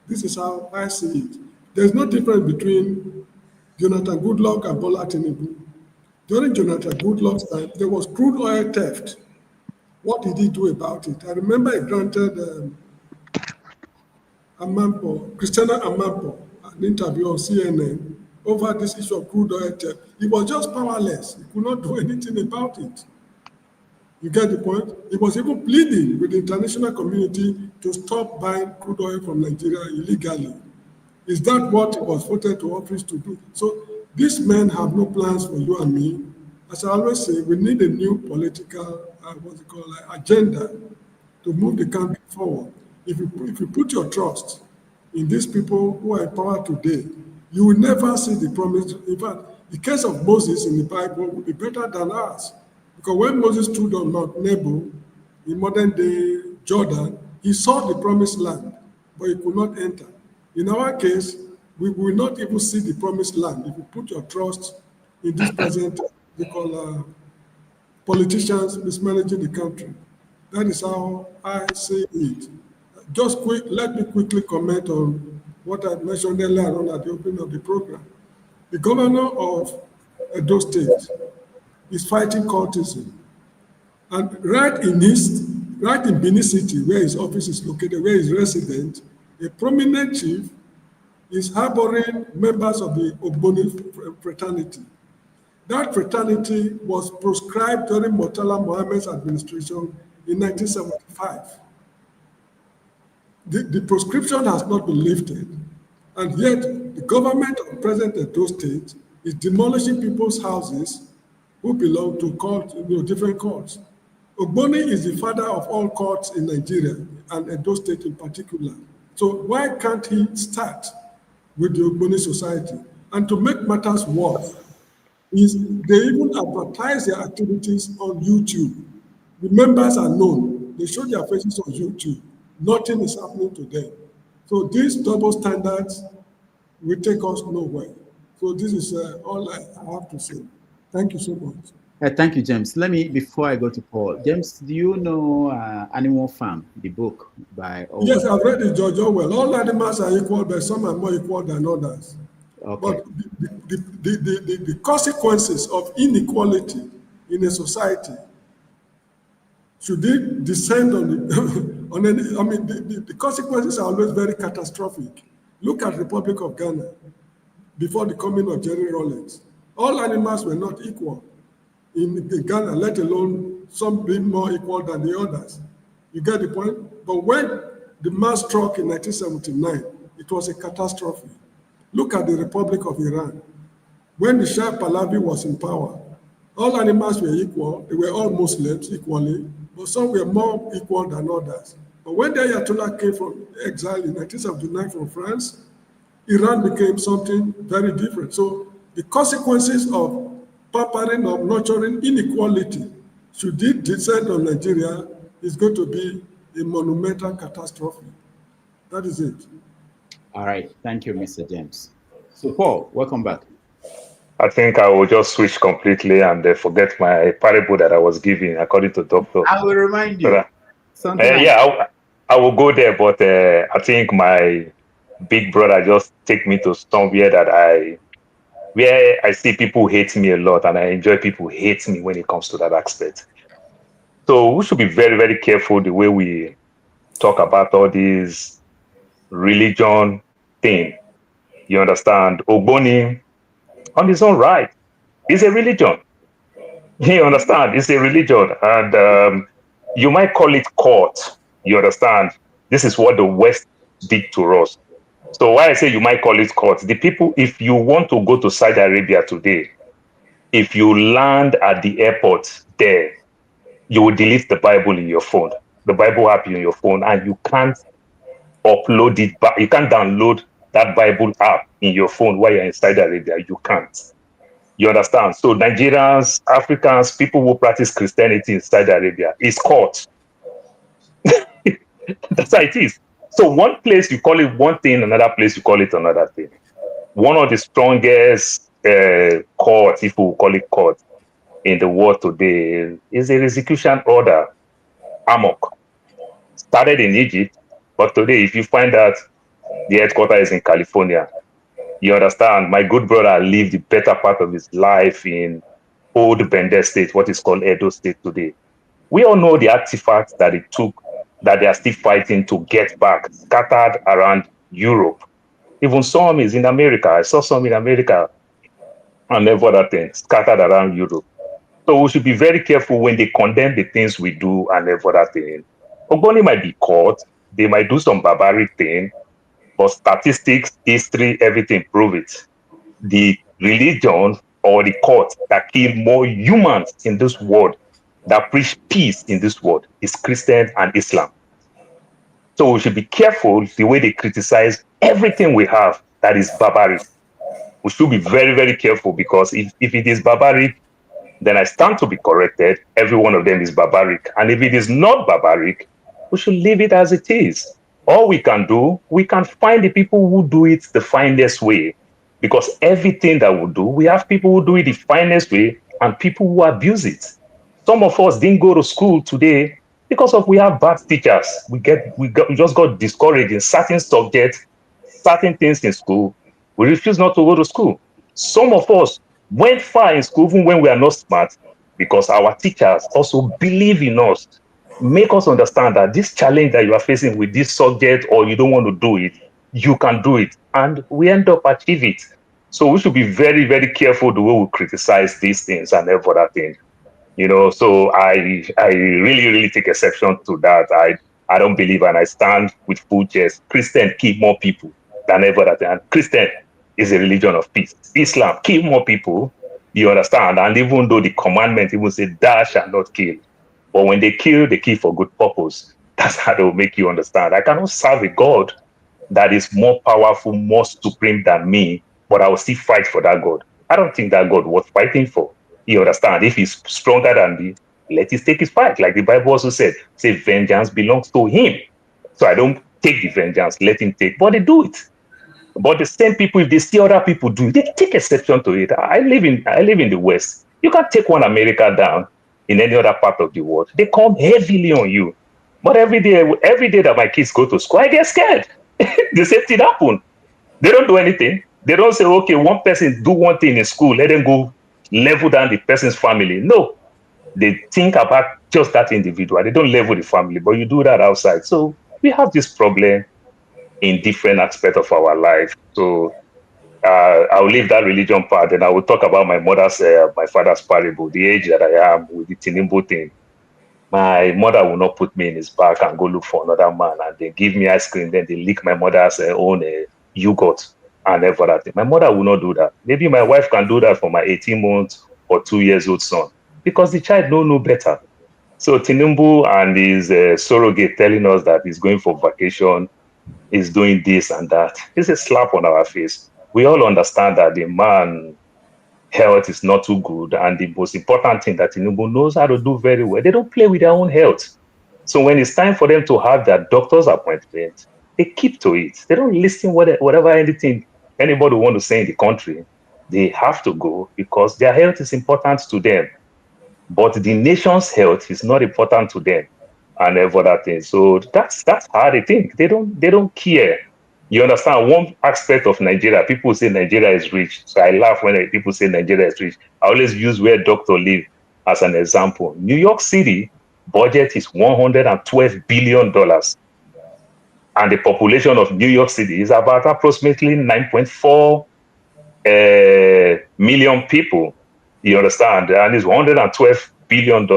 This is how I see it. There's no difference between Jonathan Goodluck and Bola Tinubu. During Jonathan Goodluck's time, there was crude oil theft. What did he do about it? I remember he granted Christiana Amampo, an interview on CNN over this issue of crude oil theft. He was just powerless. He could not do anything about it. You get the point? He was even pleading with the international community to stop buying crude oil from Nigeria illegally. Is that what he was voted to office to do? So these men have no plans for you and me. As I always say, we need a new political agenda to move the country forward. If you put your trust in these people who are in power today, you will never see the promise. In fact, the case of Moses in the Bible will be better than ours. Because when Moses stood on Mount Nebo, in modern day Jordan, he saw the promised land, but he could not enter. In our case, we will not even see the promised land if you put your trust in this present, politicians mismanaging the country. That is how I see it. Let me quickly comment on what I mentioned earlier on at the opening of the program. The governor of Edo State is fighting cultism. And right in Benin City, where his office is located, where he's resident, a prominent chief is harboring members of the Ogboni fraternity. That fraternity was proscribed during Murtala Mohammed's administration in 1975. The proscription has not been lifted, and yet the government of President Edo State is demolishing people's houses who belong to courts, different courts. Ogboni is the father of all courts in Nigeria, and Edo State in particular. So why can't he start with the Ogboni society? And to make matters worse, they even advertise their activities on YouTube. The members are known. They show their faces on YouTube. Nothing is happening to them. So these double standards will take us nowhere. So this is all I have to say. Thank you so much. Thank you, James. Let me, before I go to Paul, James, do you know Animal Farm, the book by Orwell? Yes, I've read it, George Orwell. All animals are equal, but some are more equal than others. Okay. But the consequences of inequality in a society, should it descend on the consequences are always very catastrophic. Look at the Republic of Ghana before the coming of Jerry Rawlings. All animals were not equal in Ghana, let alone some being more equal than the others. You get the point? But when the mass struck in 1979, it was a catastrophe. Look at the Republic of Iran. When the Shah Pahlavi was in power, all animals were equal. They were all Muslims equally, but some were more equal than others. But when the Ayatollah came from exile in 1979 from France, Iran became something very different. So the consequences of pampering or nurturing inequality, should it descend on Nigeria, is going to be a monumental catastrophe. That is it. All right. Thank you, Mr. James. So, Paul, welcome back. I think I will just switch completely and forget my parable that I was giving according to Doctor. I will remind you. I will go there, but I think my big brother just take me to somewhere where I see people hate me a lot, and I enjoy people hate me when it comes to that aspect. So we should be very, very careful the way we talk about all these religion thing. You understand? Ogboni, on his own right, is a religion. You understand? It's a religion, and you might call it court. You understand? This is what the West did to us. So why I say you might call it court, the people, if you want to go to Saudi Arabia today, if you land at the airport there, you will delete the Bible in your phone. the Bible app in your phone, and you can't upload it back. You can't download that Bible app in your phone while you're in Saudi Arabia. You can't. You understand? So Nigerians, Africans, people who practice Christianity in Saudi Arabia is caught. That's how it is. So one place you call it one thing, another place you call it another thing. One of the strongest courts, if we call it court, in the world today is a execution order, amok. Started in Egypt, but today, if you find out the headquarters is in California, you understand, my good brother lived the better part of his life in old Bender State, what is called Edo State today. We all know the artifacts that it took, that they are still fighting to get back, scattered around Europe. Even some is in America. I saw some in America and every other thing, scattered around Europe. So we should be very careful when they condemn the things we do and every other thing. Ogboni might be caught, they might do some barbaric thing, but statistics, history, everything prove it. The religion or the court that kill more humans in this world, that preach peace in this world, is Christian and Islam. So we should be careful the way they criticize everything we have that is barbaric. We should be very, very careful, because if it is barbaric, then I stand to be corrected. Every one of them is barbaric. And if it is not barbaric, we should leave it as it is. All we can do, we can find the people who do it the finest way. Because everything that we do, we have people who do it the finest way and people who abuse it. Some of us didn't go to school today because of we have bad teachers. We just got discouraged in certain subjects, certain things in school. We refuse not to go to school. Some of us went far in school even when we are not smart, because our teachers also believe in us, make us understand that this challenge that you are facing with this subject, or you don't want to do it, you can do it, and we end up achieve it. So we should be very, very careful the way we criticize these things and every other thing. So I really, really take exception to that. I don't believe, and I stand with full chest, Christian kill more people than ever that. And Christian is a religion of peace. Islam kill more people, you understand? And even though the commandment even say, thou shalt not kill, but when they kill for good purpose. That's how they will make you understand. I cannot serve a God that is more powerful, more supreme than me, but I will still fight for that God. I don't think that God worth fighting for. You understand? If he's stronger than me, let him take his fight. Like the Bible also said, say vengeance belongs to him. So I don't take the vengeance, let him take, but they do it. But the same people, if they see other people do it, they take exception to it. I live in the West. You can't take one America down in any other part of the world. They come heavily on you. But every day that my kids go to school, I get scared. The same thing happen. They don't do anything. They don't say, okay, one person do one thing in school, let them go level down the person's family. No, they think about just that individual. They don't level the family, but you do that outside. So we have this problem in different aspects of our life. So I'll leave that religion part, and I will talk about my father's parable, the age that I am with the Tinubu thing. My mother will not put me in his back and go look for another man, and they give me ice cream, then they lick my mother's own yogurt and everything. My mother will not do that. Maybe my wife can do that for my 18-month or 2-year-old son, because the child don't know better. So Tinubu and his surrogate telling us that he's going for vacation, is doing this and that. It's a slap on our face. We all understand that the man health is not too good, and the most important thing that Tinubu knows how to do very well, they don't play with their own health. So when it's time for them to have their doctor's appointment, they keep to it. They don't listen whatever anything anybody want to say in the country. They have to go because their health is important to them. But the nation's health is not important to them and every other thing. So that's how they think. They don't care. You understand? One aspect of Nigeria, people say Nigeria is rich. So I laugh when people say Nigeria is rich. I always use where doctor live as an example. New York City budget is $112 billion. And the population of New York City is about approximately 9.4 million people. You understand? And it's $112 billion.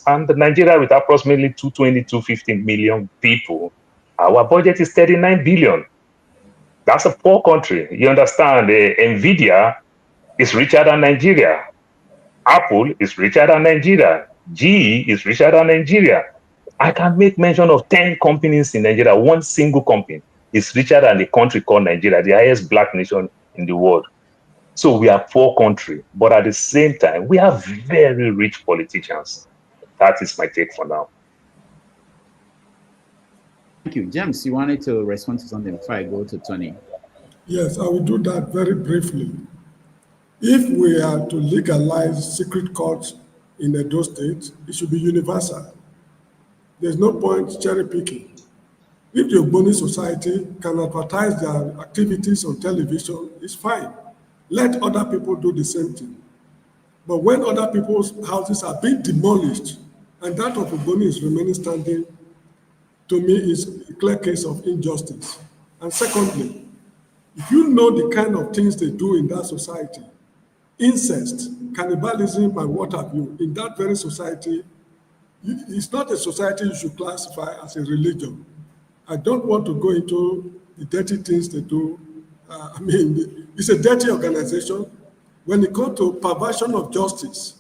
And Nigeria with approximately 250 million people, our budget is 39 billion. That's a poor country. You understand? Nvidia is richer than Nigeria. Apple is richer than Nigeria. GE is richer than Nigeria. I can make mention of 10 companies in Nigeria. One single company is richer than the country called Nigeria, the highest black nation in the world. So we are poor country, but at the same time, we have very rich politicians. That is my take for now. Thank you. James, you wanted to respond to something before I go to Tony? Yes, I will do that very briefly. If we are to legalize secret courts in Edo State, it should be universal. There's no point cherry picking. If the Ogboni society can advertise their activities on television, it's fine. Let other people do the same thing. But when other people's houses are being demolished and that of Ogboni is remaining standing, to me is a clear case of injustice. And secondly, if you know the kind of things they do in that society, incest, cannibalism, and what have you, in that very society, it's not a society you should classify as a religion. I don't want to go into the dirty things they do. I mean, it's a dirty organization. When it comes to perversion of justice,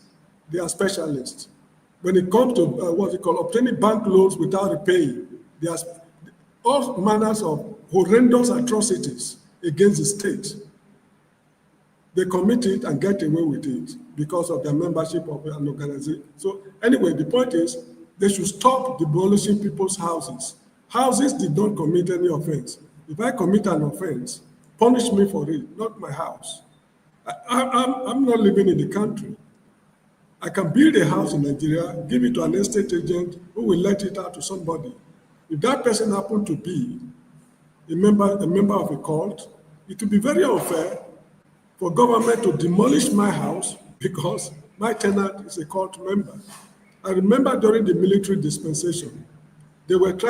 they are specialists. When it comes to obtaining bank loans without repaying, they are all manners of horrendous atrocities against the state. They commit it and get away with it because of their membership of an organization. So anyway, the point is they should stop demolishing people's houses. Houses did not commit any offense. If I commit an offense, punish me for it, not my house. I'm not living in the country. I can build a house in Nigeria, give it to an estate agent who will let it out to somebody. If that person happened to be a member of a cult, it would be very unfair for government to demolish my house because my tenant is a cult member. I remember during the military dispensation, there was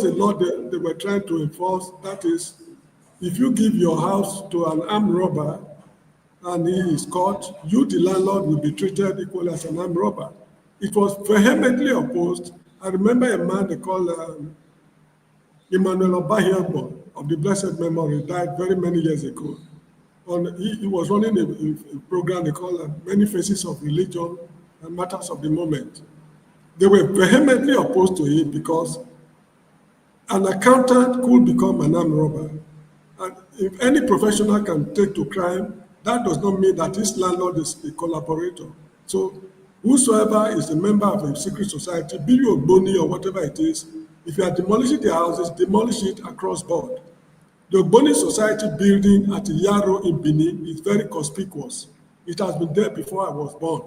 a law that they were trying to enforce, that is, if you give your house to an armed robber and he is caught, you, the landlord, will be treated equally as an armed robber. It was vehemently opposed. I remember a man they call Emmanuel Obahiagbo of the blessed memory, died very many years ago. He was running a program they call Many Faces of Religion and Matters of the Moment. They were vehemently opposed to it because an accountant could become an armed robber. And if any professional can take to crime, that does not mean that his landlord is a collaborator. So whosoever is a member of a secret society, be you Ogboni or whatever it is, if you are demolishing their houses, demolish it across board. The Ogboni Society building at Yaro in Benin is very conspicuous. It has been there before I was born.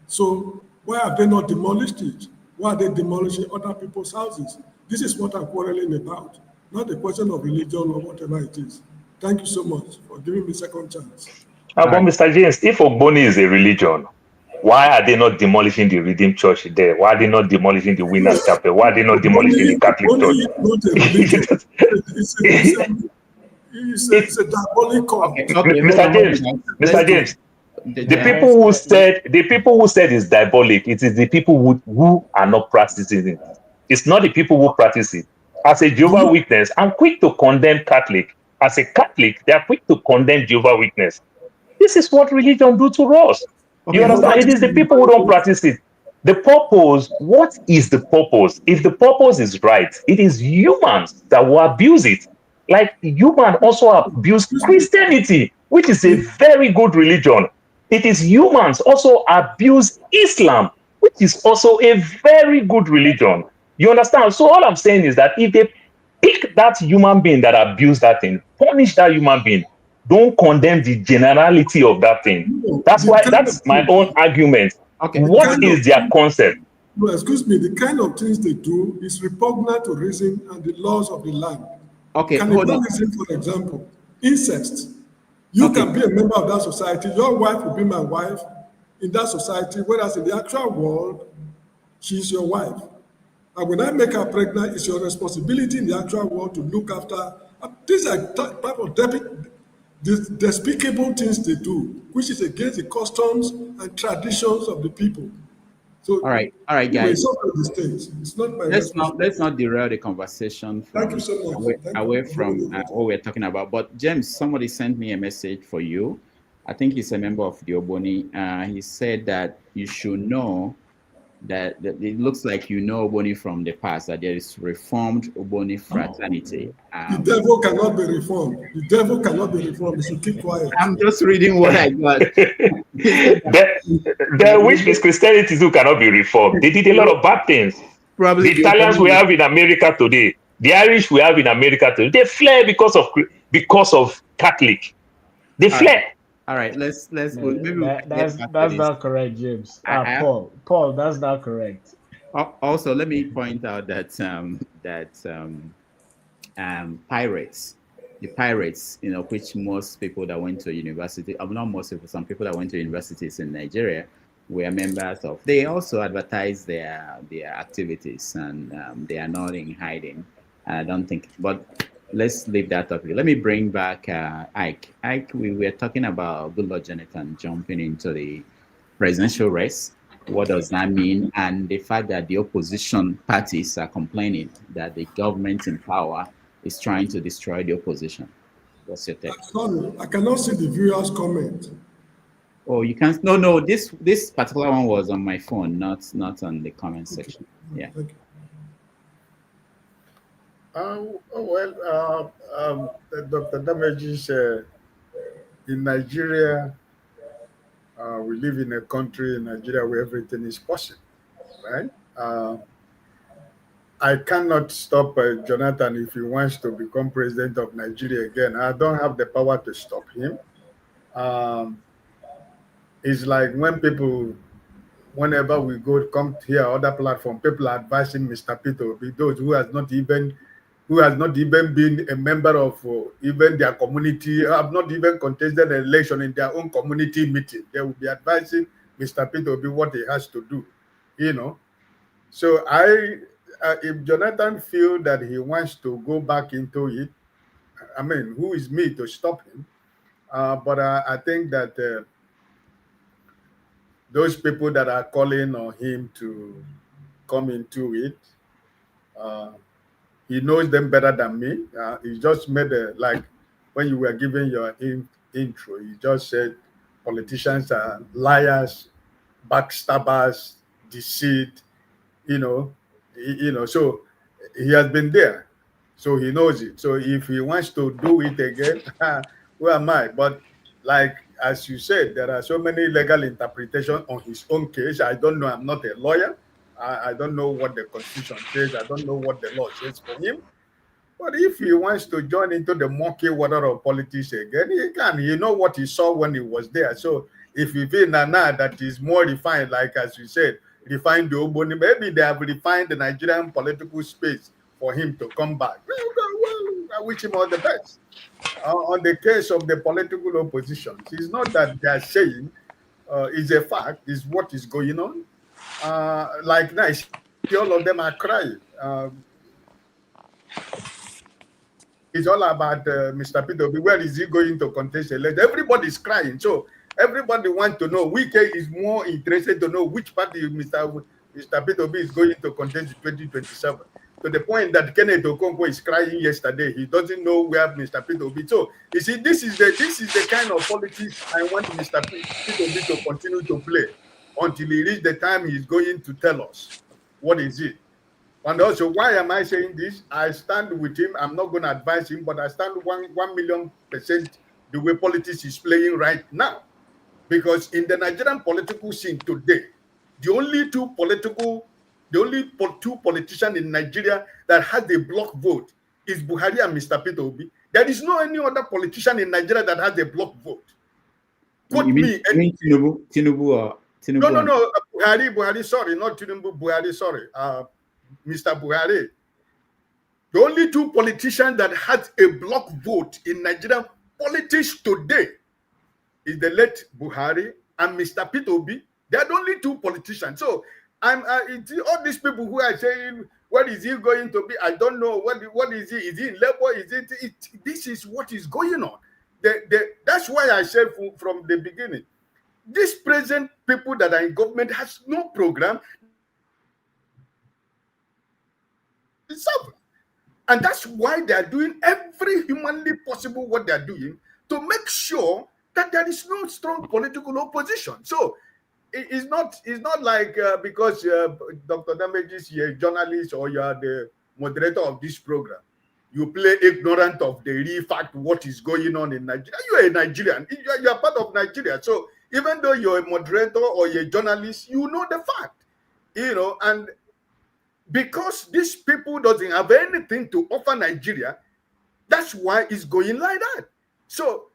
So why have they not demolished it? Why are they demolishing other people's houses? This is what I'm quarreling about, not a question of religion or whatever it is. Thank you so much for giving me second chance. But Mr. James, if Ogboni is a religion, why are they not demolishing the Redeemed Church there? Why are they not demolishing the Winners Chapel? Why are they not demolishing the Catholic Church? It's a diabolic call. Mr. James, the people who said it's diabolic, it is the people who are not practicing it. It's not the people who practice it. As a Jehovah's Witness, I'm quick to condemn Catholic. As a Catholic, they are quick to condemn Jehovah's Witness. This is what religion do to us. You understand? It is the people who don't practice it. The purpose, what is the purpose? If the purpose is right, it is humans that will abuse it. Like humans also abuse Christianity, which is a very good religion. It is humans also abuse Islam, which is also a very good religion. You understand? So all I'm saying is that if they pick that human being that abused that thing, punish that human being, don't condemn the generality of that thing. That's my own argument. Okay. What is their concept? No, excuse me, the kind of things they do is repugnant to reason and the laws of the land. Okay, Cannibalism, for example, incest. You can be a member of that society, your wife will be my wife in that society, whereas in the actual world, she's your wife. And when I make her pregnant, it's your responsibility in the actual world to look after. These are type of despicable things they do, which is against the customs and traditions of the people. So, all right, guys. It's not my let's not derail the conversation from, Thank you so much. away from what we're talking about. But James, somebody sent me a message for you. I think he's a member of the Ogboni. He said that you should know that it looks like you know Ogboni from the past, that there is reformed Ogboni fraternity. The devil cannot be reformed. The devil cannot be reformed. You should keep quiet. I'm just reading what I got. The which is Christianity who cannot be reformed. They did a lot of bad things. Probably the Italians we have in America today, the Irish we have in America today, they fled because of Catholic. They fled. All right, let's maybe that's not correct, James. Paul, that's not correct. Also, let me point out that pirates, the pirates, which most people that went to university, not most people, some people that went to universities in Nigeria were members of. They also advertise their activities, and they are not in hiding. I don't think, but let's leave that topic. Let me bring back Ike. Ike, we were talking about Goodluck Jonathan jumping into the presidential race. What does that mean? And the fact that the opposition parties are complaining that the government in power is trying to destroy the opposition. What's your take? Sorry, I cannot see the viewers' comment. Oh, you can't? No. This particular one was on my phone, not on the comment section. Yeah. Dr. Damages, in Nigeria, we live in a country in Nigeria where everything is possible, right? I cannot stop Jonathan if he wants to become president of Nigeria again. I don't have the power to stop him. It's like when people, whenever we come here, other platform, people are advising Mr. Peter, those who has not even been a member of even their community, have not even contested an election in their own community meeting. They will be advising Mr. Peter what he has to do, So if Jonathan feels that he wants to go back into it, I mean, who is me to stop him? But I think that those people that are calling on him to come into it, he knows them better than me. He just made like when you were giving your intro, you just said politicians are liars, backstabbers, deceit, so he has been there. So he knows it. So if he wants to do it again, who am I? But like, as you said, there are so many legal interpretations on his own case. I don't know. I'm not a lawyer. I don't know what the Constitution says. I don't know what the law says for him. But if he wants to join into the murky water of politics again, he can. You know what he saw when he was there. So if you feel now that is more refined, like as you said, refined the Ogboni, maybe they have refined the Nigerian political space for him to come back. Well, I wish him all the best. On the case of the political opposition, it's not that they are saying it's a fact, it's what is going on. Like now, all of them are crying. It's all about Mr. Peter. Where is he going to contest the election? Everybody's crying. So everybody wants to know. Wike is more interested to know which party Mr. Peter is going to contest in 2027. To the point that Kenneth Okonkwo is crying yesterday. He doesn't know where Mr. Peter is. So you see, this is the kind of politics I want Mr. Peter to continue to play until he reaches the time he's going to tell us what is it. And also, why am I saying this? I stand with him. I'm not going to advise him, but I stand 1,000,000% the way politics is playing right now. Because in the Nigerian political scene today, the only two politicians in Nigeria that has a block vote is Buhari and Mr. Peter Obi. There is no any other politician in Nigeria that has a block vote. You mean Tinubu or Tinubu? No. Buhari, sorry, not Tinubu, Buhari, sorry. Mr. Buhari. The only two politicians that had a block vote in Nigerian politics today is the late Buhari and Mr. Peter Obi. They are the only two politicians. So all these people who are saying, what is he going to be? I don't know. What is he? Is he in labor? This is what is going on. That's why I said from the beginning, these present people that are in government has no program. And that's why they are doing every humanly possible what they are doing to make sure that there is no strong political opposition. So it's not like because Dr. Damage is a journalist or you are the moderator of this program, you play ignorant of the real fact what is going on in Nigeria. You are a Nigerian. You are part of Nigeria. So even though you're a moderator or you're a journalist, you know the fact, and because these people doesn't have anything to offer Nigeria, that's why it's going like that. So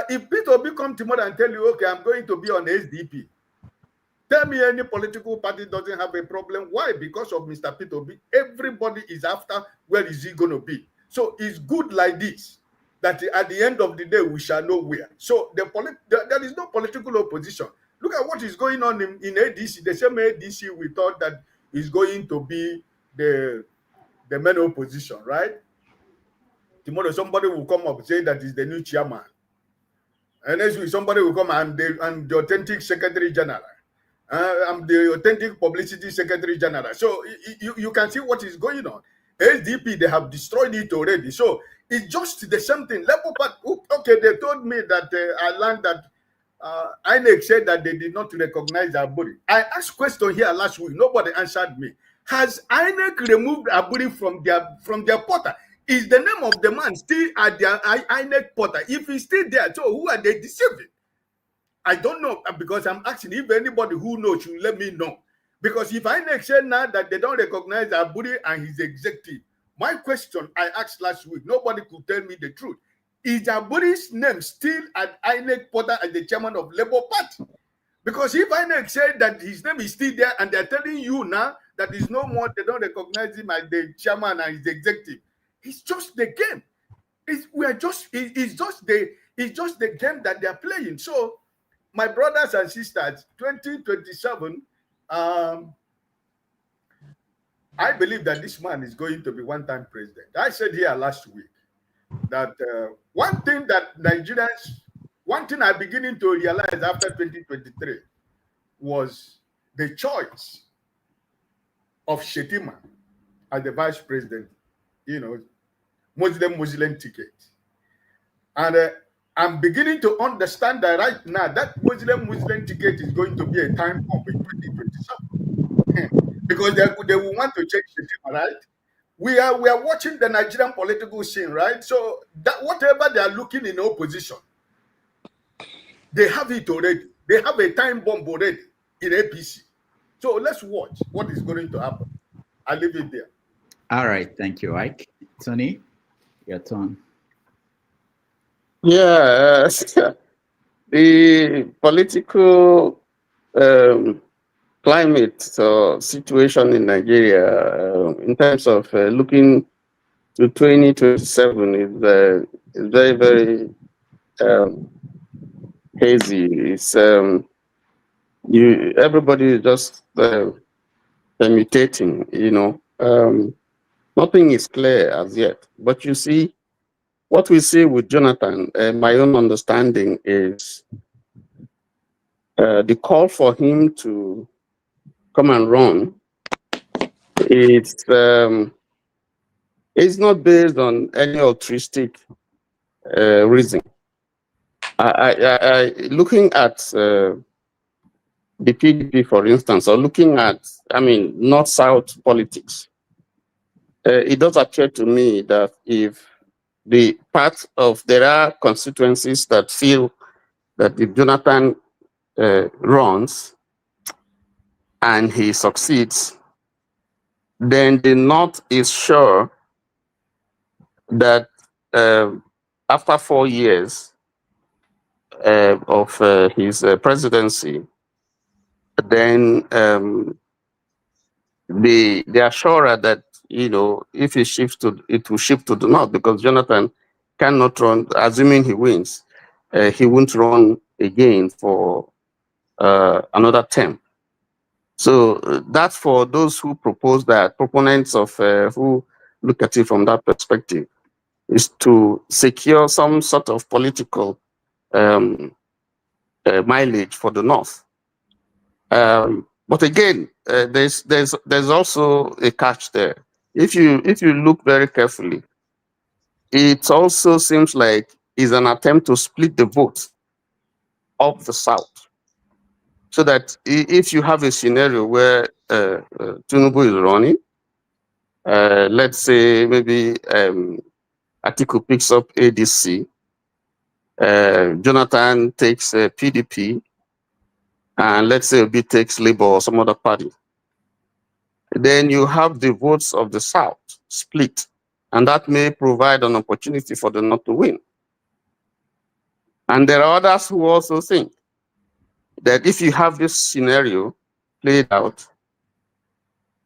if Peter Obi come tomorrow and tell you, okay, I'm going to be on SDP, tell me any political party doesn't have a problem. Why? Because of Mr. Peter Obi. Everybody is after where is he going to be. So it's good like this, that at the end of the day, we shall know where. So there is no political opposition. Look at what is going on in ADC. The same ADC we thought that is going to be the main opposition, right? Tomorrow somebody will come up and say that is the new chairman. And next week somebody will come and I'm the authentic secretary general. I'm the authentic publicity secretary general. So you can see what is going on. SDP, they have destroyed it already. So it's just the same thing. Okay, they told me that I learned that INEC said that they did not recognize Aburi. I asked question here last week. Nobody answered me. Has INEC removed Aburi from their portal? Is the name of the man still at their INEC portal? If he's still there, so who are they deceiving? I don't know, because I'm asking if anybody who knows should let me know. Because if INEC said now that they don't recognize Aburi and his executive, my question I asked last week, nobody could tell me the truth. Is Aburi's name still at INEC portal as the chairman of Labour Party? Because if INEC said that his name is still there and they're telling you now that is no more, they don't recognize him as the chairman and his executive, it's just the game. It's just the game that they're playing. So, my brothers and sisters, 2027, I believe that this man is going to be one-time president. I said here last week that one thing I'm beginning to realize after 2023 was the choice of Shetima as the vice president, Muslim ticket. And I'm beginning to understand that right now that Muslim ticket is going to be a time bomb in 2027 because they will want to change the team, right? We are watching the Nigerian political scene, right? So that whatever they are looking in opposition, they have it already. They have a time bomb already in APC. So let's watch what is going to happen. I'll leave it there. All right, thank you, Ike. Tony, your turn. Yeah, the political climate or situation in Nigeria in terms of looking to 2027 is very, very hazy. It's everybody is just mutating, nothing is clear as yet. But you see, what we see with Jonathan, my own understanding is the call for him to come and run. It's not based on any altruistic reason. Looking at the PDP, for instance, or looking at, North-South politics, it does appear to me that if there are constituencies that feel that if Jonathan runs and he succeeds, then the North is sure that after 4 years of his presidency, then they are sure that if it shifts it will shift to the North, because Jonathan cannot run, assuming he wins, he won't run again for another term. So that's for those who propose that, proponents of who look at it from that perspective, is to secure some sort of political mileage for the North. But again, there's also a catch there. If you look very carefully, it also seems like it's an attempt to split the vote of the South. So that if you have a scenario where Tinubu is running, let's say maybe Atiku picks up ADC, Jonathan takes PDP, and let's say Obi takes Labour or some other party. Then you have the votes of the South split, and that may provide an opportunity for the North to win. And there are others who also think that if you have this scenario played out,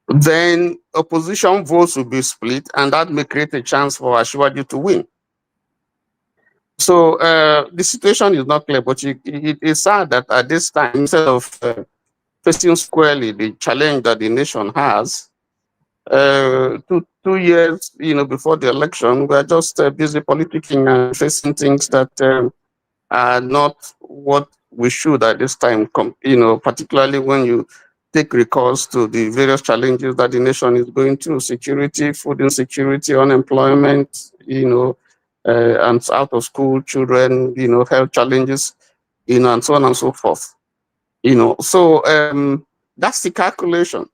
then opposition votes will be split, and that may create a chance for Ashwaju to win. So the situation is not clear, but it is sad that at this time, instead of facing squarely the challenge that the nation has, 2 years, before the election, we are just busy politicking and facing things that are not what we should at this time. Particularly when you take recourse to the various challenges that the nation is going through: security, food insecurity, unemployment, and out of school children, health challenges, and so on and so forth. So that's the calculation.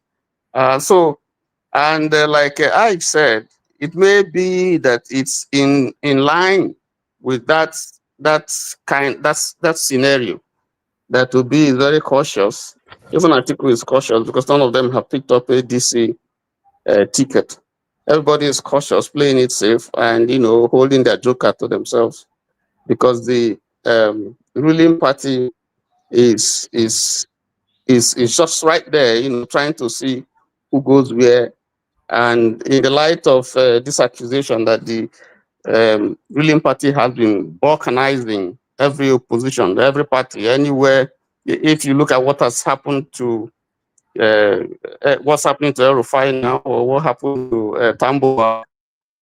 Like Ike said, it may be that it's in line with that scenario, that will be very cautious. Even Atiku is cautious because none of them have picked up a DC ticket. Everybody is cautious, playing it safe, and holding their joker to themselves, because the ruling party is just right there, trying to see who goes where. And in the light of this accusation that the ruling party has been balkanizing every opposition, every party, anywhere. If you look at what has happened to what's happening to El-Rufai now, or what happened to Tambo,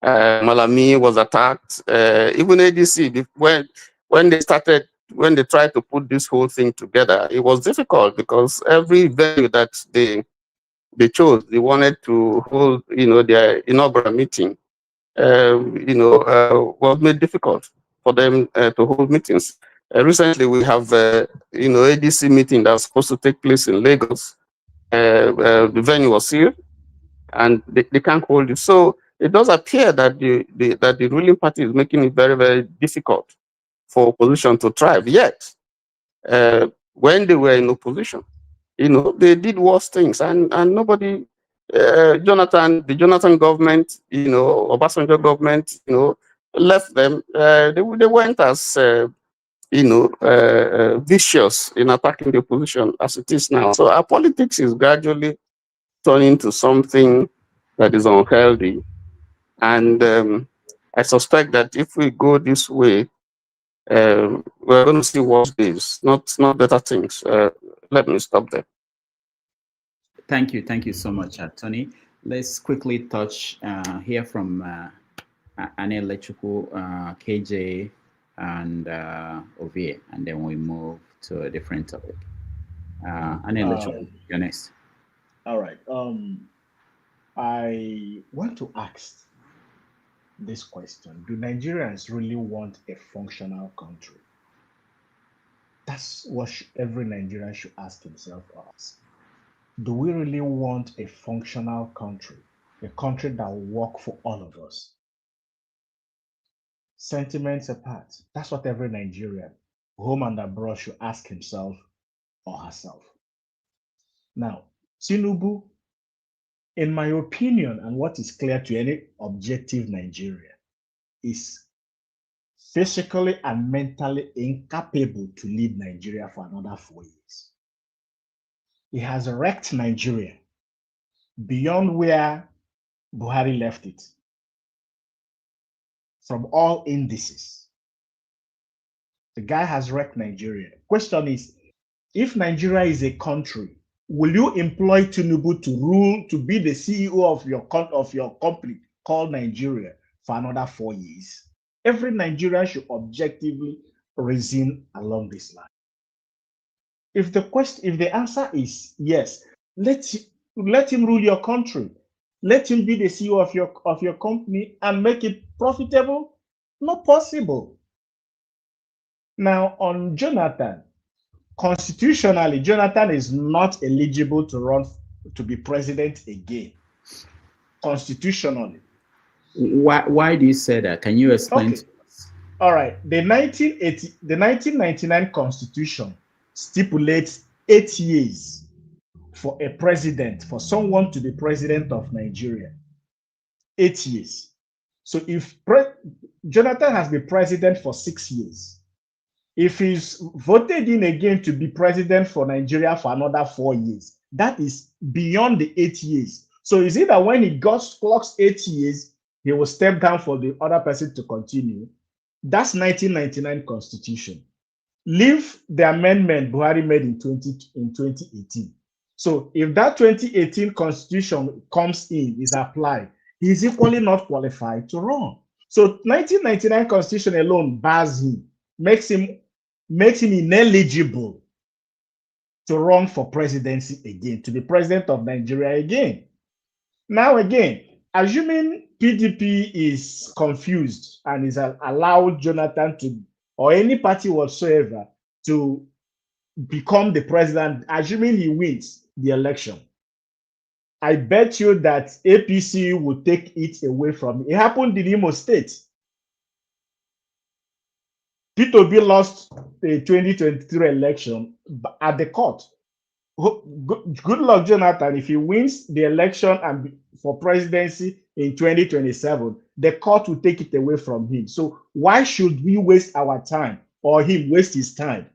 Malami was attacked. Even ADC, when they tried to put this whole thing together, it was difficult because every venue that they chose, they wanted to hold, their inaugural meeting, was made difficult for them to hold meetings. Recently, we have, ADC meeting that's supposed to take place in Lagos. The venue was sealed, and they can't hold it. So it does appear that the ruling party is making it very, very difficult for opposition to thrive. Yet, when they were in opposition, they did worse things, and nobody, the Jonathan government, Obasanjo government, left them. They weren't as, vicious in attacking the opposition as it is now. So our politics is gradually turning to something that is unhealthy. And I suspect that if we go this way, we're going to see worse days, not better things. Let me stop there. Thank you so much, Tony. Let's quickly hear from Anne Lechuku, KJ, and Ovie, and then we move to a different topic. Anne Lechuku, you're next. All right. I want to ask this question: do Nigerians really want a functional country? That's what every Nigerian should ask himself or us. Do we really want a functional country, a country that will work for all of us? Sentiments apart, that's what every Nigerian, home and abroad, should ask himself or herself. Now, Tinubu, in my opinion, and what is clear to any objective Nigerian, is physically and mentally incapable to lead Nigeria for another 4 years. He has wrecked Nigeria beyond where Buhari left it, from all indices. The guy has wrecked Nigeria. Question is, if Nigeria is a country, will you employ Tinubu to rule, to be the CEO of your company called Nigeria for another 4 years? Every Nigerian should objectively reason along this line. If the answer is yes, let him rule your country. Let him be the CEO of your company and make it profitable. Not possible. Now, on Jonathan, constitutionally, Jonathan is not eligible to run to be president again. Constitutionally. Why do you say that? Can you explain? Okay. All right. The 1999 Constitution stipulates 8 years for a president, for someone to be president of Nigeria. 8 years. So if Jonathan has been president for 6 years, if he's voted in again to be president for Nigeria for another 4 years, that is beyond the 8 years. So it's either when he clocks 8 years, he will step down for the other person to continue. That's 1999 Constitution. Leave the amendment Buhari made in 2018. So if that 2018 Constitution comes in, is applied, he's equally not qualified to run. So 1999 Constitution alone bars him, makes him ineligible to run for presidency again, to be president of Nigeria again. Now again, assuming PDP is confused and is allowed Jonathan to, or any party whatsoever, to become the president, assuming he wins the election, I bet you that APC will take it away from him. It happened in Imo State. P2B lost the 2023 election at the court. Goodluck Jonathan, if he wins the election and for presidency in 2027, the court will take it away from him. So why should we waste our time, or him waste his time,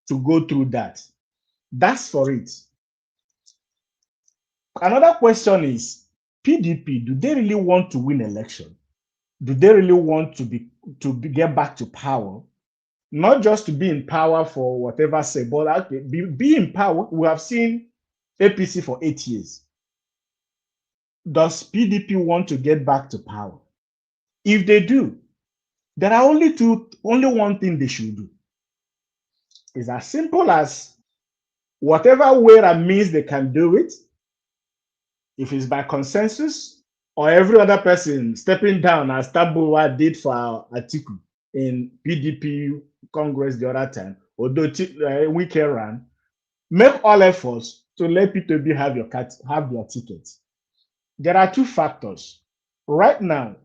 to go through that? That's for it. Another question is, PDP, do they really want to win election? Do they really want to get back to power? Not just to be in power for whatever say, but actually be in power. We have seen APC for 8 years. Does PDP want to get back to power? If they do, there are only one thing they should do. It's as simple as whatever way and means they can do it. If it's by consensus, or every other person stepping down as Tabuwa did for Atiku in PDP Congress the other time, although we can run, make all efforts to let P2B have their tickets. There are two factors. Right now,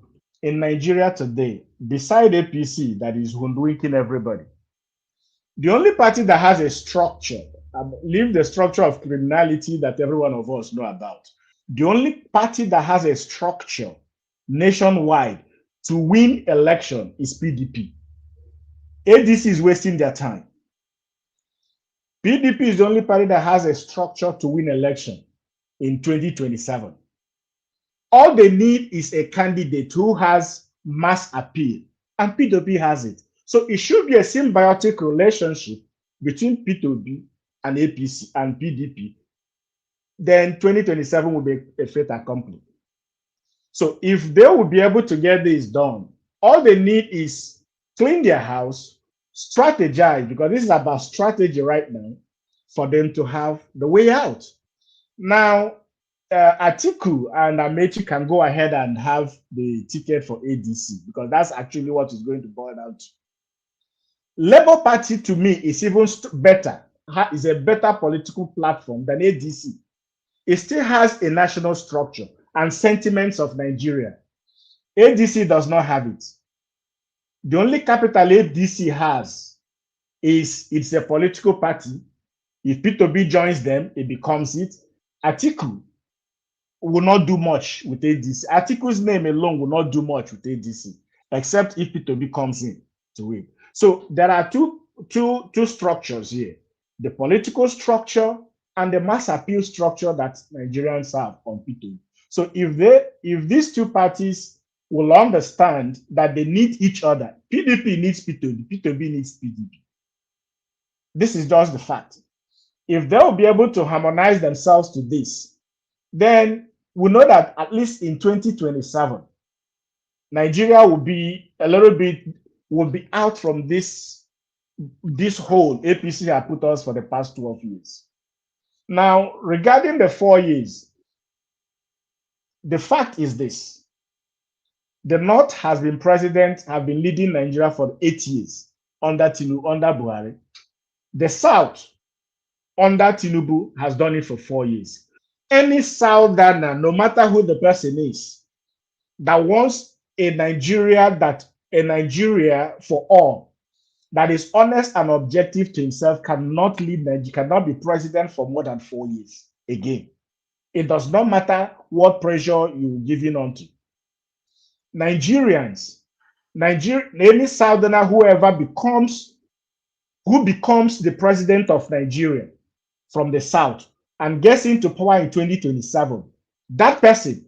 in Nigeria today, beside APC that is hoodwinking everybody, the only party that has a structure, leave the structure of criminality that every one of us know about, the only party that has a structure nationwide to win election is PDP. ADC is wasting their time. PDP is the only party that has a structure to win election in 2027. All they need is a candidate who has mass appeal, and P2B has it. So it should be a symbiotic relationship between P2B and APC and PDP. Then 2027 will be a fait accompli. So if they will be able to get this done, all they need is clean their house, strategize, because this is about strategy right now, for them to have the way out. Now, Atiku and Amechi can go ahead and have the ticket for ADC, because that's actually what is going to boil down to. Labour Party, to me, is even better, is a better political platform than ADC. It still has a national structure and sentiments of Nigeria. ADC does not have it. The only capital ADC has is it's a political party. If P2B joins them, it becomes it. Atiku will not do much with ADC. Atiku's name alone will not do much with ADC, except if P2B comes in to win. So there are two structures here: the political structure and the mass appeal structure that Nigerians have on P2B. So if these two parties will understand that they need each other, PDP needs P2B, P2B needs PDP. This is just the fact. If they will be able to harmonize themselves to this, then we know that at least in 2027, Nigeria will be out from this hole APC have put us for the past 12 years. Now, regarding the 4 years, the fact is this: the North has been leading Nigeria for 8 years under Buhari. The South under Tinubu has done it for 4 years. Any Southerner, no matter who the person is, that wants a Nigeria for all, that is honest and objective to himself, cannot be president for more than 4 years again. It does not matter what pressure you're giving onto. Nigerians, any Southerner, who becomes the president of Nigeria from the South and gets into power in 2027, that person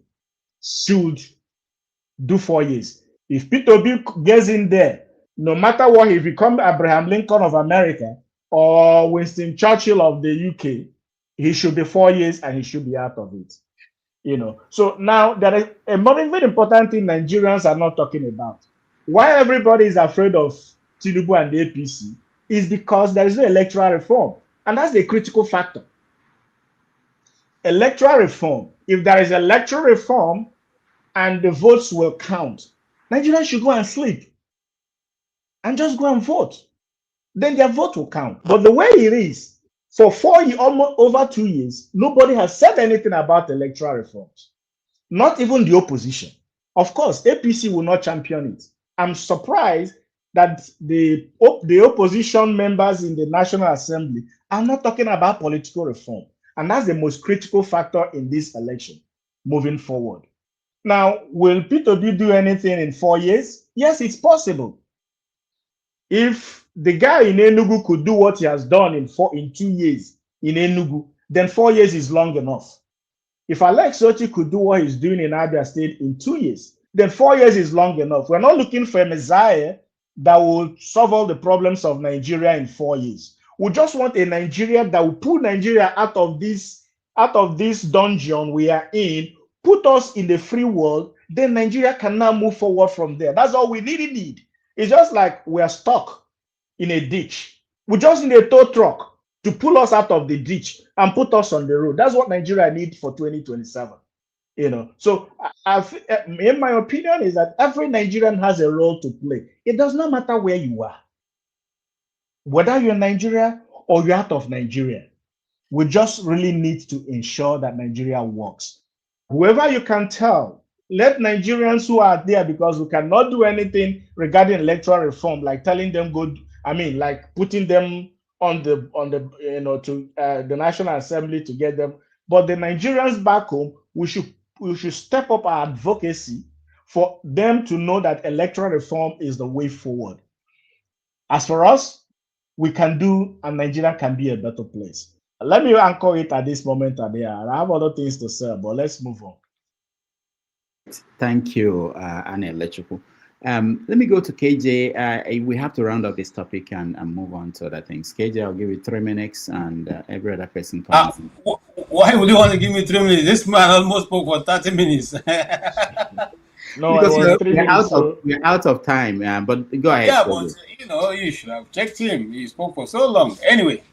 should do 4 years. If Peter Obi gets in there, no matter what, he becomes Abraham Lincoln of America or Winston Churchill of the UK, he should be 4 years and he should be out of it. So now there is a very important thing Nigerians are not talking about. Why everybody is afraid of Tinubu and the APC is because there is no electoral reform, and that's the critical factor. Electoral reform. If there is electoral reform and the votes will count, Nigerians should go and sleep and just go and vote. Then their vote will count. But the way it is, for 4 years, almost over 2 years, nobody has said anything about electoral reforms. Not even the opposition. Of course, APC will not champion it. I'm surprised that the opposition members in the National Assembly are not talking about political reform. And that's the most critical factor in this election moving forward. Now, will Peter Obi do anything in 4 years? Yes, it's possible. If the guy in Enugu could do what he has done in 2 years in Enugu, then 4 years is long enough. If Alex Ochi could do what he's doing in Abia State in 2 years, then 4 years is long enough. We're not looking for a messiah that will solve all the problems of Nigeria in 4 years. We just want a Nigeria that will pull Nigeria out of this dungeon we are in, put us in the free world, then Nigeria can now move forward from there. That's all we really need. It's just like we are stuck in a ditch. We just need a tow truck to pull us out of the ditch and put us on the road. That's what Nigeria needs for 2027. So in my opinion is that every Nigerian has a role to play. It does not matter where you are, whether you're in Nigeria or you're out of Nigeria. We just really need to ensure that Nigeria works. Whoever you can tell, let Nigerians who are there, because we cannot do anything regarding electoral reform, like telling them like putting them on the National Assembly to get them. But the Nigerians back home, we should step up our advocacy for them to know that electoral reform is the way forward. As for us, we can do, and Nigeria can be a better place. Let me anchor it at this moment. I have other things to say, but let's move on. Thank you, Anne Electrical. Let me go to KJ. We have to round up this topic and move on to other things. KJ, I'll give you 3 minutes, and every other person comes. Why would you want to give me 3 minutes? This man almost spoke for 30 minutes. No, because we're out of time. But go ahead. Yeah, but you should have checked him. He spoke for so long. Anyway,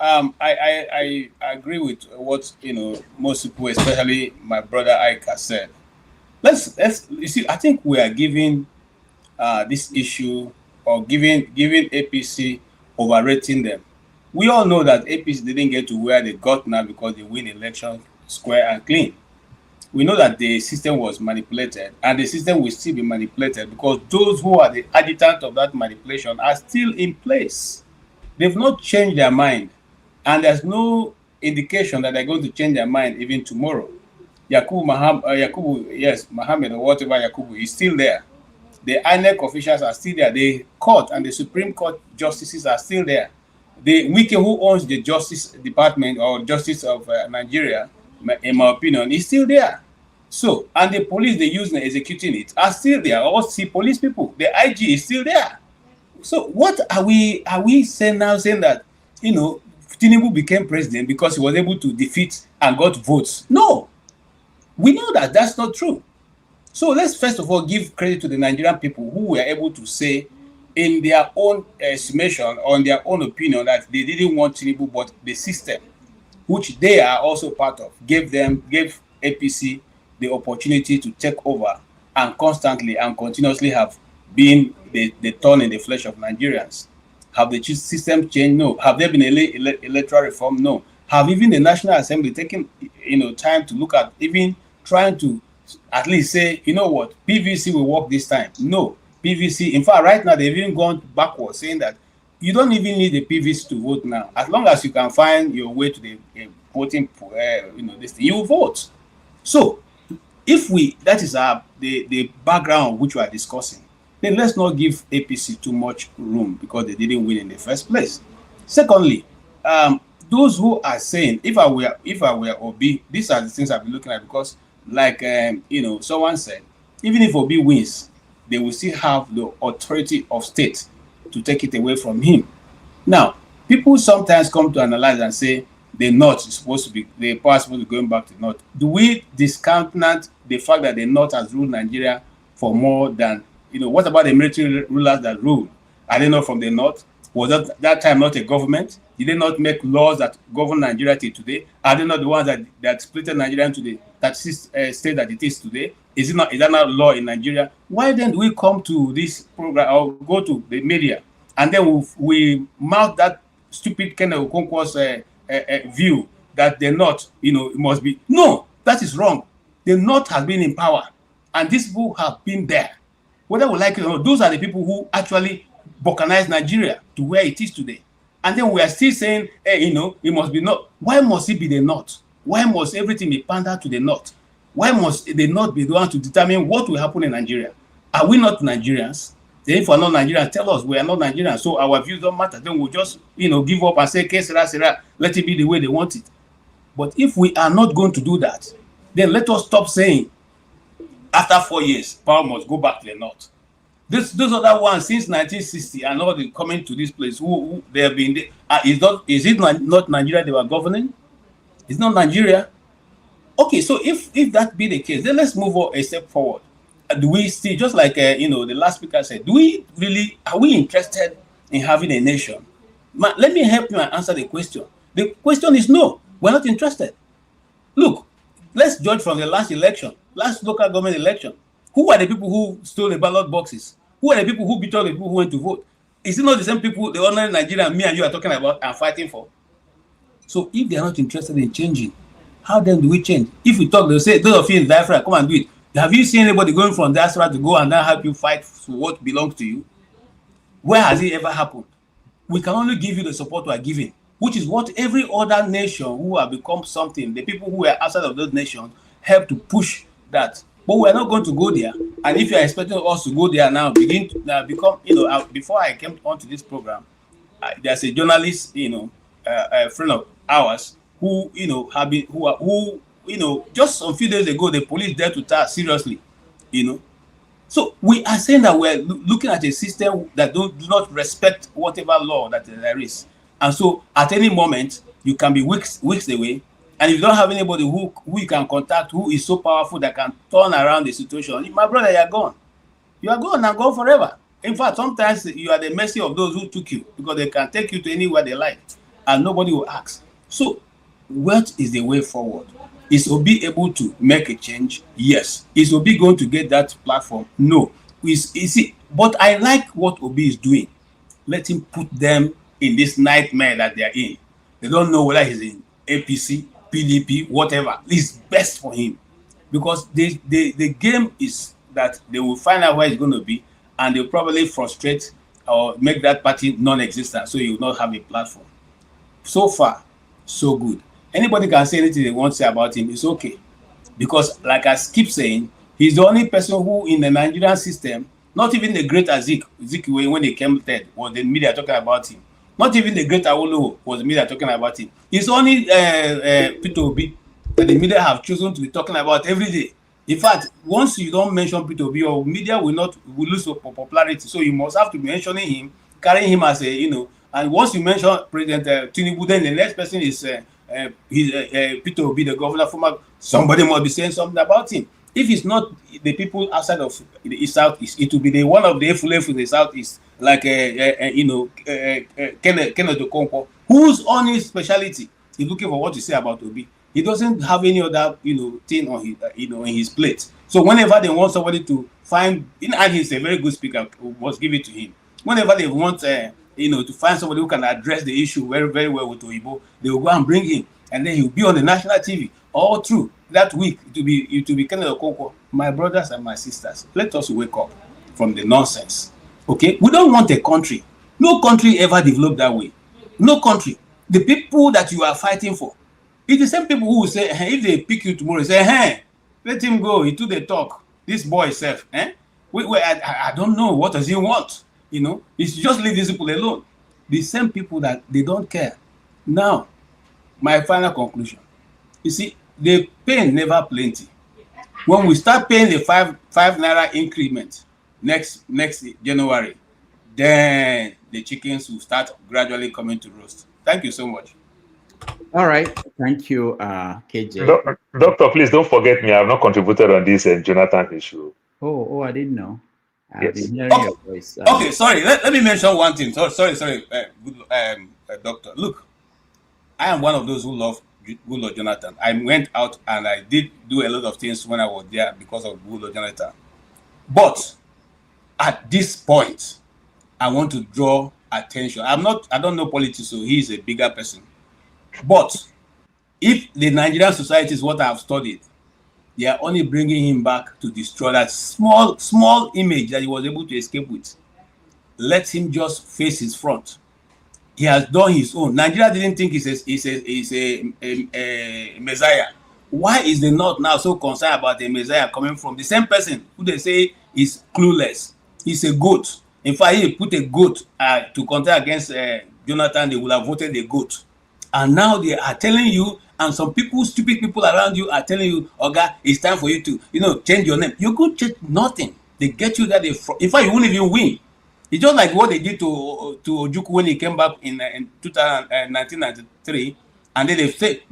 I agree with what most people, especially my brother Ekpa, said. Let's you see. I think we are giving this issue or giving APC, overrating them. We all know that APC didn't get to where they got now because they win election square and clean. We know that the system was manipulated, and the system will still be manipulated because those who are the adjutant of that manipulation are still in place. They've not changed their mind, and there's no indication that they're going to change their mind even tomorrow. Mohammed or whatever Yakubu is still there. The INEC officials are still there. The court and the Supreme Court justices are still there. The Wike who owns the Justice Department or Justice of Nigeria, in my opinion, is still there. So, and the police they use in executing it are still there. All see police people. The IG is still there. So, what are we saying now? Saying that Tinubu became president because he was able to defeat and got votes? No, we know that that's not true. So let's first of all give credit to the Nigerian people who were able to say in their own estimation, on their own opinion, that they didn't want Tinubu, but the system, which they are also part of, gave APC the opportunity to take over and constantly and continuously have been the thorn in the flesh of Nigerians. Have the system changed? No. Have there been electoral reform? No. Have even the National Assembly taken, time to look at even trying to at least say, you know what, PVC will work this time? No. PVC, in fact, right now they've even gone backwards, saying that you don't even need the PVC to vote now. As long as you can find your way to the voting, this thing, you will vote. So, if that is the background which we are discussing, then let's not give APC too much room because they didn't win in the first place. Secondly, those who are saying, if I were Obi, these are the things I've been looking at, because like someone said, even if Obi wins, they will still have the authority of state to take it away from him. Now, people sometimes come to analyze and say the North is supposed to be, the power is supposed to be going back to the North. Do we discountenance the fact that the North has ruled Nigeria for more than, what about the military rulers that ruled? Are they not from the North? Was that time not a government? Did they not make laws that govern Nigeria till today? Are they not the ones that split Nigeria into the state that it is today? Is that not law in Nigeria? Why then do we come to this program or go to the media and then we mount that stupid kind of concourse view that the North, it must be? No, that is wrong. The North has been in power and these people have been there. Whether we like it or not, those are the people who actually balkanized Nigeria to where it is today. And then we are still saying, hey, it must be North. Why must it be the North? Why must everything be pandered to the North? Why must they not be the one to determine what will happen in Nigeria? Are we not Nigerians? Then if we're not Nigerians, tell us we are not Nigerians. So our views don't matter. Then we'll just, give up and say, okay, Sera, let it be the way they want it. But if we are not going to do that, then let us stop saying, after 4 years, power must go back to the North. Those other ones since 1960 are not coming to this place. Who they have been? Is it not Nigeria they were governing? It's not Nigeria. Okay, so if that be the case, then let's move on a step forward. Do we still, just like the last speaker said, are we interested in having a nation? Let me help you and answer the question. The question is no, we're not interested. Look, let's judge from the last local government election. Who are the people who stole the ballot boxes? Who are the people who beat all the people who went to vote? Is it not the same people, the ordinary Nigerian, me and you are talking about and fighting for? So if they are not interested in changing, how then do we change? If we talk, they'll say, those of you in diaspora, come and do it. Have you seen anybody going from diaspora to go and now help you fight for what belongs to you? Where has it ever happened? We can only give you the support we are giving, which is what every other nation who have become something, the people who are outside of those nations, help to push that. But we are not going to go there. And if you are expecting us to go there now, become, before I came onto this program, there's a journalist, a friend of ours who, just a few days ago, the police dared to take seriously, So we are saying that we're looking at a system that do not respect whatever law that there is. And so at any moment, you can be weeks away. And if you don't have anybody who you can contact, who is so powerful that can turn around the situation, my brother, you are gone. You are gone and gone forever. In fact, sometimes you are the mercy of those who took you, because they can take you to anywhere they like and nobody will ask. So what is the way forward? Is Obi able to make a change? Yes. Is Obi going to get that platform? No. But I like what Obi is doing. Let him put them in this nightmare that they are in. They don't know whether he's in APC, PDP, whatever. It's best for him, because the game is that they will find out where it's going to be, and they'll probably frustrate or make that party non-existent, so he will not have a platform. So far, so good. Anybody can say anything they want to say about him, it's okay. Because like I keep saying, he's the only person who in the Nigerian system, not even the great Azikiwe, when he came third, was the media talking about him. Not even the great Awolowo was the media talking about him. It's only Peter Obi that the media have chosen to be talking about every day. In fact, once you don't mention Peter Obi, your media will lose popularity. So you must have to be mentioning him, carrying him as a, and once you mention President Tinubu, then the next person is Peter Obi, the governor. Somebody must be saying something about him. If it's not the people outside of the southeast, it will be the one of the Efulefu in the southeast, like Kenneth Okonkwo, whose only speciality is looking for what to say about Obi. He doesn't have any other thing on his in his plate. So whenever they want somebody to find, and he's a very good speaker, we must give it to him. Whenever they want to find somebody who can address the issue very, very well with Oyibo, they will go and bring him, and then he'll be on the national TV all through that week. It will be kind of a my brothers and my sisters. Let us wake up from the nonsense. Okay, we don't want a country. No country ever developed that way. No country. The people that you are fighting for, it's the same people who will say, hey, if they pick you tomorrow, say, hey, let him go. He do the talk. This boy self, I don't know, what does he want? It's just leave these people alone. The same people that they don't care. Now, my final conclusion. You see, the pain never plenty. When we start paying the five naira increment next January, then the chickens will start gradually coming to roast. Thank you so much. All right. Thank you, KJ. Doctor, please don't forget me. I have not contributed on this Jonathan issue. Oh, I didn't know. I've Yes. been hearing your voice. Okay, sorry. Let me mention one thing. Sorry, Doctor. Look, I am one of those who love Goodluck Jonathan. I went out and I did do a lot of things when I was there because of Goodluck Jonathan. But at this point, I want to draw attention. I don't know politics, so he's a bigger person. But if the Nigerian society is what I have studied, they are only bringing him back to destroy that small image that he was able to escape with. Let him just face his front. He has done his own. Nigeria didn't think he's a messiah. Why is the North now so concerned about a messiah coming from the same person who they say is clueless? He's a goat. In fact, he put a goat to contest against Jonathan, they would have voted a goat. And now they are telling you, and some people, stupid people around you are telling you, Oga, it's time for you to, change your name. You could change nothing. They get you that in fact, you won't even win. It's just like what they did to Ojukwu when he came back in 1993, and then they say,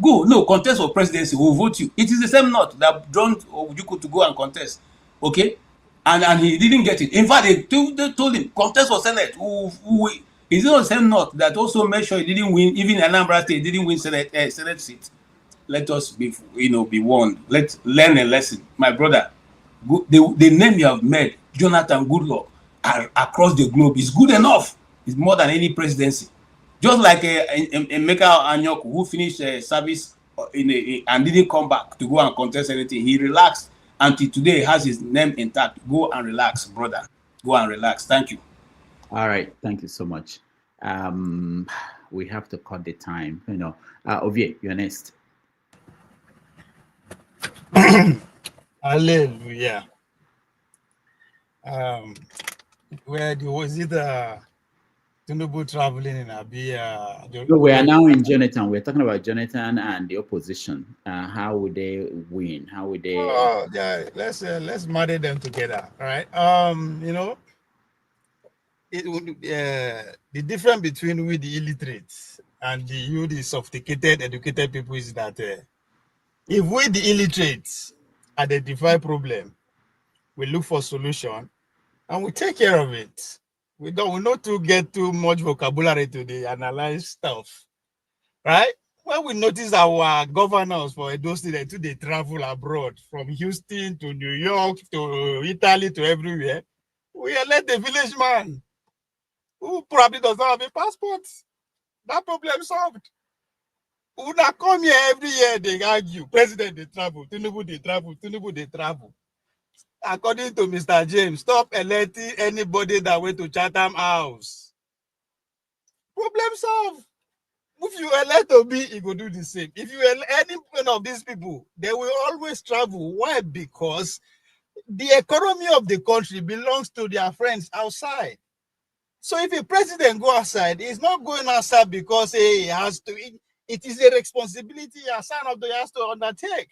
contest for presidency, we'll vote you. It is the same North that drawn Ojukwu to go and contest. Okay? And he didn't get it. In fact, they told him, contest for Senate. It's not the same North that also made sure he didn't win, even Anambra State didn't win Senate seat. Let us be warned. Let's learn a lesson. My brother, the name you have made, Jonathan Goodluck, across the globe is good enough. It's more than any presidency. Just like Emeka Anyoku, who finished service and didn't come back to go and contest anything. He relaxed until today. He has his name intact. Go and relax, brother. Go and relax. Thank you. All right. Thank you so much. We have to cut the time. Ovie, you're next. Hallelujah. Where was it? Tinubu traveling in Abia? No, we are now in Jonathan. We're talking about Jonathan and the opposition. How would they win? How would they? Oh, yeah. Let's marry them together. All right. The difference between we the illiterates and the sophisticated, educated people is that if we the illiterates identify problem, we look for solution, and we take care of it. We not to get too much vocabulary to the analyze stuff, right? When we notice our governors for Edo State, they travel abroad from Houston to New York to Italy to everywhere, we elect the village man who probably does not have a passport. That problem solved. Who not come here every year, they argue. President, they travel. Tinubu, they travel. Tinubu, they travel. According to Mr. James, stop electing anybody that went to Chatham House. Problem solved. If you elect Obi, he will do the same. If you elect any one of these people, they will always travel. Why? Because the economy of the country belongs to their friends outside. So if a president go outside, he's not going outside because he has to. It is a responsibility he has to undertake.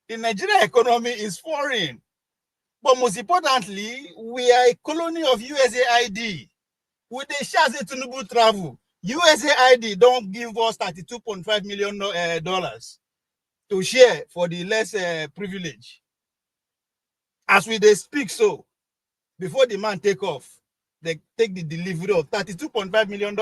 The Nigerian economy is foreign. But most importantly, we are a colony of USAID. With the shares in Tinubu travel, USAID don't give us $32.5 million to share for the less privilege. As we they speak so, before the man take off, they take the delivery of $32.5 million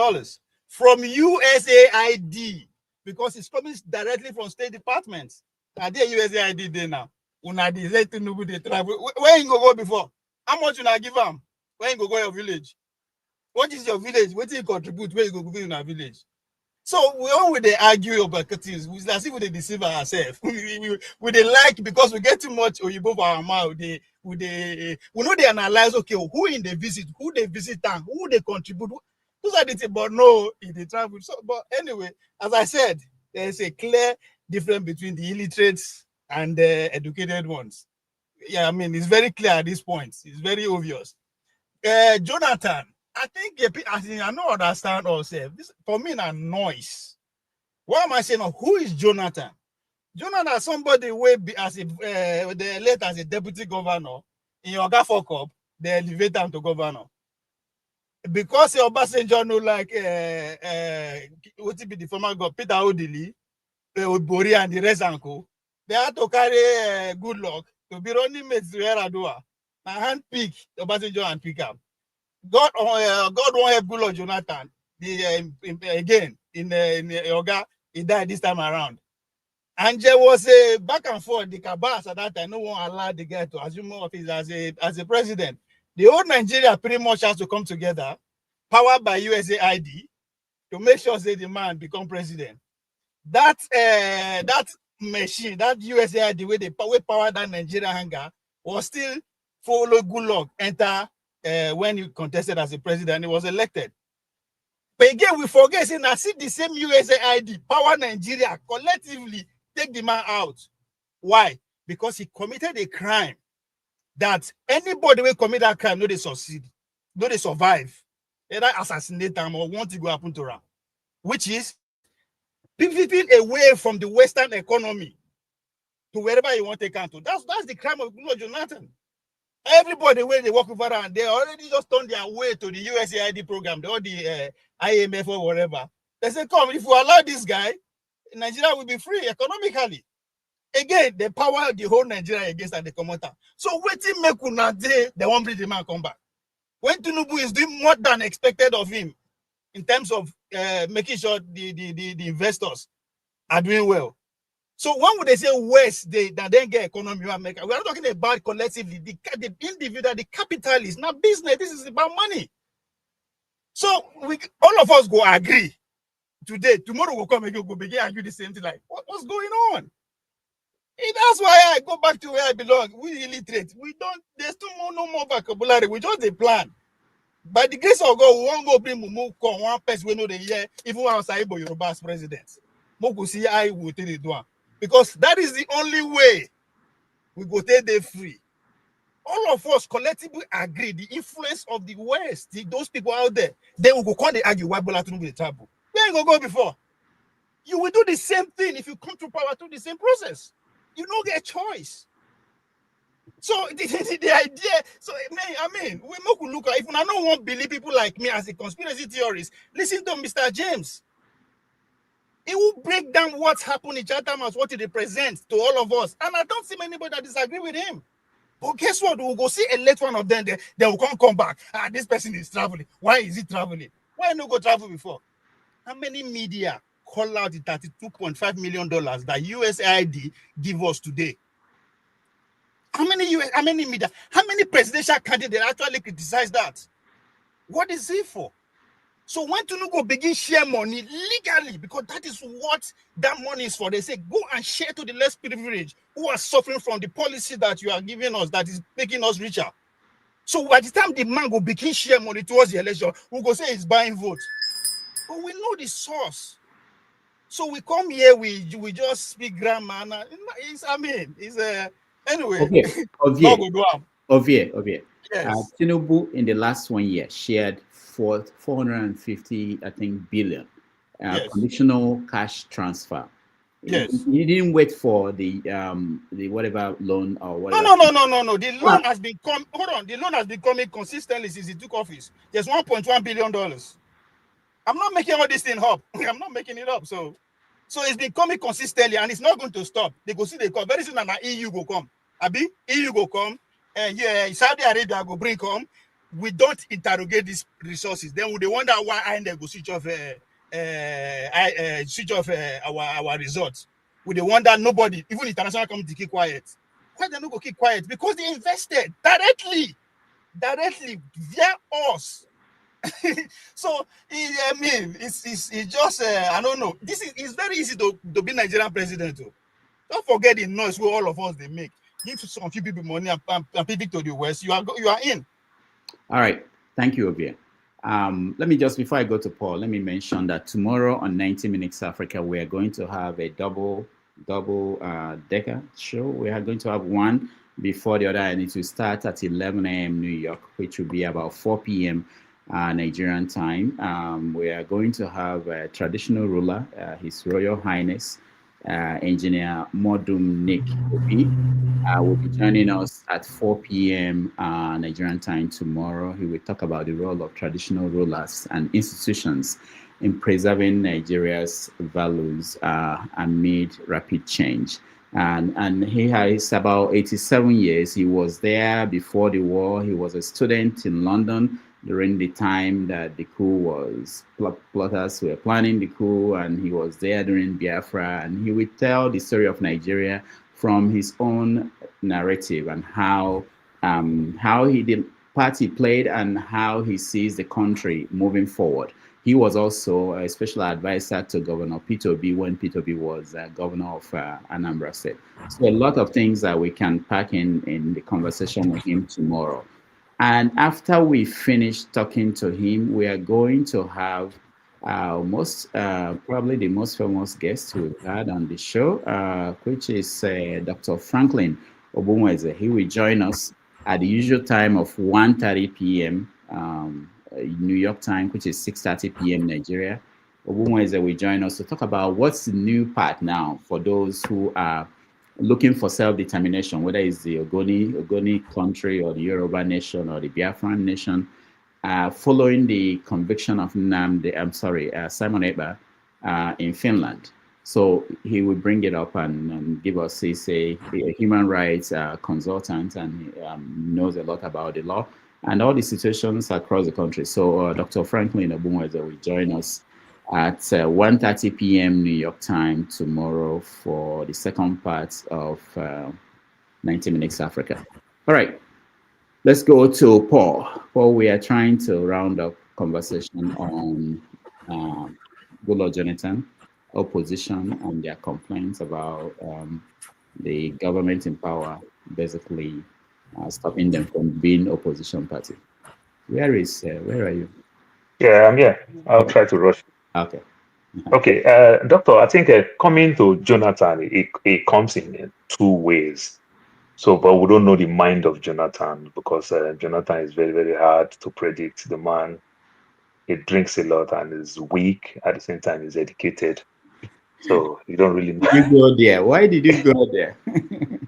from USAID because it's coming directly from State Departments. Are there USAID there now? Una dey let Tinubu dey travel. Where you go before? How much you give them? Where you go your village? What is your village? What do you contribute? Where you go in our village? So when they argue about things, we as if they deceive ourselves. we they like because we get too much Oyibo for our mouth. We know they analyze, okay, who in the visit, who they visit and who they contribute. Those are the things, but no, in the travel. So, but anyway, as I said, there's a clear difference between the illiterates and the educated ones. Yeah, I mean, it's very clear at this point. It's very obvious. Jonathan, I think I don't understand also. This for me a noise. Why am I saying who is Jonathan? Jonathan, somebody will be as a they elect as a deputy governor in your fuck up, they elevate him to governor. Because Obasanjo no like what be the former governor Peter Odili, Bori and the rest uncle. They had to carry Goodluck to be running mates to Yaradua. My hand pick Obasanjo and pick up. God won't help Goodluck Jonathan. Again in Yoga, he died this time around. And there was a back and forth. The cabas at that time no one allowed the guy to assume more office as a president. The whole Nigeria pretty much has to come together, powered by USAID, to make sure that the man become president. That machine, that USAID, way they power that Nigeria hangar, was still follow Goodluck enter when he contested as a president. He was elected. But again, we forget, saying I see the same USAID power Nigeria collectively take the man out. Why? Because he committed a crime that anybody will commit that crime, no, they succeed, no, they survive. Either assassinate them or want to go happen to them, which is pivoting away from the Western economy to wherever you want to take them to. That's the crime of Goodluck Jonathan. Everybody where they work with her and they already just turned their way to the USAID program, or the IMF or whatever. They say, come, if we allow this guy, Nigeria will be free economically. Again, they power the whole Nigeria against and they come out. So waiting make una day, they won't bring the man come back. When Tinubu is doing more than expected of him in terms of making sure the investors are doing well. So when would they say West, they then get economy in America? We are not talking about collectively, the individual, the capitalist, not business. This is about money. So all of us go agree today. Tomorrow we'll come again, we'll begin argue the same thing. Like, what's going on? And that's why I go back to where I belong. We illiterate. We don't, there's no more vocabulary. We just a plan. By the grace of God, we won't go bring Mumu come one person we know the year, even when Saibo Yoruba's president. Moku see I will take it down. Because that is the only way we go take them free. All of us collectively agree the influence of the West, those people out there, they will go come they argue why Bola Tinubu the trouble. We ain't gonna go before. You will do the same thing if you come to power through the same process. You don't get a choice. So the idea, so I mean, we could look at, if I don't want to believe people like me as a conspiracy theorist, listen to Mr. James. He will break down what's happened in Chatham as what it represents to all of us. And I don't see anybody that disagree with him. But guess what? We'll go see a late one of them. They will come back. This person is traveling. Why is he traveling? Why no go travel before? How many media call out the $32.5 million that USAID give us today? How many media? How many presidential candidates actually criticize that? What is it for? So when Tinubu begin share money legally, because that is what that money is for, they say, go and share to the less privileged who are suffering from the policy that you are giving us that is making us richer. So by the time the man will begin share money towards the election, we'll go say he's buying votes. But we know the source. So we come here, we just speak grammar. Anyway. Okay, Ovie. Yes. Tinubu in the last 1 year shared 450, I think, billion conditional cash transfer. Yes. He didn't wait for the whatever loan or whatever. No. The loan has been The loan has been coming consistently since he took office. There's $1.1 billion. I'm not making all this thing up. I'm not making it up. So it's been coming consistently, and it's not going to stop. They go see they come very soon, and EU go come. EU go come. Saudi Arabia go bring come. We don't interrogate these resources. Then they wonder why I go switch off our results. We wonder nobody, even international community, keep quiet. Why they not go keep quiet? Because they invested directly via us. So I mean, it's just I don't know. It's very easy to be Nigerian president. Too. Don't forget the noise where all of us they make. Give some few people money and people to the west. You are in. All right. Thank you, Obia. Let me just, before I go to Paul, let me mention that tomorrow on 90 Minutes Africa, we are going to have a double decker show. We are going to have one before the other, and it will start at 11 a.m. New York, which will be about 4 p.m. Nigerian time. We are going to have a traditional ruler, His Royal Highness, Engineer Modum Nick Obi. Will be joining us at 4 p.m. Nigerian time tomorrow. He will talk about the role of traditional rulers and institutions in preserving Nigeria's values amid rapid change. And he has about 87 years. He was there before the war. He was a student in London during the time that the coup was, plotters were planning the coup, and he was there during Biafra, and he would tell the story of Nigeria from his own narrative and how the party played and how he sees the country moving forward. He was also a special advisor to Governor Peter Obi when Peter Obi was governor of Anambra State. So a lot of things that we can pack in the conversation with him tomorrow. And after we finish talking to him, we are going to have probably the most famous guest we've had on the show, which is Dr. Franklin Obumweze. He will join us at the usual time of 1:30 p.m. New York time, which is 6:30 p.m. Nigeria. Obumweze will join us to talk about what's the new part now for those who are looking for self-determination, whether it's the Ogoni country or the Yoruba nation or the Biafran nation, following the conviction of Simon Ekpa in Finland. So he will bring it up and give us, he's a human rights consultant, and knows a lot about the law and all the situations across the country. So Dr. Franklin Obumweze will join us at 1:30 p.m. New York time tomorrow for the second part of 90 Minutes Africa. All right, let's go to Paul. Paul, we are trying to round up conversation on Goodluck Jonathan, opposition, and their complaints about the government in power basically stopping them from being opposition party. Where are you? Yeah, I'm here. I'll try to rush. Okay. Okay, Doctor, I think coming to Jonathan, it comes in two ways. So, but we don't know the mind of Jonathan, because Jonathan is very, very hard to predict. The man, he drinks a lot and is weak. At the same time, he's educated. So you don't really know. You go there. Why did you go there?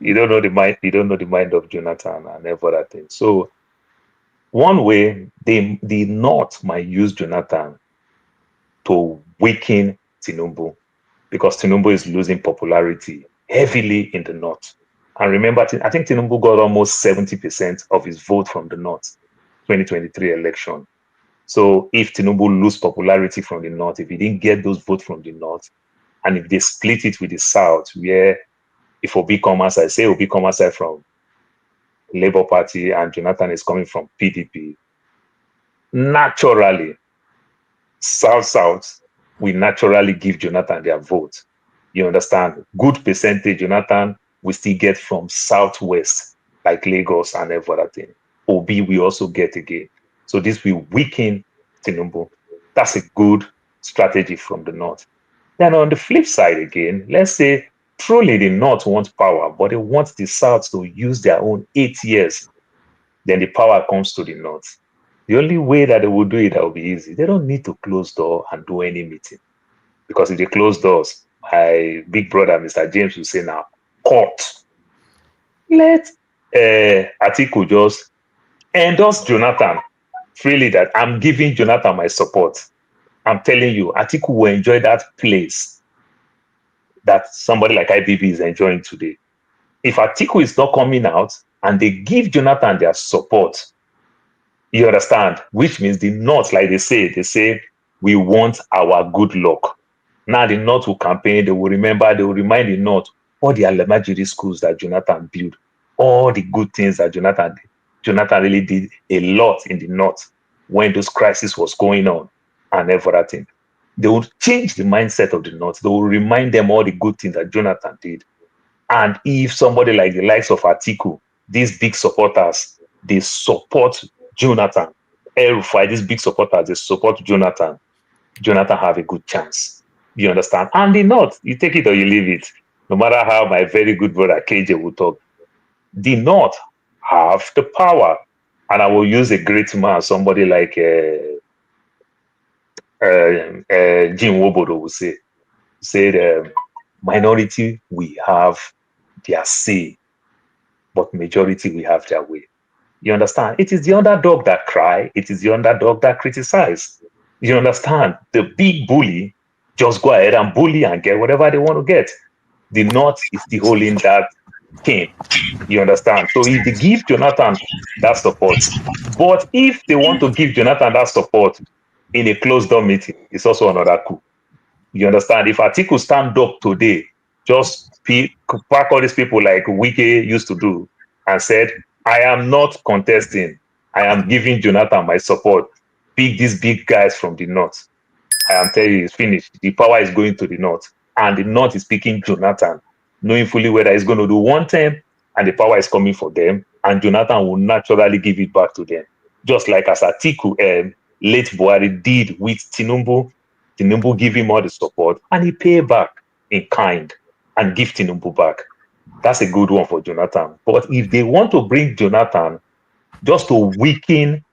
You don't know the mind. You don't know the mind of Jonathan and every other thing. So one way, the North might use Jonathan to weaken Tinubu, because Tinubu is losing popularity heavily in the North. And remember, I think Tinubu got almost 70% of his vote from the North, 2023 election. So if Tinubu lose popularity from the North, if he didn't get those votes from the North, and if they split it with the South, where if Obi come outside, say Obi come outside from Labour Party and Jonathan is coming from PDP, naturally, South will naturally give Jonathan their vote. You understand? Good percentage Jonathan will still get from Southwest, like Lagos and every other thing. Obi will also get again. So this will weaken Tinubu. That's a good strategy from the North. Then on the flip side again, let's say truly the North wants power, but they want the South to use their own 8 years. Then the power comes to the North. The only way that they will do it, that will be easy. They don't need to close door and do any meeting. Because if they close doors, my big brother, Mr. James, will say now, court. Let Atiku just endorse Jonathan freely, that I'm giving Jonathan my support. I'm telling you, Atiku will enjoy that place that somebody like IBB is enjoying today. If Atiku is not coming out and they give Jonathan their support, you understand? Which means the North, like they say, we want our good luck. Now the North will campaign, they will remind the North all the Alamajiri schools that Jonathan built, all the good things that Jonathan did. Jonathan really did a lot in the North. when those crises was going on and everything. They would change the mindset of the North. They will remind them all the good things that Jonathan did. And if somebody like the likes of Atiku, these big supporters, they support Jonathan, El-Rufai, these big supporters, they support Jonathan, Jonathan have a good chance. You understand? And the North, you take it or you leave it. No matter how my very good brother KJ will talk, the North have the power. And I will use a great man, somebody like Jim Wobodo will say, minority, we have their say, but majority, we have their way. You understand? It is the underdog that cry. It is the underdog that criticize. You understand? The big bully just go ahead and bully and get whatever they want to get. The North is still holding that cane. You understand? So if they give Jonathan that support, but if they want to give Jonathan that support in a closed door meeting, it's also another coup. You understand? If Atiku stand up today, just pack all these people like Wike used to do and said, I am not contesting. I am giving Jonathan my support. Pick these big guys from the North. I am telling you, it's finished. The power is going to the North. And the North is picking Jonathan, knowing fully whether he's going to do one term and the power is coming for them. And Jonathan will naturally give it back to them. Just like as Atiku, late Buhari did with Tinubu. Tinubu give him all the support and he pay back in kind and give Tinubu back. That's a good one for Jonathan. But if they want to bring Jonathan just to weaken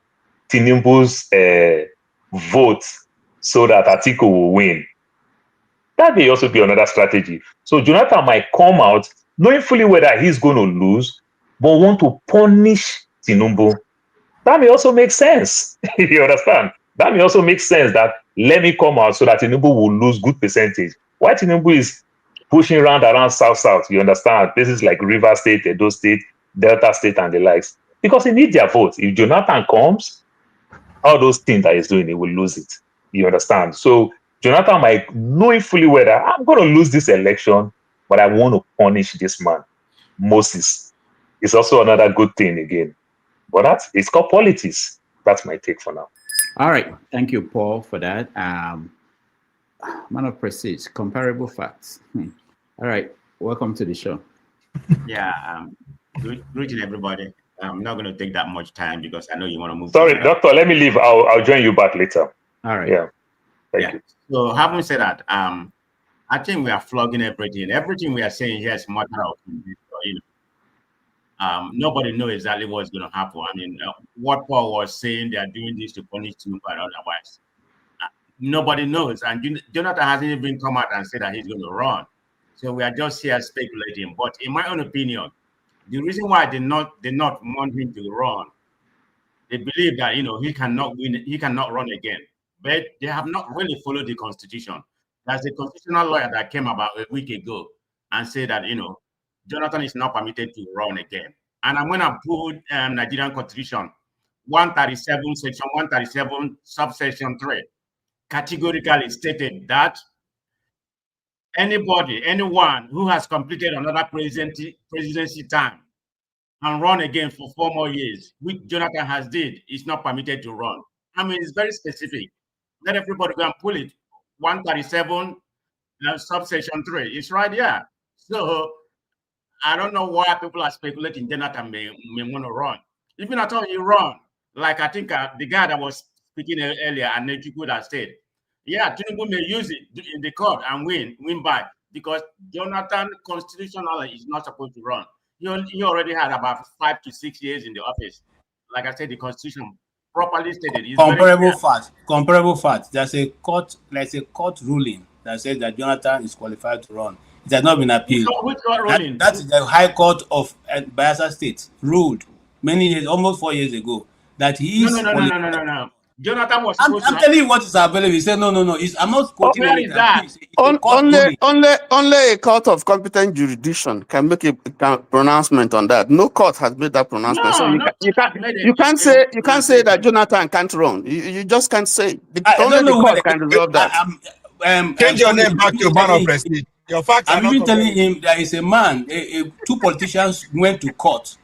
Tinubu's vote so that Atiku will win, that may also be another strategy. So Jonathan might come out knowing fully whether he's going to lose, but want to punish Tinubu. That may also make sense. You understand? That may also make sense that let me come out so that Tinubu will lose good percentage. Why Tinubu is pushing around South, you understand? Places like River State, Edo State, Delta State, and the likes. Because he needs their vote. If Jonathan comes, all those things that he's doing, he will lose it. You understand? So Jonathan might know fully whether I'm going to lose this election, but I want to punish this man, Moses. It's also another good thing again. But it's called politics. That's my take for now. All right. Thank you, Paul, for that. Man of Prestige, comparable facts. All right. Welcome to the show. Yeah. Greeting everybody. I'm not going to take that much time because I know you want to move. Sorry, Doctor, let me leave. I'll join you back later. All right. Yeah. Thank you. So having said that, I think we are flogging everything. Everything we are saying here is matter of, nobody knows exactly what's going to happen. I mean, what Paul was saying, they are doing this to punish Tinubu and otherwise. Nobody knows. And Jonathan hasn't even come out and said that he's going to run. So we are just here speculating. But in my own opinion, the reason why they not want him to run, they believe that, he cannot win, he cannot run again. But they have not really followed the Constitution. There's a constitutional lawyer that came about a week ago and said that, Jonathan is not permitted to run again. And I'm going to put Nigerian Constitution 137, section 137, subsection 3, categorically stated that anyone who has completed another presidency term and run again for 4 more years, which Jonathan has did, is not permitted to run. I mean, it's very specific. Let everybody go and pull it. 137, subsection 3. It's right here. So I don't know why people are speculating Jonathan may want to run. Even at all, you run. Like I think the guy that was speaking earlier, and Nechuku that said, yeah, Tinubu may use it in the court and win by, because Jonathan constitutionally is not supposed to run. He already had about 5 to 6 years in the office. Like I said, the Constitution properly stated. Comparable fact. There's a court ruling that says that Jonathan is qualified to run. It has not been appealed. Which court ruling? That's the High Court of Bayelsa State ruled many years, almost 4 years ago, that he is. No. Jonathan was supposed I'm telling you what is available. He said no. I'm not quoting where is that? Only a court of competent jurisdiction can make a pronouncement on that. No court has made that pronouncement. You can't say that Jonathan can't run. You just can't say. Only the court can resolve that. Change your name back to Man of Prestige. Your facts I'm even telling him there is a man, 2 politicians went to court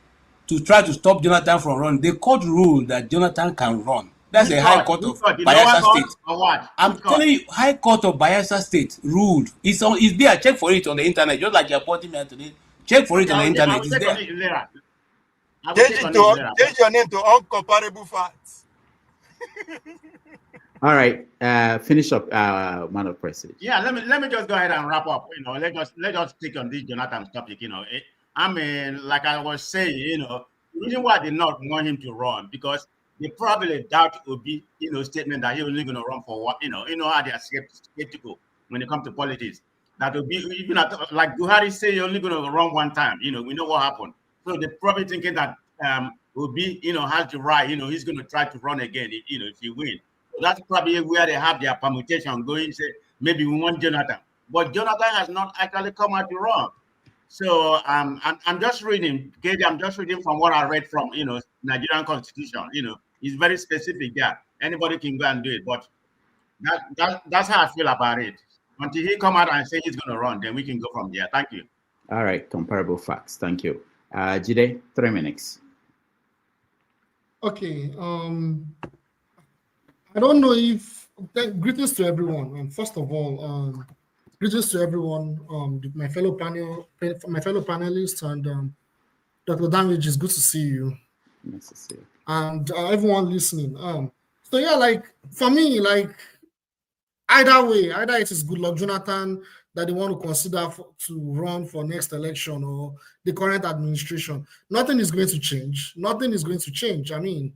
to try to stop Jonathan from running. The court ruled that Jonathan can run. That's the High Court of Bayelsa State. Or what? I'm telling you, High Court of Bayelsa State ruled. It's there. Check for it on the internet. Just like you're putting me today. Check for it on the internet. It's there. Change your name to Uncomparable Facts. All right, finish up, man of President. Yeah, let me just go ahead and wrap up. Let us take on this Jonathan's topic. I mean, like I was saying, the reason why they not want him to run because they probably doubt Obi, statement that he was only going to run for what, how they are skeptical when it comes to politics. That Obi, even like Buhari say, you're only going to run one time. We know what happened. So they're probably thinking that Obi, has the right. He's going to try to run again. If he wins. So that's probably where they have their permutation going. Say maybe we want Jonathan, but Jonathan has not actually come out to run. So I'm just reading. Okay, I'm just reading from what I read from Nigerian Constitution. It's very specific there. Anybody can go and do it, but that's how I feel about it. Until he come out and say he's going to run, then we can go from there. Thank you. All right, comparable facts. Thank you. Jide, 3 minutes. Okay. I don't know if greetings to everyone. And first of all, greetings to everyone, my fellow panelists, and Dr. Damage. It's good to see you. Nice to see you. And everyone listening. So yeah, like for me, like either way, either it is Goodluck Jonathan that they want to consider to run for next election or the current administration, nothing is going to change. Nothing is going to change. I mean,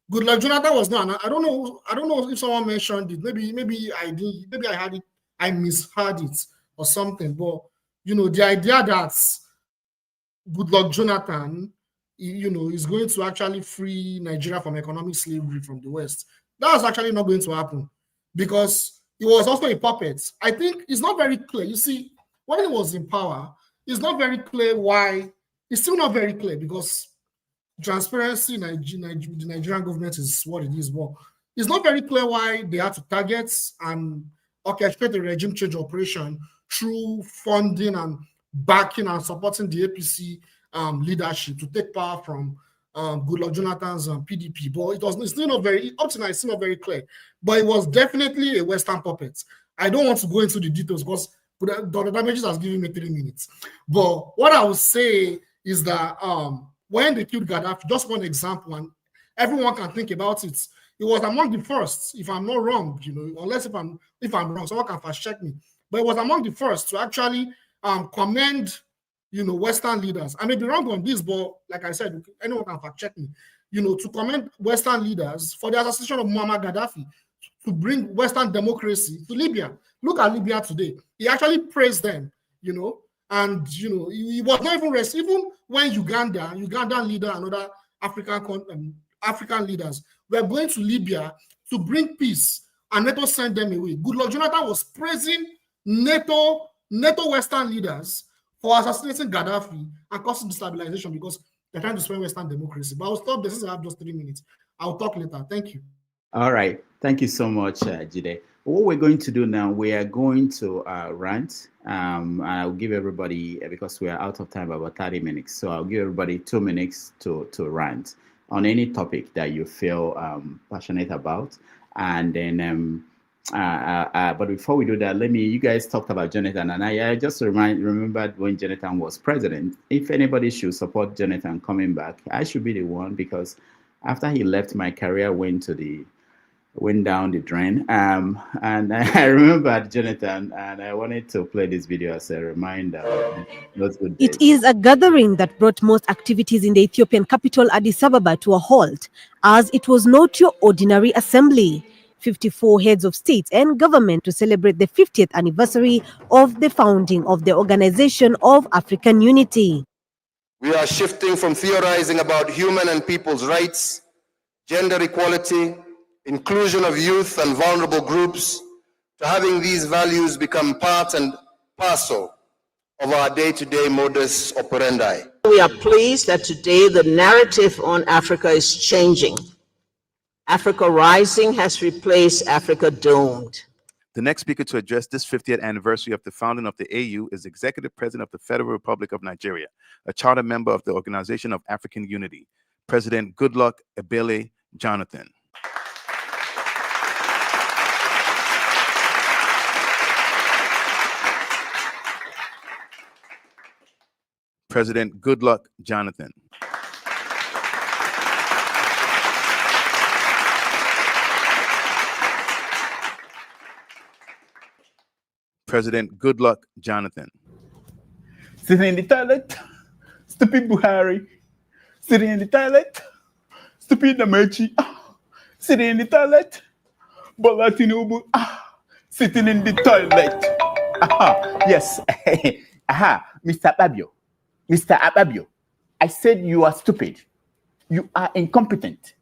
Goodluck Jonathan was not. I don't know if someone mentioned it. Maybe I did. Maybe I had it. I misheard it or something. But the idea that Goodluck Jonathan, is going to actually free Nigeria from economic slavery from the West, that's actually not going to happen because he was also a puppet. I think it's not very clear. You see, when he was in power, it's not very clear why. It's still not very clear because transparency in the Nigerian government is what it is. But it's not very clear why they had to target and orchestrate a regime change operation through funding and backing and supporting the APC leadership to take power from Goodluck Jonathan's PDP. But it's still not very, up to now, it's still not very clear. But it was definitely a Western puppet. I don't want to go into the details because Dr. Damages has given me 3 minutes. But what I would say is that when they killed Gaddafi, just one example, and everyone can think about it. It was among the first, if I'm not wrong, unless if I'm wrong, someone can fast check me. But it was among the first to actually commend, Western leaders. I may be wrong on this, but like I said, anyone can fact check me. To commend Western leaders for the assassination of Muammar Gaddafi to bring Western democracy to Libya. Look at Libya today. He actually praised them, and he was not even rest. Even when Ugandan leader and other African leaders were going to Libya to bring peace, and NATO sent them away. Goodluck Jonathan was praising NATO Western leaders for assassinating Gaddafi and causing destabilization because they're trying to spread Western democracy. But I'll stop this. I have just 3 minutes. I'll talk later. Thank you. All right. Thank you so much, Jide. What we're going to do now, we are going to rant. I'll give everybody, because we are out of time, about 30 minutes. So I'll give everybody 2 minutes to rant on any topic that you feel passionate about. And then, but before we do that, you guys talked about Jonathan. And I just remembered when Jonathan was president, if anybody should support Jonathan coming back, I should be the one, because after he left, my career went down the drain. And I remembered Jonathan, and I wanted to play this video as a reminder of those good days. It is a gathering that brought most activities in the Ethiopian capital Addis Ababa to a halt, as it was not your ordinary assembly. 54 heads of state and government to celebrate the 50th anniversary of the founding of the Organization of African Unity. We are shifting from theorizing about human and people's rights, gender equality, inclusion of youth and vulnerable groups, to having these values become part and parcel of our day-to-day modus operandi. We are pleased that today the narrative on Africa is changing. Africa Rising has replaced Africa Domed. The next speaker to address this 50th anniversary of the founding of the AU is Executive President of the Federal Republic of Nigeria, a charter member of the Organization of African Unity, President Goodluck Jonathan. President Goodluck Jonathan. President Goodluck Jonathan. Sitting in the toilet, stupid Buhari. Sitting in the toilet, stupid Amechi. Sitting in the toilet, Bola Tinubu. Sitting in the toilet. Yes. Mr. Ababio. Mr. Ababio, I said you are stupid. You are incompetent.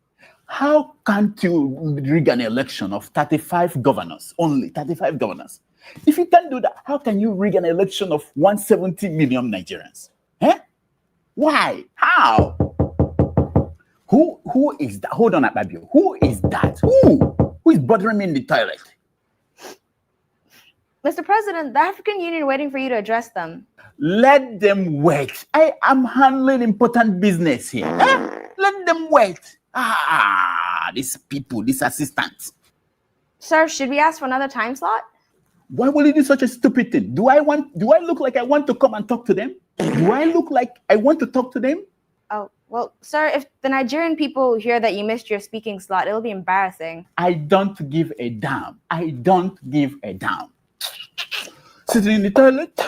How can't you rig an election of 35 governors, only 35 governors? If you can't do that, how can you rig an election of 170 million Nigerians? Why? How? Who is that? Hold on, Ababio. Who is that? Who is bothering me in the toilet? Mr. President, the African Union waiting for you to address them. Let them wait. I am handling important business here. Let them wait. These people, these assistants. Sir, should we ask for another time slot? Why will you do such a stupid thing? Do I look like I want to come and talk to them? Do I look like I want to talk to them? Oh, well, sir, if the Nigerian people hear that you missed your speaking slot, it'll be embarrassing. I don't give a damn. I don't give a damn. Sitting in the toilet,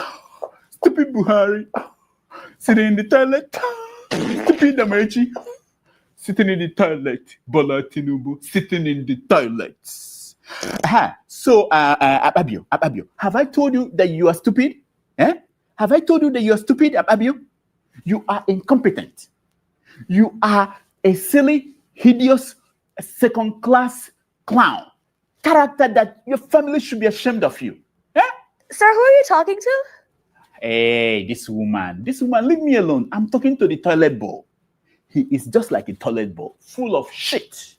stupid Buhari. Sitting in the toilet, stupid Amechi. Sitting in the toilet, Bola Tinubu. Sitting in the toilets. So, Ababio, have I told you that you are stupid? Have I told you that you are stupid, Ababio? You are incompetent. You are a silly, hideous, second-class clown. Character that your family should be ashamed of you. Sir, who are you talking to? Hey, this woman, leave me alone. I'm talking to the toilet bowl. He is just like a toilet bowl, full of shit.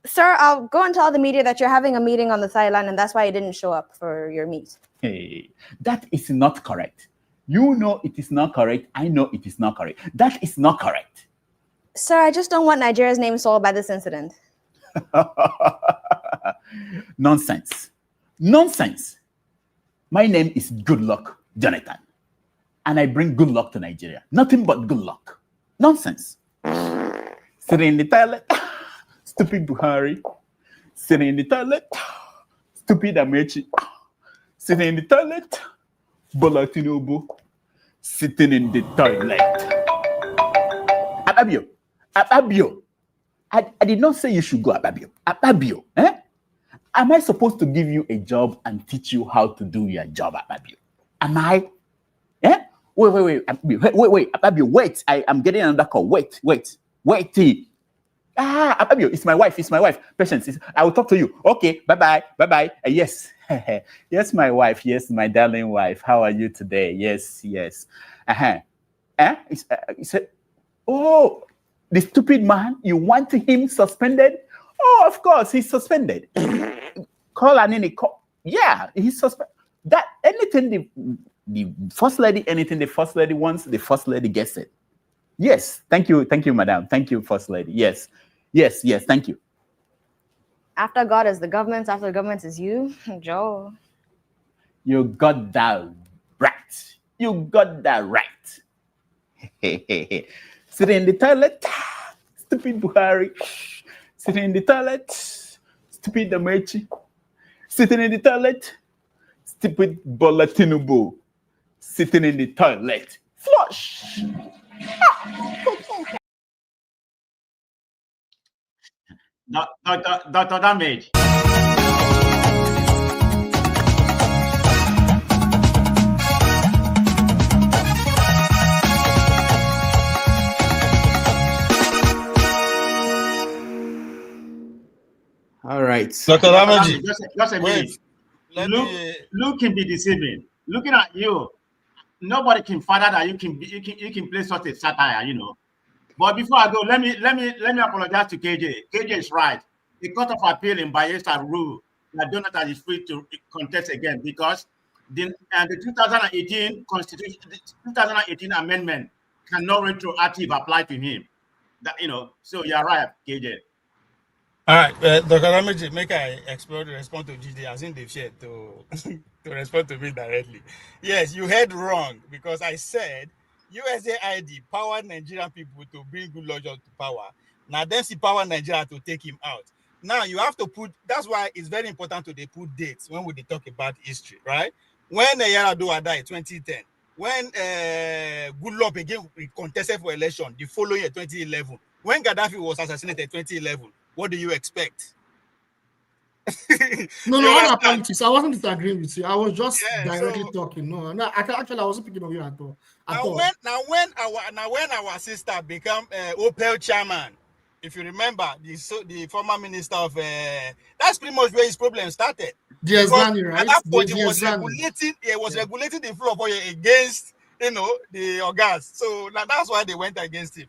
Sir, I'll go and tell the media that you're having a meeting on the sideline and that's why you didn't show up for your meet. Hey, that is not correct. You know it is not correct. I know it is not correct. That is not correct. Sir, I just don't want Nigeria's name soiled by this incident. Nonsense. My name is Goodluck Jonathan. And I bring good luck to Nigeria. Nothing but good luck. Nonsense. Sitting in the toilet, stupid Buhari. Sitting in the toilet, stupid Amechi. Sitting in the toilet, Bola Tinubu. Sitting in the toilet. Ababio. I did not say you should go, Ababio. Am I supposed to give you a job and teach you how to do your job, Ababio? Am I? Wait, Ababio, wait. I am getting another call. Wait. Ababio, it's my wife. Patience, I will talk to you. Okay, bye-bye. Yes. Yes, my wife. Yes, my darling wife. How are you today? Yes. He said, oh, the stupid man, you want him suspended? Oh, of course, he's suspended. Call Anini. Yeah, he's suspended. That anything the first lady, anything the first lady wants, the first lady gets it. Yes, thank you, madam. Thank you, first lady. Yes, thank you. After God is the government, after the government is you, Joe. You got that right. Sitting in the toilet, stupid Buhari. Sitting in the toilet, stupid Amechi. Sitting in the toilet, stupid Bola Tinubu. Sitting in the toilet. Flush. Dr. Damage. All right. Dr. Damage. Just a minute. Look can be deceiving. Looking at you, nobody can father that you can play such a satire, you know. But before I go, let me apologize to KJ. KJ is right. The Court of Appeal in Bayelsa ruled that Jonathan is free to contest again because the 2018 Constitution, the 2018 amendment cannot retroactive apply to him. That so you're right, KJ. All right, Dr. Ramage, make I explore the response to GD as in they've shared to to respond to me directly. Yes, you heard wrong because I said USAID powered Nigerian people to bring Goodluck to power. Now then see power Nigeria to take him out. Now you have to put, that's why it's very important to put dates when we talk about history, right? When Yaradua died, 2010, when Goodluck again contested for election the following year, 2011, when Gaddafi was assassinated, 2011, what do you expect? No, all our politics. I wasn't disagreeing with you. I was just directly talking. No, actually, I wasn't picking on you at all. When our sister became Opel chairman, if you remember, the former minister of that's pretty much where his problem started. Diezani, right? At that point, he was regulating the flow of oil against the organs. So that's why they went against him.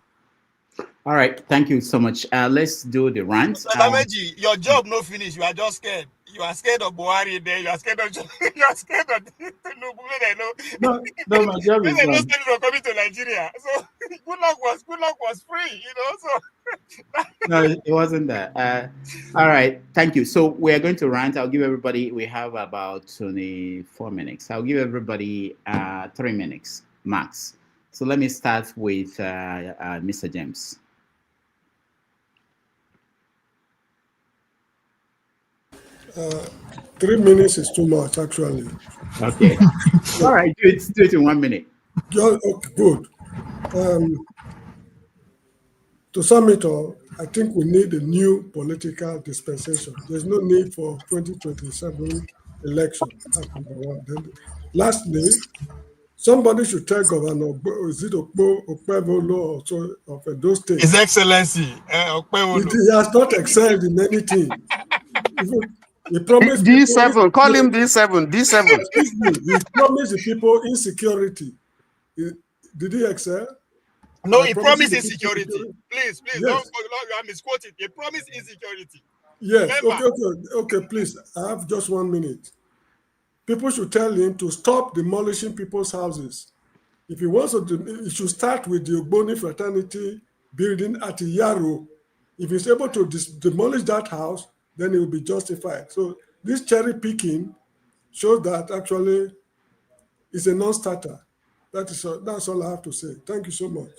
All right, thank you so much. Let's do the rant. Dameji, your job no finish. You are just scared. You are scared of Buhari there. You are scared of Tinubu. No, my job is done. From coming to Nigeria. So Goodluck was free, So No, it wasn't that. All right, thank you. So we are going to rant. I'll give everybody. We have about 24 minutes. I'll give everybody 3 minutes max. So let me start with Mr. James. 3 minutes is too much, actually. Okay. All right, do it in 1 minute. Okay, good. To sum it all, I think we need a new political dispensation. There's no need for 2027 election. That's number one. Then, lastly, somebody should tell Governor, is it Okpevolo or so of those states? His Excellency, Okpevolo. He has not excelled in anything. He promised D7, call him D7, D7. Excuse me, he promised the people insecurity. Did he excel? No, he promised insecurity. Please, yes. don't you are misquoting. He promised insecurity. Yes, okay, please. I have just 1 minute. People should tell him to stop demolishing people's houses. If he wants to, he should start with the Ogboni fraternity building at Yaro. If he's able to demolish that house, then it will be justified. So this cherry picking shows that actually it's a non-starter. That's all I have to say. Thank you so much.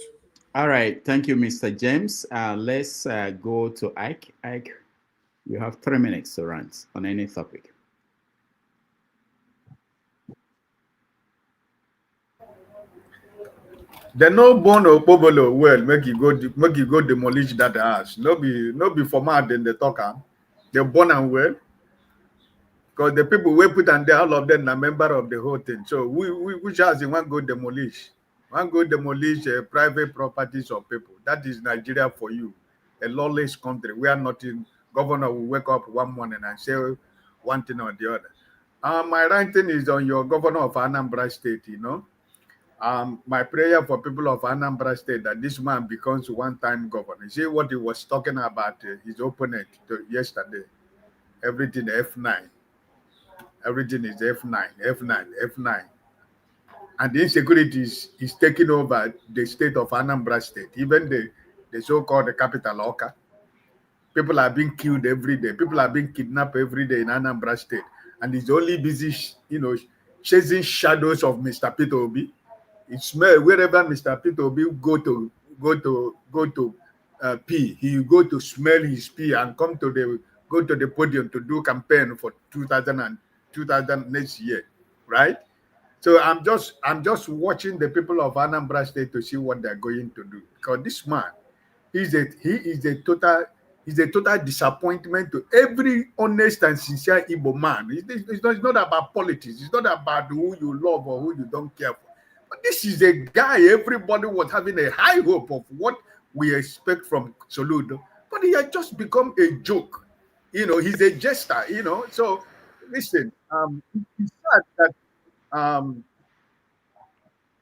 All right. Thank you, Mr. James. Let's go to Ike. Ike, you have 3 minutes to rant on any topic. They no born Okpobolo well, make you go demolish that house. No be format in the talker. They born and well. Because the people we put on there, all of them are member of the whole thing. So which house you want go demolish? Want go demolish private properties of people. That is Nigeria for you. A lawless country. We are not in governor will wake up one morning and say one thing or the other. My ranting is on your governor of Anambra State, my prayer for people of Anambra State that this man becomes one-time governor. See what he was talking about his opponent yesterday. Everything F9. Everything is F9, F9, F9. And the insecurity is taking over the state of Anambra State, even the so-called capital, Oka. People are being killed every day. People are being kidnapped every day in Anambra State. And he's only busy, chasing shadows of Mr. Peter Obi. It smells wherever Mr. Peter Obi go to pee. He go to smell his pee and go to the podium to do campaign for 2000 next year, right? So I'm just watching the people of Anambra State to see what they're going to do. Because this man, he is a total disappointment to every honest and sincere Igbo man. It's not about politics. It's not about who you love or who you don't care for. But this is a guy everybody was having a high hope of what we expect from Soludo. But he has just become a joke. He's a jester, So listen, it's sad that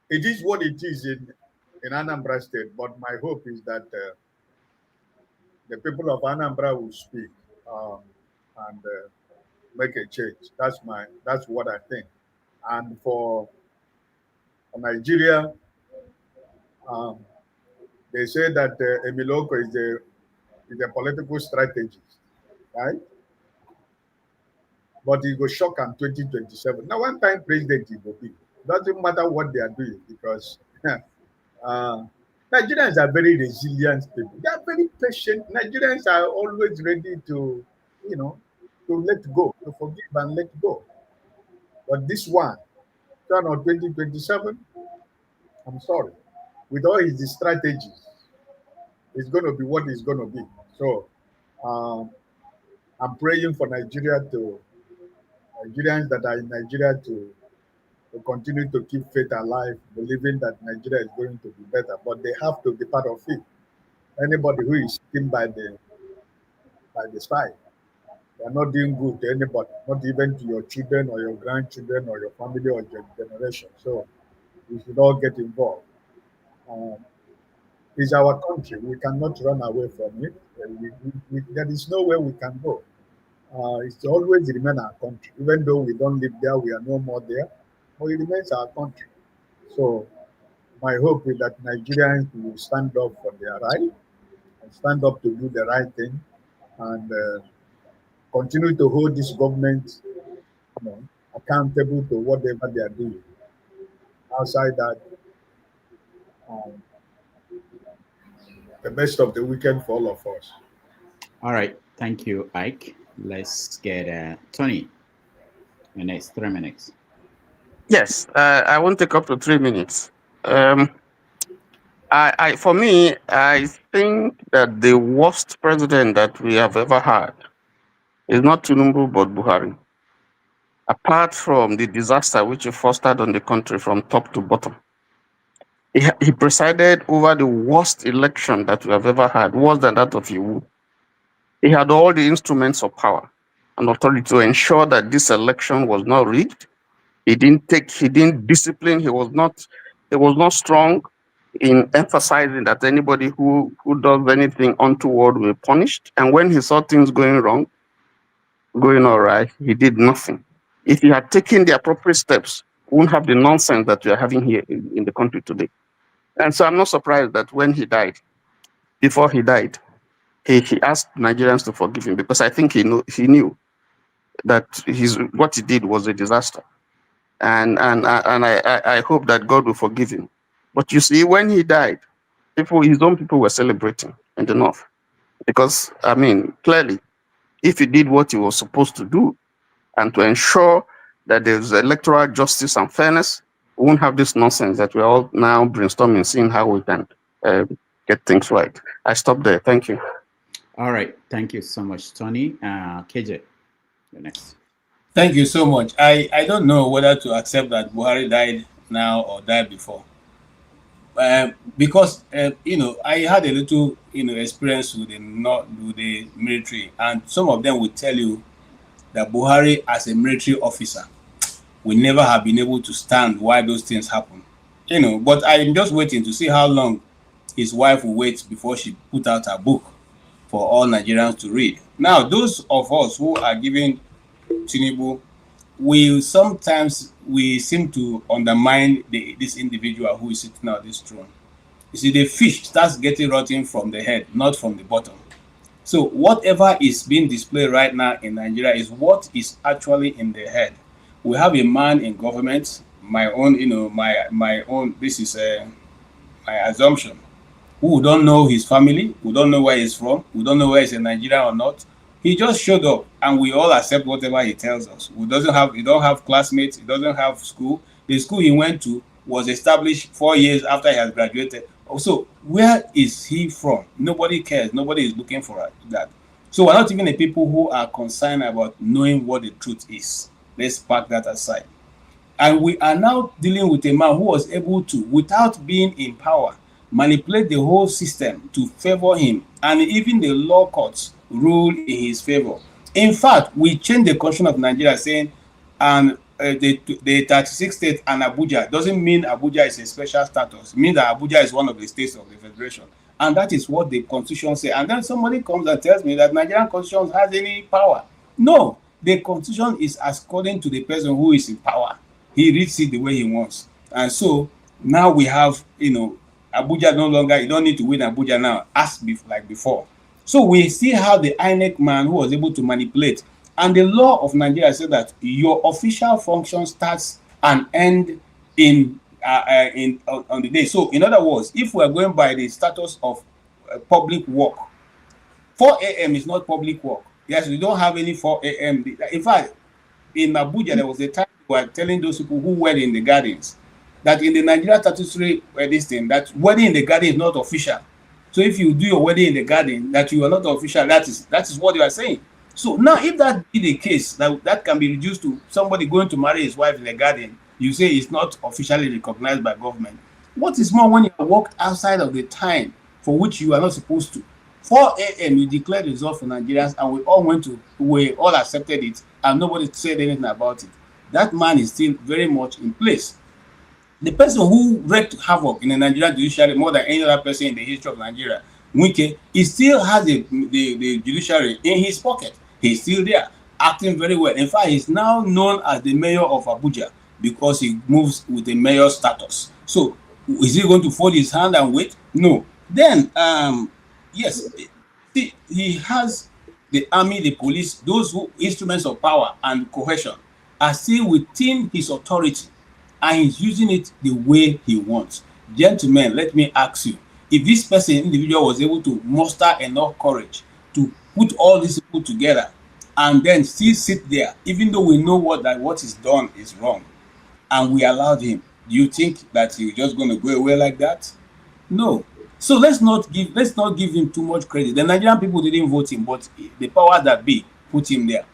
it is what it is in Anambra State, but my hope is that the people of Anambra will speak and make a change. That's what I think. And for Nigeria, they say that Emiloko is a political strategist, right? but he go shock in 2027. Now, one time president he will be. Doesn't matter what they are doing because Nigerians are very resilient people. They are very patient. Nigerians are always ready to, to let go, to forgive and let go. But this one, turn on 2027, I'm sorry. With all his strategies, it's going to be what it's going to be. So I'm praying for Nigerians that are in Nigeria to continue to keep faith alive, believing that Nigeria is going to be better. But they have to be part of it. Anybody who is sitting by the side, they are not doing good to anybody, not even to your children or your grandchildren or your family or your generation. So we should all get involved. It's our country. We cannot run away from it. There is nowhere we can go. It's always remain our country. Even though we don't live there, we are no more there, but it remains our country. So my hope is that Nigerians will stand up for their right and stand up to do the right thing and continue to hold this government accountable to whatever they are doing. Outside that, the best of the weekend for all of us. All right. Thank you, Ike. Let's get Tony. The next 3 minutes. Yes, I won't take up to 3 minutes. For me, I think that the worst president that we have ever had is not Tinubu but Buhari. Apart from the disaster which he fostered on the country from top to bottom, he presided over the worst election that we have ever had, worse than that of Iwu. He had all the instruments of power and authority to ensure that this election was not rigged. He didn't discipline. He was not strong in emphasizing that anybody who does anything untoward will be punished. And when he saw things going wrong, going all right, he did nothing. If he had taken the appropriate steps, we wouldn't have the nonsense that we are having here in the country today. And so I'm not surprised that when he died, before he died, he asked Nigerians to forgive him because I think he knew that what he did was a disaster. And I hope that God will forgive him. But you see, when he died, his own people were celebrating in the north. Because, I mean, clearly, if he did what he was supposed to do and to ensure that there's electoral justice and fairness, we won't have this nonsense that we're all now brainstorming, seeing how we can get things right. I stop there. Thank you. All right. Thank you so much, Tony. KJ, you're next. Thank you so much. I don't know whether to accept that Buhari died now or died before. Because I had a little experience with the military, and some of them would tell you that Buhari as a military officer will never have been able to stand while those things happen. But I'm just waiting to see how long his wife will wait before she put out her book for all Nigerians to read. Now, those of us who are giving Tinubu, we seem to undermine this individual who is sitting on this throne. You see, the fish starts getting rotten from the head, not from the bottom. So whatever is being displayed right now in Nigeria is what is actually in the head. We have a man in government, my own, this is my assumption, who don't know his family, who don't know where he's from, who don't know where he's in Nigeria or not. He just showed up, and we all accept whatever he tells us. He don't have classmates. He doesn't have school. The school he went to was established 4 years after he has graduated. So where is he from? Nobody cares. Nobody is looking for that. So we're not even the people who are concerned about knowing what the truth is. Let's park that aside. And we are now dealing with a man who was able to, without being in power, manipulate the whole system to favor him, and even the law courts rule in his favor. In fact, we changed the constitution of Nigeria saying, and the 36 states and Abuja doesn't mean Abuja is a special status. It means that Abuja is one of the states of the federation. And that is what the constitution says. And then somebody comes and tells me that Nigerian constitution has any power. No, the constitution is according to the person who is in power. He reads it the way he wants. And so now we have, Abuja no longer, you don't need to win Abuja now, as like before. So we see how the INEC man who was able to manipulate And the law of Nigeria says that your official function starts and ends on the day. So, in other words, if we are going by the status of public work, 4 a.m. is not public work. Yes, we don't have any 4 a.m. In fact, in Abuja, there was a time we were telling those people who were in the gardens that in the Nigeria statutory this thing, that wedding in the garden is not official. So if you do your wedding in the garden, that you are not official, that is what you are saying. So now, if that be the case, that can be reduced to somebody going to marry his wife in the garden, you say it's not officially recognized by government. What is more, when you have worked outside of the time for which you are not supposed to? 4 a.m. you declared results for Nigerians, and we all accepted it, and nobody said anything about it. That man is still very much in place. The person who wreaked havoc in the Nigerian judiciary more than any other person in the history of Nigeria, Wike, he still has the judiciary in his pocket. He's still there, acting very well. In fact, he's now known as the mayor of Abuja because he moves with the mayor status. So, is he going to fold his hand and wait? No. Then, yes, see, he has the army, the police, those instruments of power and coercion are still within his authority, and he's using it the way he wants. Gentlemen, let me ask you, if this individual was able to muster enough courage to put all these people together and then still sit there, even though we know what is done is wrong, and we allowed him, do you think that he's just going to go away like that? No. So let's not give him too much credit. The Nigerian people didn't vote him, but the powers that be put him there.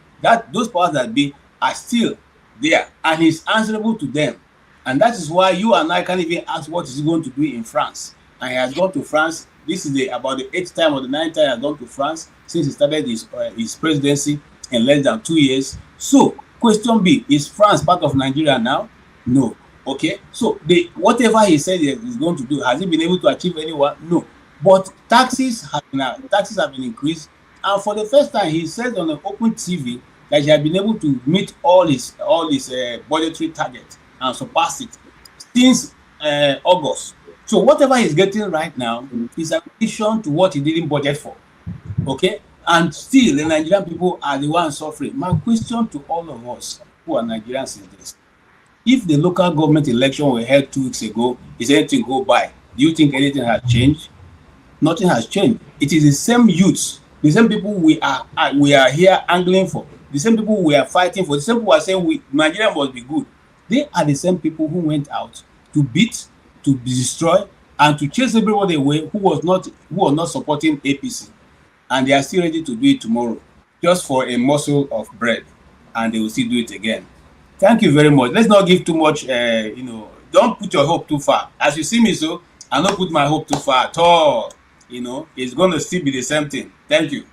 Those powers that be are still there, and he's answerable to them. And that is why you and I can't even ask what is he going to do in France. And he has gone to France. This is about the 8th time or the 9th time he has gone to France since he started his presidency in less than 2 years. So, question B, is France part of Nigeria now? No. Okay, so whatever he said he's going to do, has he been able to achieve anyone? No. But taxes have been increased, and for the first time, he said on an open TV that he had been able to meet all his budgetary targets and surpass it since August. So whatever he's getting right now is an addition to what he didn't budget for. Okay, and still the Nigerian people are the ones suffering. My question to all of us who are Nigerians is this: if the local government election were held 2 weeks ago, is anything go by? Do you think anything has changed? Nothing has changed. It is the same youths, the same people we are here angling for, the same people we are fighting for, the same people who are saying Nigeria must be good. They are the same people who went out to beat, to destroy, and to chase everybody away who was not supporting APC, and they are still ready to do it tomorrow, just for a morsel of bread, and they will still do it again. Thank you very much. Let's not give too much, don't put your hope too far. As you see me, so I don't put my hope too far at all. It's going to still be the same thing. Thank you.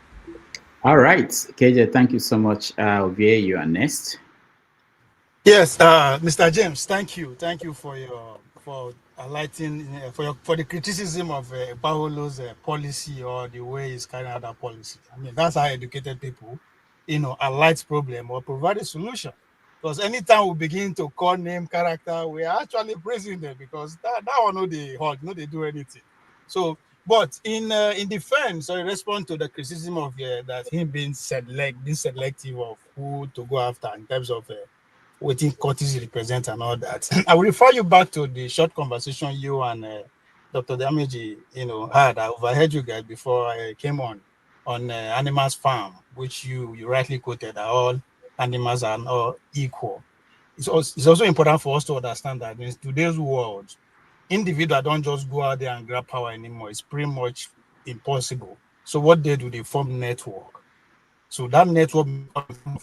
All right, KJ, thank you so much. Ovie, you are next. Yes, Mr. James, thank you for highlighting for the criticism of Paolo's policy or the way he's carrying out that policy. I mean, that's how educated people, highlight problem or provide a solution. Because anytime we begin to call name character, we are actually praising them because that one no they hold, no they do anything. So, but in defense or in response to the criticism of that him being selective of who to go after in terms of waiting courtesy represent and all that, I will refer you back to the short conversation you and Dr. Damaji, had. I overheard you guys before I came on Animals Farm, which you rightly quoted that all animals are not equal. It's also important for us to understand that in today's world, individuals don't just go out there and grab power anymore. It's pretty much impossible. So what they do, they form network. So that network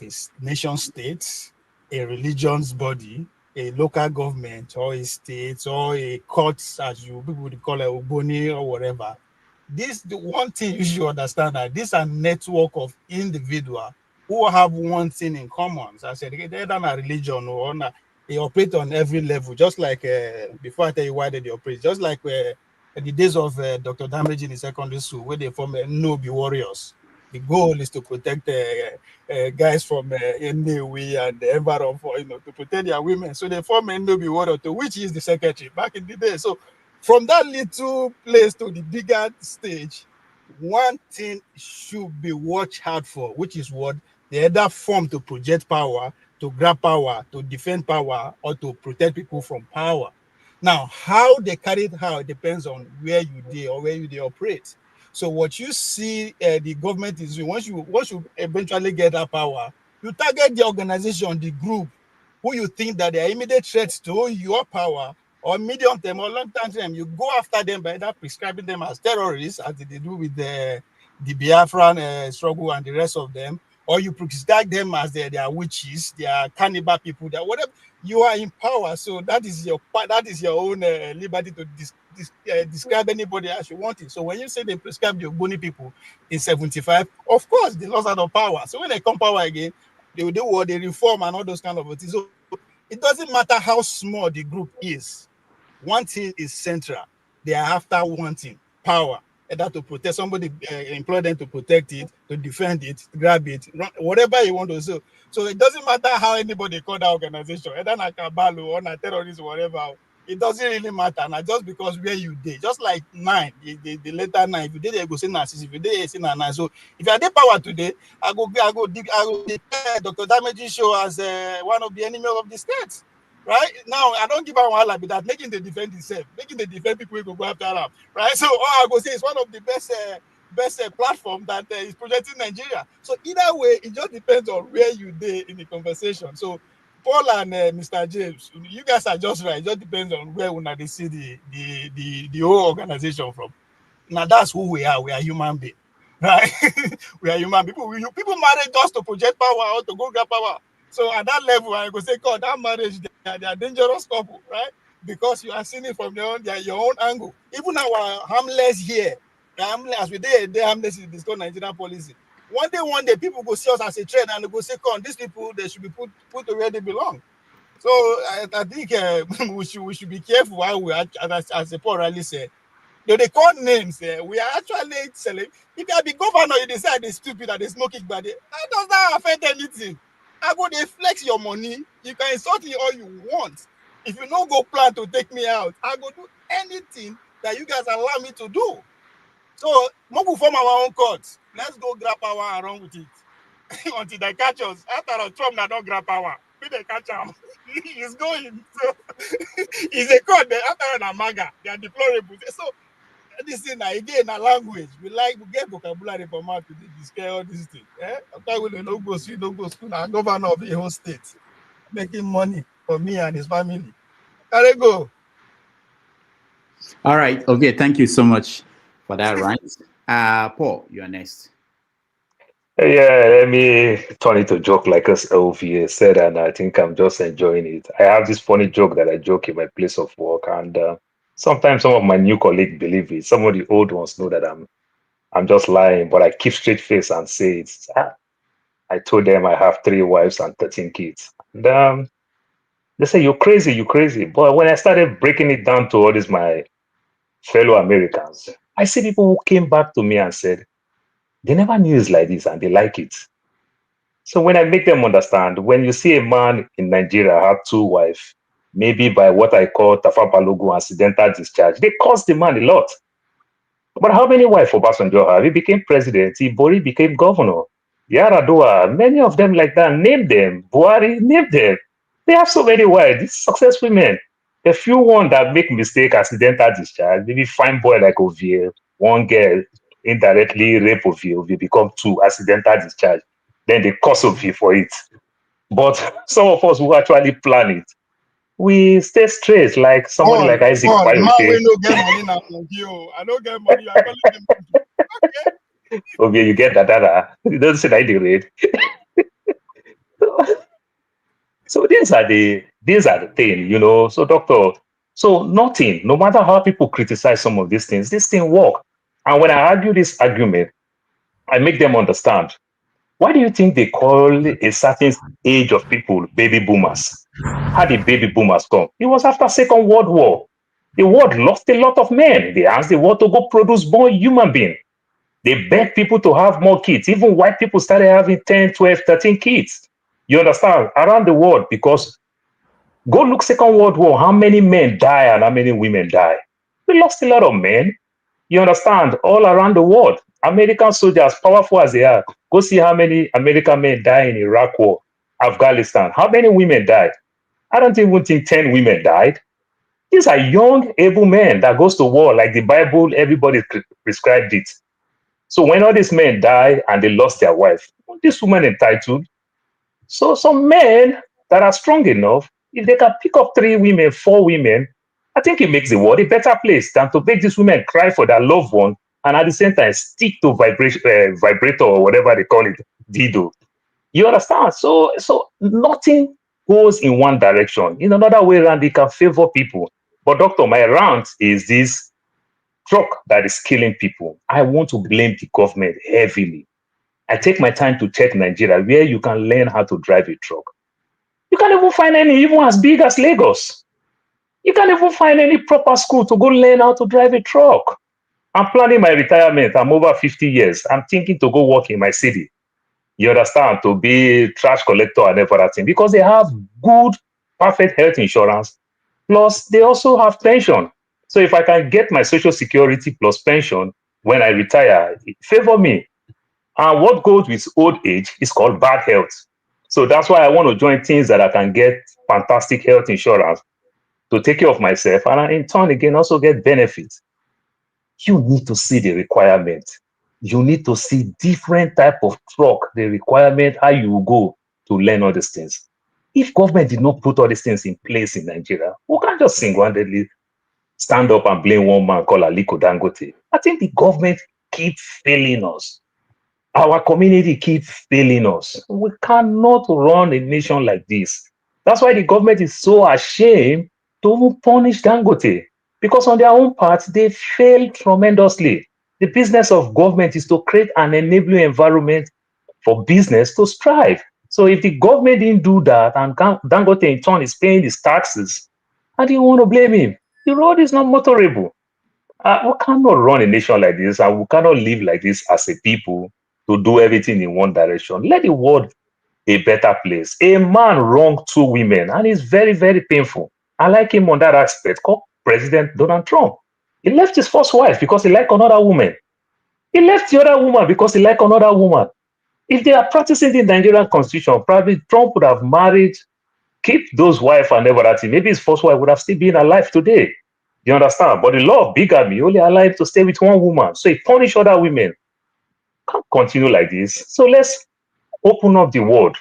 is nation states, a religion's body, a local government, or a state, or a court, as people would call it, Uboni or whatever. The one thing you should understand that these are network of individuals who have one thing in common. As I said, they're not a religion or not. They operate on every level, just like before I tell you why they operate, just like the days of Dr. Damage in the secondary school, where they form Nobi warriors. The goal is to protect guys from Nnewi and the environment for to protect their women. So they form Nobi warrior, to which is the secretary back in the day. So from that little place to the bigger stage, one thing should be watched out for, which is what They either form to project power, to grab power, to defend power, or to protect people from power. Now, how they carry it out depends on where you do or where you operate. So what you see the government is doing, once you eventually get that power, you target the organization, the group, who you think that they are immediate threats to your power, or medium term or long term, you go after them by either prescribing them as terrorists, as they do with the Biafran struggle and the rest of them, or you prescribe them as they are witches, they are cannibal people, they are whatever. You are in power, so that is your own liberty to describe anybody as you want it. So when you say they prescribe the Ogboni people in 75, of course they lost out of power. So when they come power again, they will do what they reform and all those kind of things. So it doesn't matter how small the group is. One thing is central. They are after one thing: power. Either to protect somebody, employ them to protect it, to defend it, grab it, whatever you want to do. So it doesn't matter how anybody call that organization, either na cabal or na terrorist or whatever. It doesn't really matter. Now just because where you did, just like 9, the later 9. If you did, you go say narcissist. If you did, you say 9. So if you are the power today, I go declare Dr. Damaji Show as one of the enemies of the state. Right now, I don't give out one like that, making the defend himself, making the defend people who go after them. Right, so all I go say is one of the best platform that is projecting Nigeria. So either way, it just depends on where you did in the conversation. So Paul and Mr. James, you guys are just right. It just depends on where they see the whole organization from. Now that's who we are. We are human beings, right? We are human people. People marry just to project power or to go grab power. So at that level, I go say, God, that marriage, they are dangerous couple, right? Because you are seeing it from your own angle. Even our harmless here, as we did, harmless is this Nigerian policy. One day, people go see us as a trend and they go say, "Come, these people, they should be put to where they belong." So I think we should be careful how we, as Paul Riley said. They call names. We are actually selling. If you are the governor, you decide they're stupid and they smoke it, but that does not affect anything. I go, they flex your money. You can insult me all you want. If you don't go plan to take me out, I go do anything that you guys allow me to do. So, we form our own courts. Let's go grab power and run with it until they catch us. After all, Trump now don't grab power. We they catch him. He's going. So, he's a court. After all, na MAGA. They are deplorable. So, this thing again, a language. We get vocabulary for mouth to describe all these things. After we don't go school, now governor of the whole state making money for me and his family. There go. All right. Okay. Thank you so much for that, right? Paul, you are next. Yeah, let me turn it to joke like as OVA said, and I think I'm just enjoying it. I have this funny joke that I joke in my place of work, and sometimes some of my new colleagues believe it. Some of the old ones know that I'm just lying, but I keep straight face and say it. I told them I have 3 wives and 13 kids. And they say, you're crazy. But when I started breaking it down to all these my fellow Americans, I see people who came back to me and said, they never knew it's like this and they like it. So when I make them understand, when you see a man in Nigeria have 2 wives, maybe by what I call Tafabalogu accidental discharge, they cost the man a lot. But how many wives Obasanjo have? He became president. Ibori became governor. Yaradua, many of them like that. Name them. Buhari, name them. They have so many wives. These successful men. A few one that make mistake, accidental discharge, maybe fine boy like Ovie, one girl indirectly rape Ovie become 2 accidental discharge. Then they cost Ovie for it. But some of us who actually plan it, we stay straight like somebody like Isaac Bayo. We no get money now. I don't get money. I can't get money. Okay, you get that. You don't say that the rate. So these are the thing, you know. So doctor, so nothing, no matter how people criticize some of these things, this thing work. And when I argue this argument, I make them understand. Why do you think they call a certain age of people baby boomers? How did baby boomers come? It was after Second World War. The world lost a lot of men. They asked the world to go produce more human beings. They begged people to have more kids. Even white people started having 10, 12, 13 kids. You understand? Around the world, because go look Second World War, how many men die and how many women die? We lost a lot of men. You understand? All around the world. American soldiers, powerful as they are, go see how many American men die in Iraq war, Afghanistan. How many women died? I don't even think 10 women died. These are young, able men that goes to war like the Bible, everybody prescribed it. So when all these men die and they lost their wife, this woman entitled. So some men that are strong enough, if they can pick up 3 women, 4 women, I think it makes the world a better place than to make these women cry for their loved one and at the same time stick to vibrator or whatever they call it, dildo. You understand? So nothing goes in one direction. In another way around, it can favor people. But doctor, my rant is this truck that is killing people. I want to blame the government heavily. I take my time to check Nigeria where you can learn how to drive a truck. You can't even find any even as big as Lagos. You can't even find any proper school to go learn how to drive a truck. I'm planning my retirement. I'm over 50 years. I'm thinking to go work in my city. You understand? To be trash collector and everything because they have good, perfect health insurance. Plus, they also have pension. So if I can get my social security plus pension when I retire, it favor me. And what goes with old age is called bad health. So that's why I want to join things that I can get fantastic health insurance to take care of myself and in turn again also get benefits. You need to see the requirement. You need to see different type of truck, the requirement, how you go to learn all these things. If government did not put all these things in place in Nigeria, we can't just single-handedly stand up and blame one man called Aliko Dangote. I think the government keeps failing us. Our community keeps failing us. We cannot run a nation like this. That's why the government is so ashamed to even punish Dangote. Because on their own part, they failed tremendously. The business of government is to create an enabling environment for business to strive. So if the government didn't do that and Dangote in turn is paying his taxes, I didn't want to blame him. The road is not motorable. We cannot run a nation like this and we cannot live like this as a people to do everything in one direction. Let the world a better place. A man wronged 2 women and it's very, very painful. I like him on that aspect called President Donald Trump. He left his first wife because he liked another woman. He left the other woman because he liked another woman. If they are practicing the Nigerian constitution, probably Trump would have married, keep those wives and everything. Maybe his first wife would have still been alive today. You understand? But the law of bigamy only allowed him to stay with one woman. So he punished other women. Can't continue like this. So let's open up the world.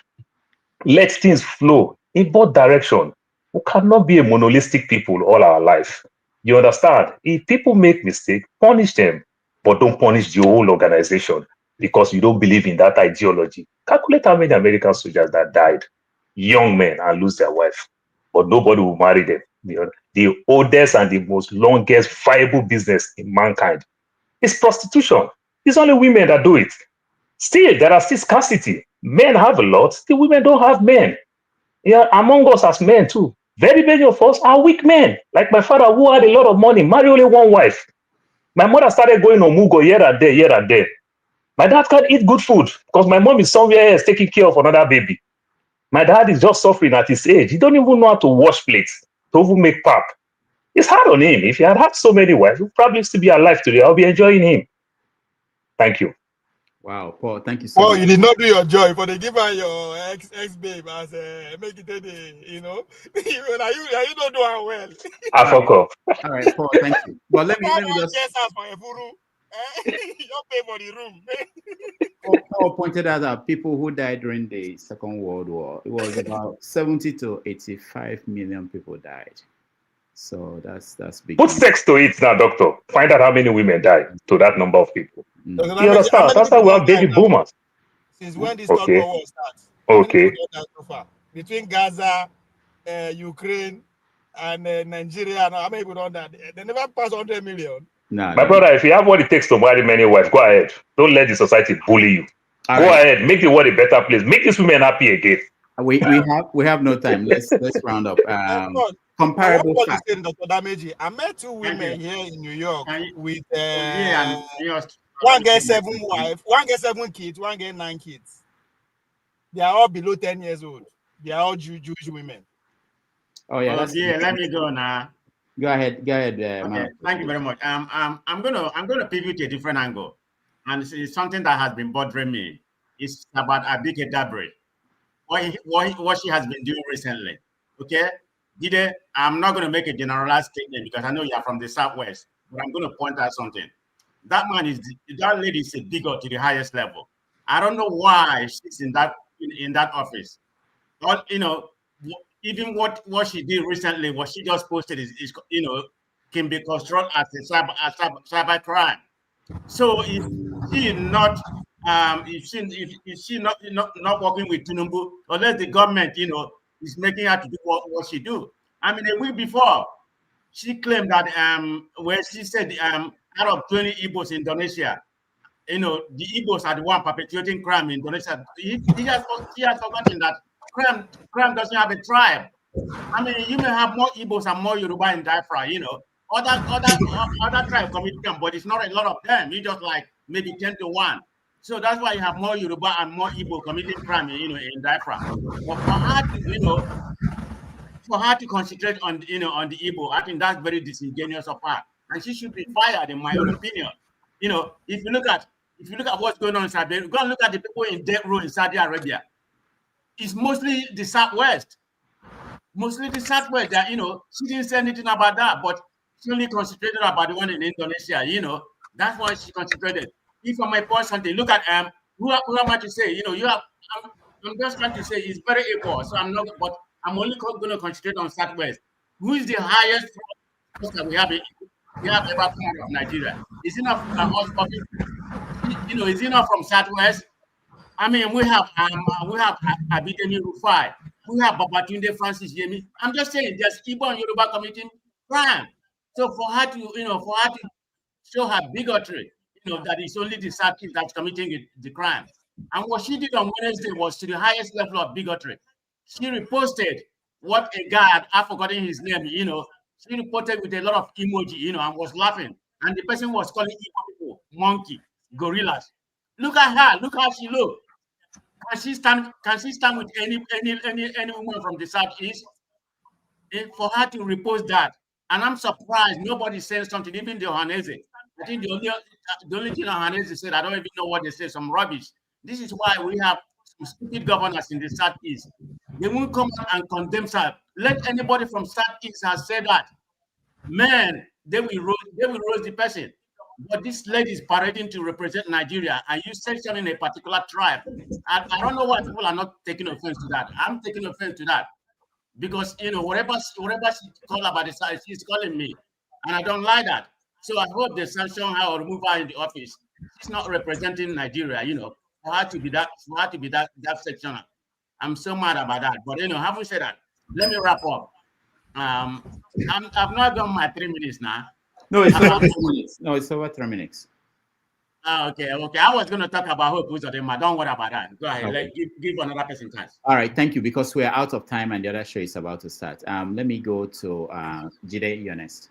Let things flow in both directions. We cannot be a monolithic people all our life. You understand? If people make mistakes, punish them, but don't punish the whole organization because you don't believe in that ideology. Calculate how many American soldiers that died, young men, and lose their wife, but nobody will marry them. The oldest and the most longest viable business in mankind is prostitution. It's only women that do it. Still, there are still scarcity. Men have a lot, the women don't have men. Yeah, among us as men too. Very many of us are weak men. Like my father, who had a lot of money, married only one wife. My mother started going on Mugo here and there, here and there. My dad can't eat good food because my mom is somewhere else taking care of another baby. My dad is just suffering at his age. He don't even know how to wash plates, to even make pap. It's hard on him. If he had had so many wives, he'd probably still be alive today. I'll be enjoying him. Thank you. Wow, Paul, thank you so Well, much. you did not do your job, but they give her your ex babe as make it you know. you don't do her well. I fuck up. All right, Paul, thank you. But let me just guess us for a furu. You don't pay for the room. Paul pointed out that people who died during the Second World War, it was about 70 to 85 million people died. So that's big. Put sex to it now, doctor. Find out how many women died to that number of people. You understand? That's why we have baby boomers. Since when this Third World War starts? Okay. So far? Between Gaza, Ukraine, and Nigeria, how many people done that? They never passed 100 million. My brother, if you have what it takes to marry many wives, go ahead. Don't let the society bully you. Go ahead, make the world a better place. Make these women happy again. We have no time. Let's round up. Comparable fact. I met 2 women here in New York with one get 7 wives, one get 7 kids, one get 9 kids. They are all below 10 years old. They are all Jewish women. Oh yeah, let me go now. Go ahead. Okay, thank you very much. I'm gonna pivot to a different angle. and it's something that has been bothering me. It's about Abike Dabre, what she has been doing recently. Okay, Dide, I'm not going to make a generalized statement because I know you are from the Southwest, but I'm going to point out something. That lady is a bigot to the highest level. I don't know why she's in that office. But even what she did recently, what she just posted is can be construed as a cyber crime. So if she not not working with Tinubu, unless the government is making her to do what she do. I mean, a week before, she claimed that where she said out of 20 Igbos in Indonesia, the Igbos are the one perpetuating crime in Indonesia. She has forgotten that crime doesn't have a tribe. I mean, you may have more Igbos and more Yoruba in Biafra, other tribes commit crime, but it's not a lot of them. It's just like maybe 10 to 1. So that's why you have more Yoruba and more Igbo committing crime, in Biafra. But for her to concentrate on the Igbo, I think that's very disingenuous of her, and she should be fired, in my own opinion. If you look at what's going on in Saudi Arabia, go and look at the people in death row in Saudi Arabia. It's mostly the Southwest. That she didn't say anything about that, but she only concentrated about the one in Indonesia. That's why she concentrated. If I might point something, look at who am I to say? I'm just trying to say it's very equal. So I'm not, but I'm only going to concentrate on Southwest. Who is the highest that we have ever come out of Nigeria? Is it not from is it not from Southwest? I mean, we have Abidemi Rufai, we have Babatunde Francis Yemi. I'm just saying, there's Igbo and Yoruba committing crime. So for her to show her bigotry, that it's only the South that's committing the crime. And what she did on Wednesday was to the highest level of bigotry. She reposted what a guy, I've forgotten his name, she reported with a lot of emoji, and was laughing. And the person was calling Igbo people monkey, gorillas. Look at her, look how she looks. Can she stand with any woman from the Southeast? For her to repost that. And I'm surprised nobody said something, even the Ohanese. I think the only thing Ohanese said, I don't even know what they say, some rubbish. This is why we have some stupid governors in the Southeast. They won't come out and condemn South. Let anybody from Southeast has said that. Man, they will roast the person. But this lady is parading to represent Nigeria, and you section in a particular tribe. I don't know why people are not taking offense to that. I'm taking offense to that because whatever she called about the side, she's calling me, and I don't like that. So I hope they sanction her or remove her in the office. She's not representing Nigeria, for her to be that sectioner. I'm so mad about that. But having said that, let me wrap up. I've not done my 3 minutes now. No, it's over 3 minutes. No, it's over 3 minutes. Okay. I was going to talk about Hope Uzodinma. Don't worry about that. Go ahead. Okay. Give another person chance. All right, thank you. Because we're out of time and the other show is about to start. Let me go to Jide, you're next.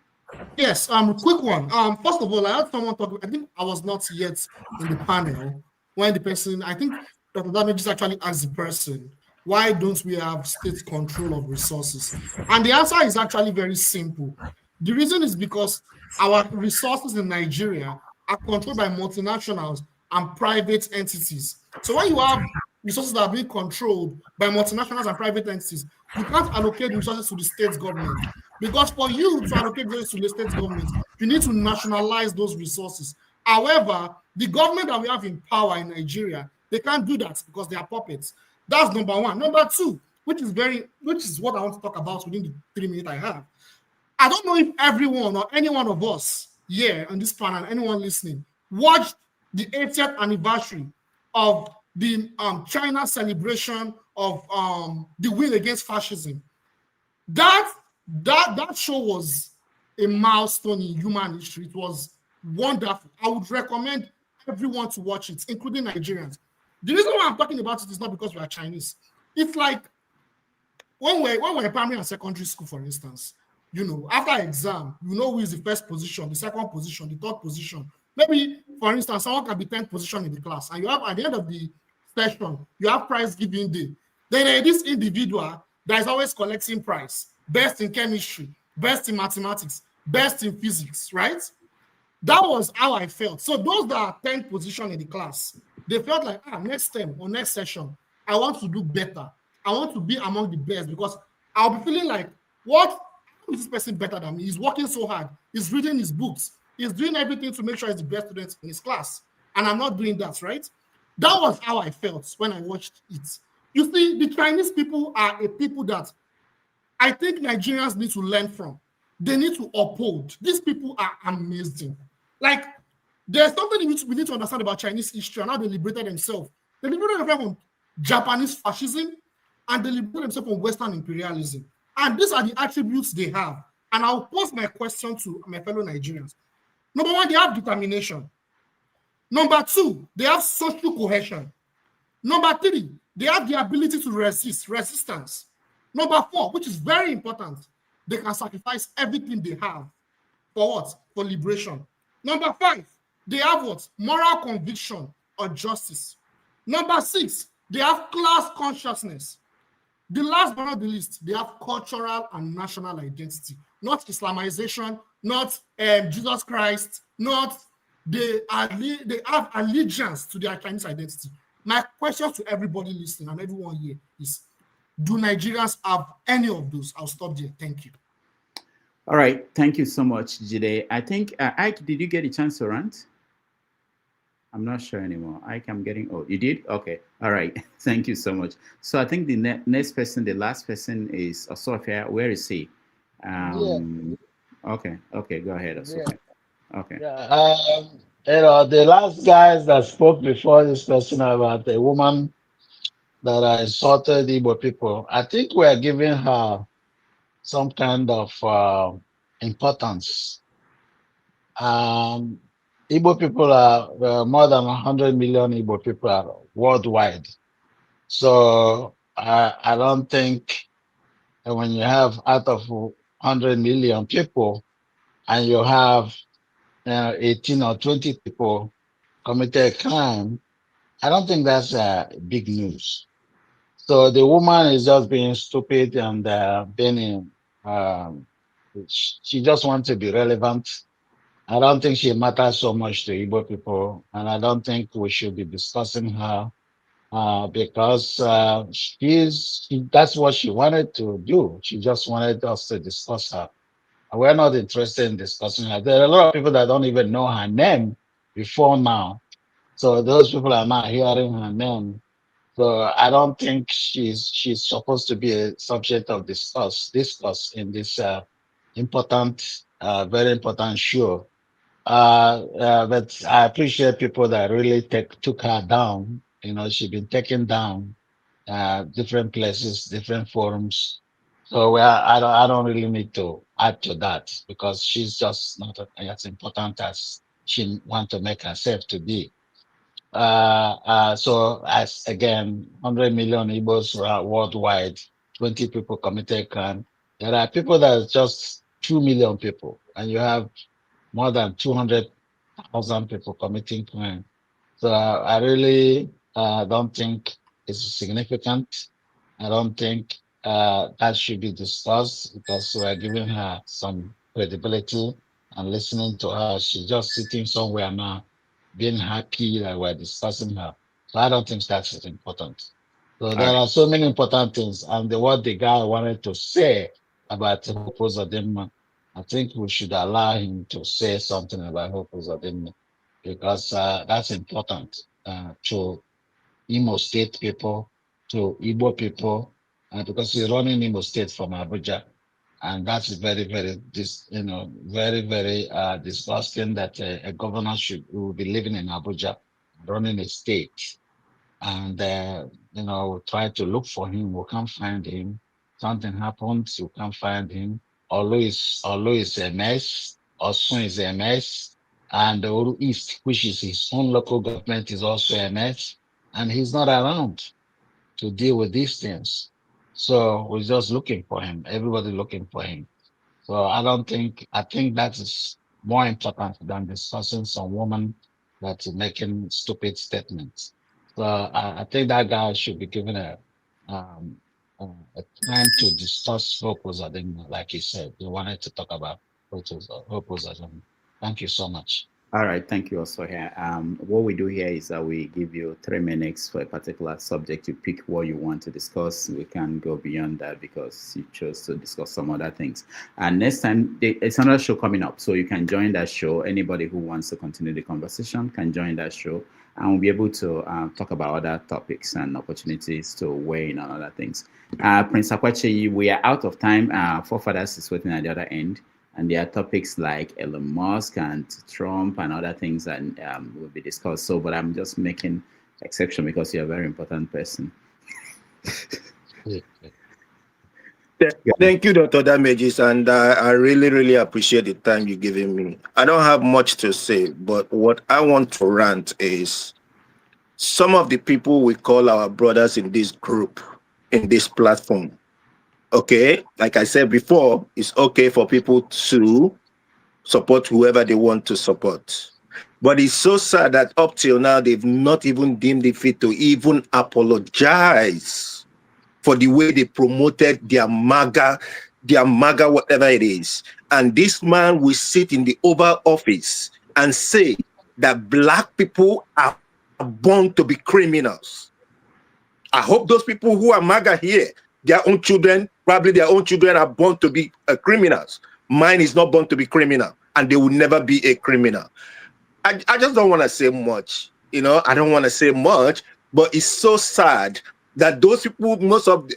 Yes, quick one. First of all, I had someone talk. I think I was not yet in the panel when the person, I think Dr. Damage actually asked the person, why don't we have state control of resources? And the answer is actually very simple. The reason is because our resources in Nigeria are controlled by multinationals and private entities. So when you have resources that are being controlled by multinationals and private entities, you can't allocate resources to the state government. Because for you to allocate resources to the state government, you need to nationalize those resources. However, the government that we have in power in Nigeria, they can't do that because they are puppets. That's number one. Number two, which is what I want to talk about within the 3 minutes I have. I don't know if everyone or any one of us here on this panel, anyone listening, watched the 80th anniversary of the China celebration of the win against fascism. That show was a milestone in human history. It was wonderful. I would recommend everyone to watch it, including Nigerians. The reason why I'm talking about it is not because we are Chinese. It's like when we're in primary and secondary school, for instance, after exam, who is the first position, the second position, the third position. Maybe, for instance, someone can be 10th position in the class, and you have at the end of the session, you have prize giving day. Then this individual that is always collecting prize, best in chemistry, best in mathematics, best in physics, right? That was how I felt. So those that are 10th position in the class, they felt like, next term or next session, I want to do better. I want to be among the best because I'll be feeling like, what is this person better than me? He's working so hard. He's reading his books. He's doing everything to make sure he's the best student in his class. And I'm not doing that, right? That was how I felt when I watched it. You see, the Chinese people are a people that I think Nigerians need to learn from. They need to uphold. These people are amazing. Like, there's something we need to understand about Chinese history and how they liberated themselves. They liberated themselves from Japanese fascism and they liberated themselves from Western imperialism. And these are the attributes they have. And I'll pose my question to my fellow Nigerians. Number one, they have determination. Number two, they have social cohesion. Number three, they have the ability to resistance. Number four, which is very important, they can sacrifice everything they have for what? For liberation. Number five, they have what? Moral conviction or justice. Number six, they have class consciousness. The last but not the least, they have cultural and national identity, not Islamization, not Jesus Christ, not they have allegiance to their Chinese identity. My question to everybody listening and everyone here is, do Nigerians have any of those? I'll stop there. Thank you. All right. Thank you so much, Jide. I think, Ike, did you get a chance to rant? I'm not sure anymore. Ike, I'm getting old. You did? Okay. All right. Thank you so much. So I think the next person, the last person is Osofia. Where is he? Okay. Okay. Go ahead, Osofia. Okay. The last guys that spoke before this person about the woman that insulted Igbo people, I think we are giving her some kind of importance. Igbo people are more than 100 million Igbo people are worldwide. So I don't think when you have out of 100 million people and you have 18 or 20 people committed a crime, I don't think that's big news. So the woman is just being stupid and she just wants to be relevant. I don't think she matters so much to Igbo people, and I don't think we should be discussing her because that's what she wanted to do. She just wanted us to discuss her. We're not interested in discussing her. There are a lot of people that don't even know her name before now. So those people are not hearing her name. So I don't think she's supposed to be a subject of discuss in this important, very important show. But I appreciate people that really took her down. You know, she's been taken down, different places, different forums. So I don't really need to add to that because she's just not as important as she wants to make herself to be. So as again, 100 million Igbos worldwide, 20 people committed crime. There are people that are just 2 million people, and you have more than 200,000 people committing crime. So I really don't think it's significant. I don't think that should be discussed because we're giving her some credibility and listening to her. She's just sitting somewhere now, being happy that we're discussing her. So I don't think that's important. So there are so many important things. And what the guy wanted to say about Hope Uzodinma, I think we should allow him to say something about Hope Uzodinma because that's important to Imo State people, to Igbo people, because he's running Imo State from Abuja. And that's very, very, very, very disgusting that a governor will be living in Abuja, running a state. And, try to look for him. We can't find him. Something happens, you can't find him. Although it's a mess. Osun is a mess. And the Oru East, which is his own local government, is also a mess. And he's not around to deal with these things. So we're just looking for him. Everybody looking for him. So I think that is more important than discussing some woman that's making stupid statements. So I think that guy should be given a time to discuss Hope Uzodinma, like he said. He wanted to talk about Hope Uzodinma. Thank you so much. All right, thank you also here. What we do here is that we give you 3 minutes for a particular subject. You pick what you want to discuss. We can go beyond that because you chose to discuss some other things. And next time, it's another show coming up, so you can join that show. Anybody who wants to continue the conversation can join that show, and we'll be able to talk about other topics and opportunities to weigh in on other things. Prince Akwachi, we are out of time. Forefathers is waiting at the other end. And there are topics like Elon Musk and Trump and other things that will be discussed. So, but I'm just making exception because you're a very important person. Thank you, Dr. Damages, and I really, really appreciate the time you're giving me. I don't have much to say, but what I want to rant is some of the people we call our brothers in this group, in this platform. Okay, like I said before, it's okay for people to support whoever they want to support. But it's so sad that up till now, they've not even deemed it fit to even apologize for the way they promoted their MAGA, whatever it is. And this man will sit in the Oval Office and say that Black people are born to be criminals. I hope those people who are MAGA here, their own children, probably their own children are born to be criminals. Mine is not born to be criminal, and they will never be a criminal. I just don't want to say much. You know, I don't want to say much, but it's so sad that those people, most of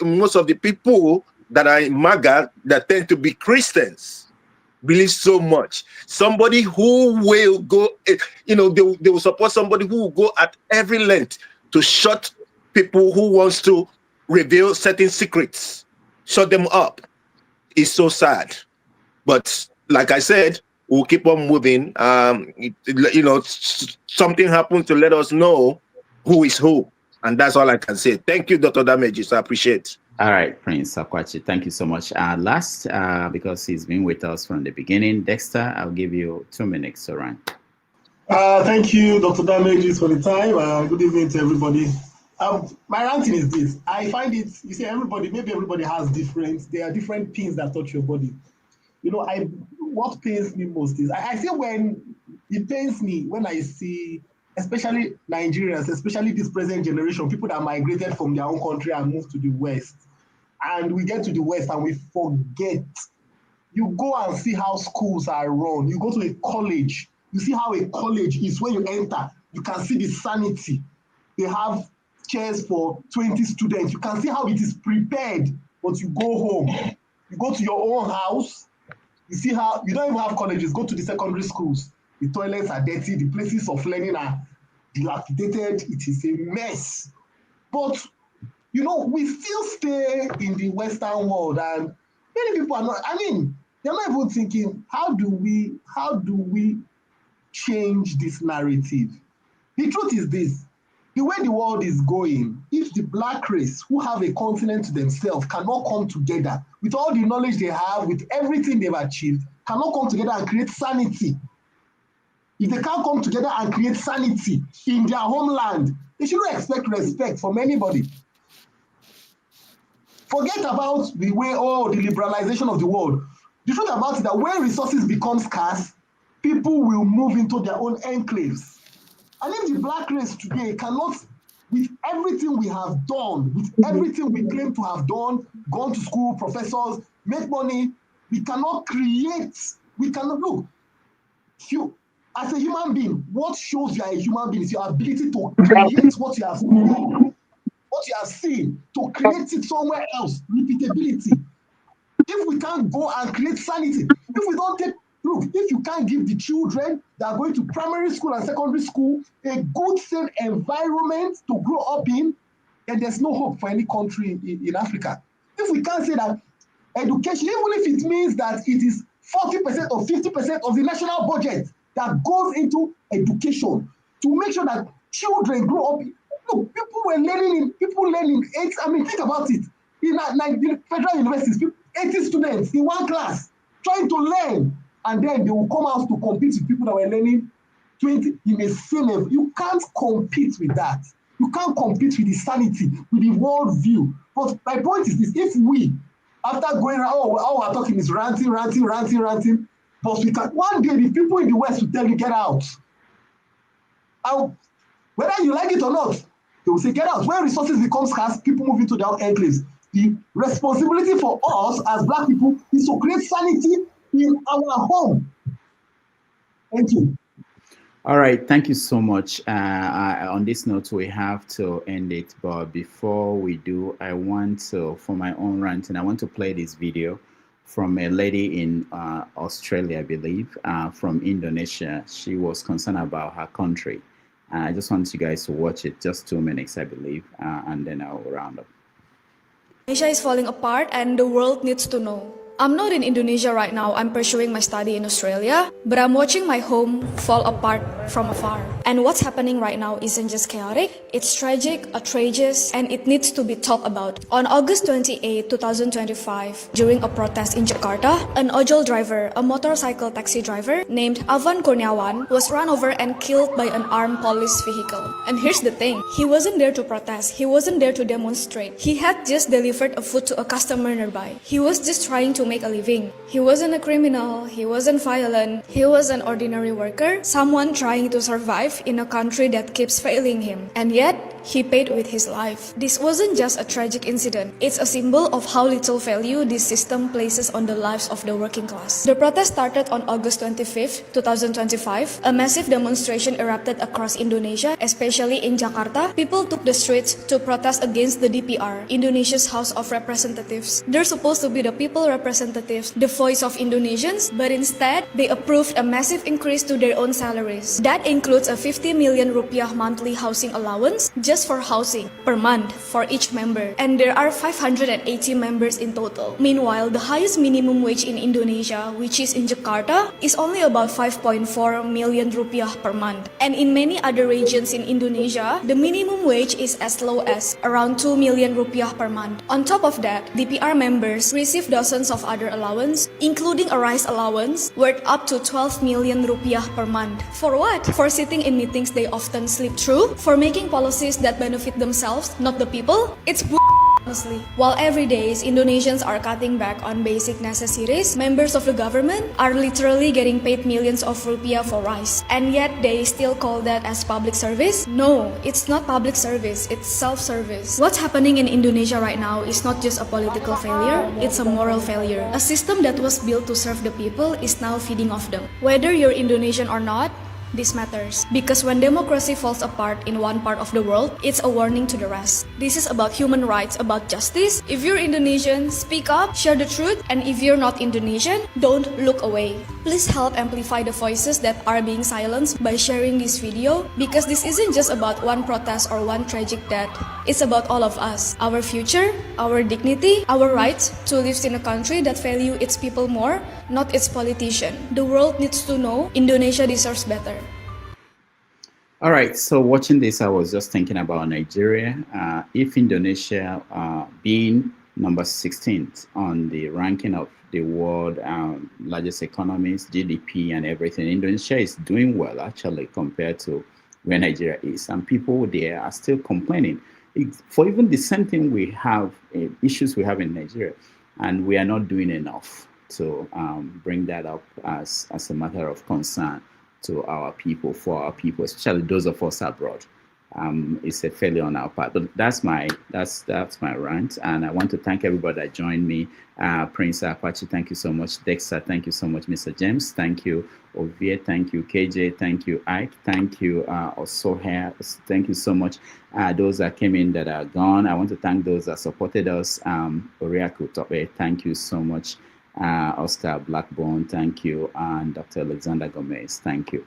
the people that are in MAGA that tend to be Christians, believe so much. Somebody who will go, you know, they will support somebody who will go at every length to shut people who wants to reveal certain secrets, shut them up. It's so sad. But like I said, we'll keep on moving. You know, something happens to let us know who is who. And that's all I can say. Thank you, Dr. Damages. I appreciate it. All right, Prince Akwachi, thank you so much. Last, because he's been with us from the beginning, Dexter, I'll give you 2 minutes to run. Thank you, Dr. Damages, for the time. Good evening to everybody. My ranting is this. I find it, you see, maybe everybody has there are different pins that touch your body. You know, what pains me most is, I see it pains me when I see, especially Nigerians, especially this present generation, people that migrated from their own country and moved to the West. And we get to the West and we forget. You go and see how schools are run. You go to a college, you see how a college is. When you enter, you can see the sanity. They have chairs for 20 students. You can see how it is prepared, but you go home. You go to your own house, you see how, you don't even have colleges, go to the secondary schools. The toilets are dirty, the places of learning are dilapidated, it is a mess. But, you know, we still stay in the Western world, and many people are not, I mean, they're not even thinking, how do we change this narrative? The truth is this, the way the world is going, if the Black race, who have a continent to themselves, cannot come together with all the knowledge they have, with everything they've achieved, cannot come together and create sanity. If they can't come together and create sanity in their homeland, they shouldn't expect respect from anybody. Forget about the way, the liberalization of the world. The truth about it is that when resources become scarce, people will move into their own enclaves. And if the Black race today cannot, with everything we have done, with everything we claim to have done, gone to school, professors, make money, we cannot create, we cannot, look, as a human being, what shows you are a human being is your ability to create what you have seen, to create it somewhere else, repeatability. If we can't go and create sanity, if we don't take, look, if you can't give the children that are going to primary school and secondary school a good, safe environment to grow up in, then there's no hope for any country in Africa. If we can't say that education, even if it means that it is 40% or 50% of the national budget that goes into education to make sure that children grow up. Look, people learning, I mean, think about it. In federal universities, 80 students in one class trying to learn, and then they will come out to compete with people that were learning 20 in the same level. You can't compete with that. You can't compete with the sanity, with the world view. But my point is this, if we, after going around, all we're talking is ranting, but we can, one day the people in the West will tell you, get out. And whether you like it or not, they will say, get out. When resources become scarce, people move into their own enclaves. The responsibility for us as Black people is to create sanity in our home. Thank you. All right, thank you so much. On this note, we have to end it. But before we do, I want to, for my own rant, and I want to play this video from a lady in Australia, I believe, from Indonesia. She was concerned about her country. I just want you guys to watch it, just 2 minutes, I believe, and then I'll round up. Indonesia is falling apart and the world needs to know. I'm not in Indonesia right now, I'm pursuing my study in Australia, but I'm watching my home fall apart from afar. And what's happening right now isn't just chaotic, it's tragic, outrageous, and it needs to be talked about. On August 28, 2025, during a protest in Jakarta, an ojol driver, a motorcycle taxi driver named Avan Kurniawan, was run over and killed by an armed police vehicle. And here's the thing, he wasn't there to protest, he wasn't there to demonstrate. He had just delivered a food to a customer nearby. He was just trying to make a living. He wasn't a criminal, he wasn't violent, he was an ordinary worker, someone trying to survive in a country that keeps failing him. And yet, he paid with his life. This wasn't just a tragic incident, it's a symbol of how little value this system places on the lives of the working class. The protest started on August 25, 2025. A massive demonstration erupted across Indonesia, especially in Jakarta. People took the streets to protest against the DPR, Indonesia's House of Representatives. They're supposed to be the people representatives, the voice of Indonesians, but instead, they approved a massive increase to their own salaries. That includes a 50 million rupiah monthly housing allowance, just for housing, per month, for each member. And there are 580 members in total. Meanwhile, the highest minimum wage in Indonesia, which is in Jakarta, is only about 5.4 million rupiah per month. And in many other regions in Indonesia, the minimum wage is as low as around 2 million rupiah per month. On top of that, DPR members receive dozens of other allowance, including a rice allowance worth up to 12 million rupiah per month. For what? For sitting in meetings they often sleep through? For making policies that benefit themselves, not the people? It's honestly. While every day Indonesians are cutting back on basic necessities, members of the government are literally getting paid millions of rupiah for rice. And yet they still call that as public service? No, it's not public service, it's self-service. What's happening in Indonesia right now is not just a political failure, it's a moral failure. A system that was built to serve the people is now feeding off them. Whether you're Indonesian or not, this matters, because when democracy falls apart in one part of the world, it's a warning to the rest. This is about human rights, about justice. If you're Indonesian, speak up, share the truth, and if you're not Indonesian, don't look away. Please help amplify the voices that are being silenced by sharing this video, because this isn't just about one protest or one tragic death. It's about all of us, our future, our dignity, our rights to live in a country that values its people more, not its politician. The world needs to know Indonesia deserves better. All right, so watching this, I was just thinking about Nigeria. If Indonesia being number 16th on the ranking of the world largest economies, GDP and everything, Indonesia is doing well actually compared to where Nigeria is. And people there are still complaining for even the same thing we have, issues we have in Nigeria. And we are not doing enough to bring that up as a matter of concern to our people, for our people, especially those of us abroad. It's a failure on our part. But that's my rant, and I want to thank everybody that joined me. Prince Apache, thank you so much. Dexter, thank you so much. Mr. James, thank you. Ovie, thank you. KJ, thank you. Ike, thank you. Osoher, thank you so much. Those that came in that are gone, I want to thank those that supported us. Oriaku Tope, thank you so much. Oscar Blackbone, thank you, and Dr. Alexander Gomez, thank you.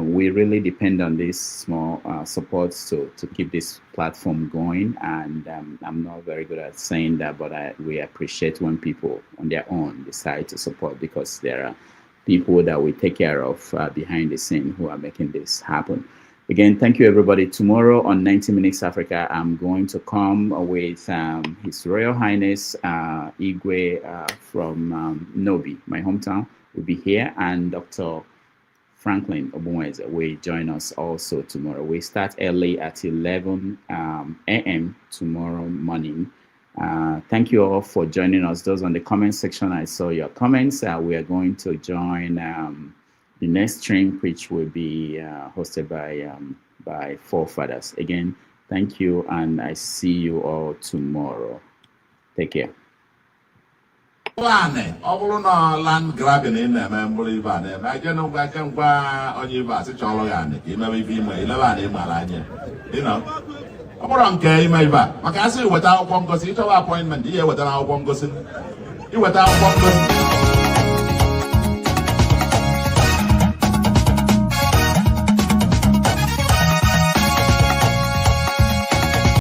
We really depend on these small supports to keep this platform going, and I'm not very good at saying that, but we appreciate when people on their own decide to support, because there are people that we take care of behind the scene who are making this happen. Again, thank you, everybody. Tomorrow on 90 Minutes Africa, I'm going to come with His Royal Highness Igwe from Nobi, my hometown, will be here, and Dr. Franklin Obunweze will join us also tomorrow. We start early at 11 a.m. tomorrow morning. Thank you all for joining us. Those on the comment section, I saw your comments. We are going to join the next stream, which will be hosted by by forefathers. Again, thank you, and I see you all tomorrow. Take care. Land grabbing in them and believe on them. I don't know where I can buy on you as a chologan. You may be my 11 Malanya. You know, I'm on gay, my back. I can't say without one goes into appointment here without one goes in. You without one goes.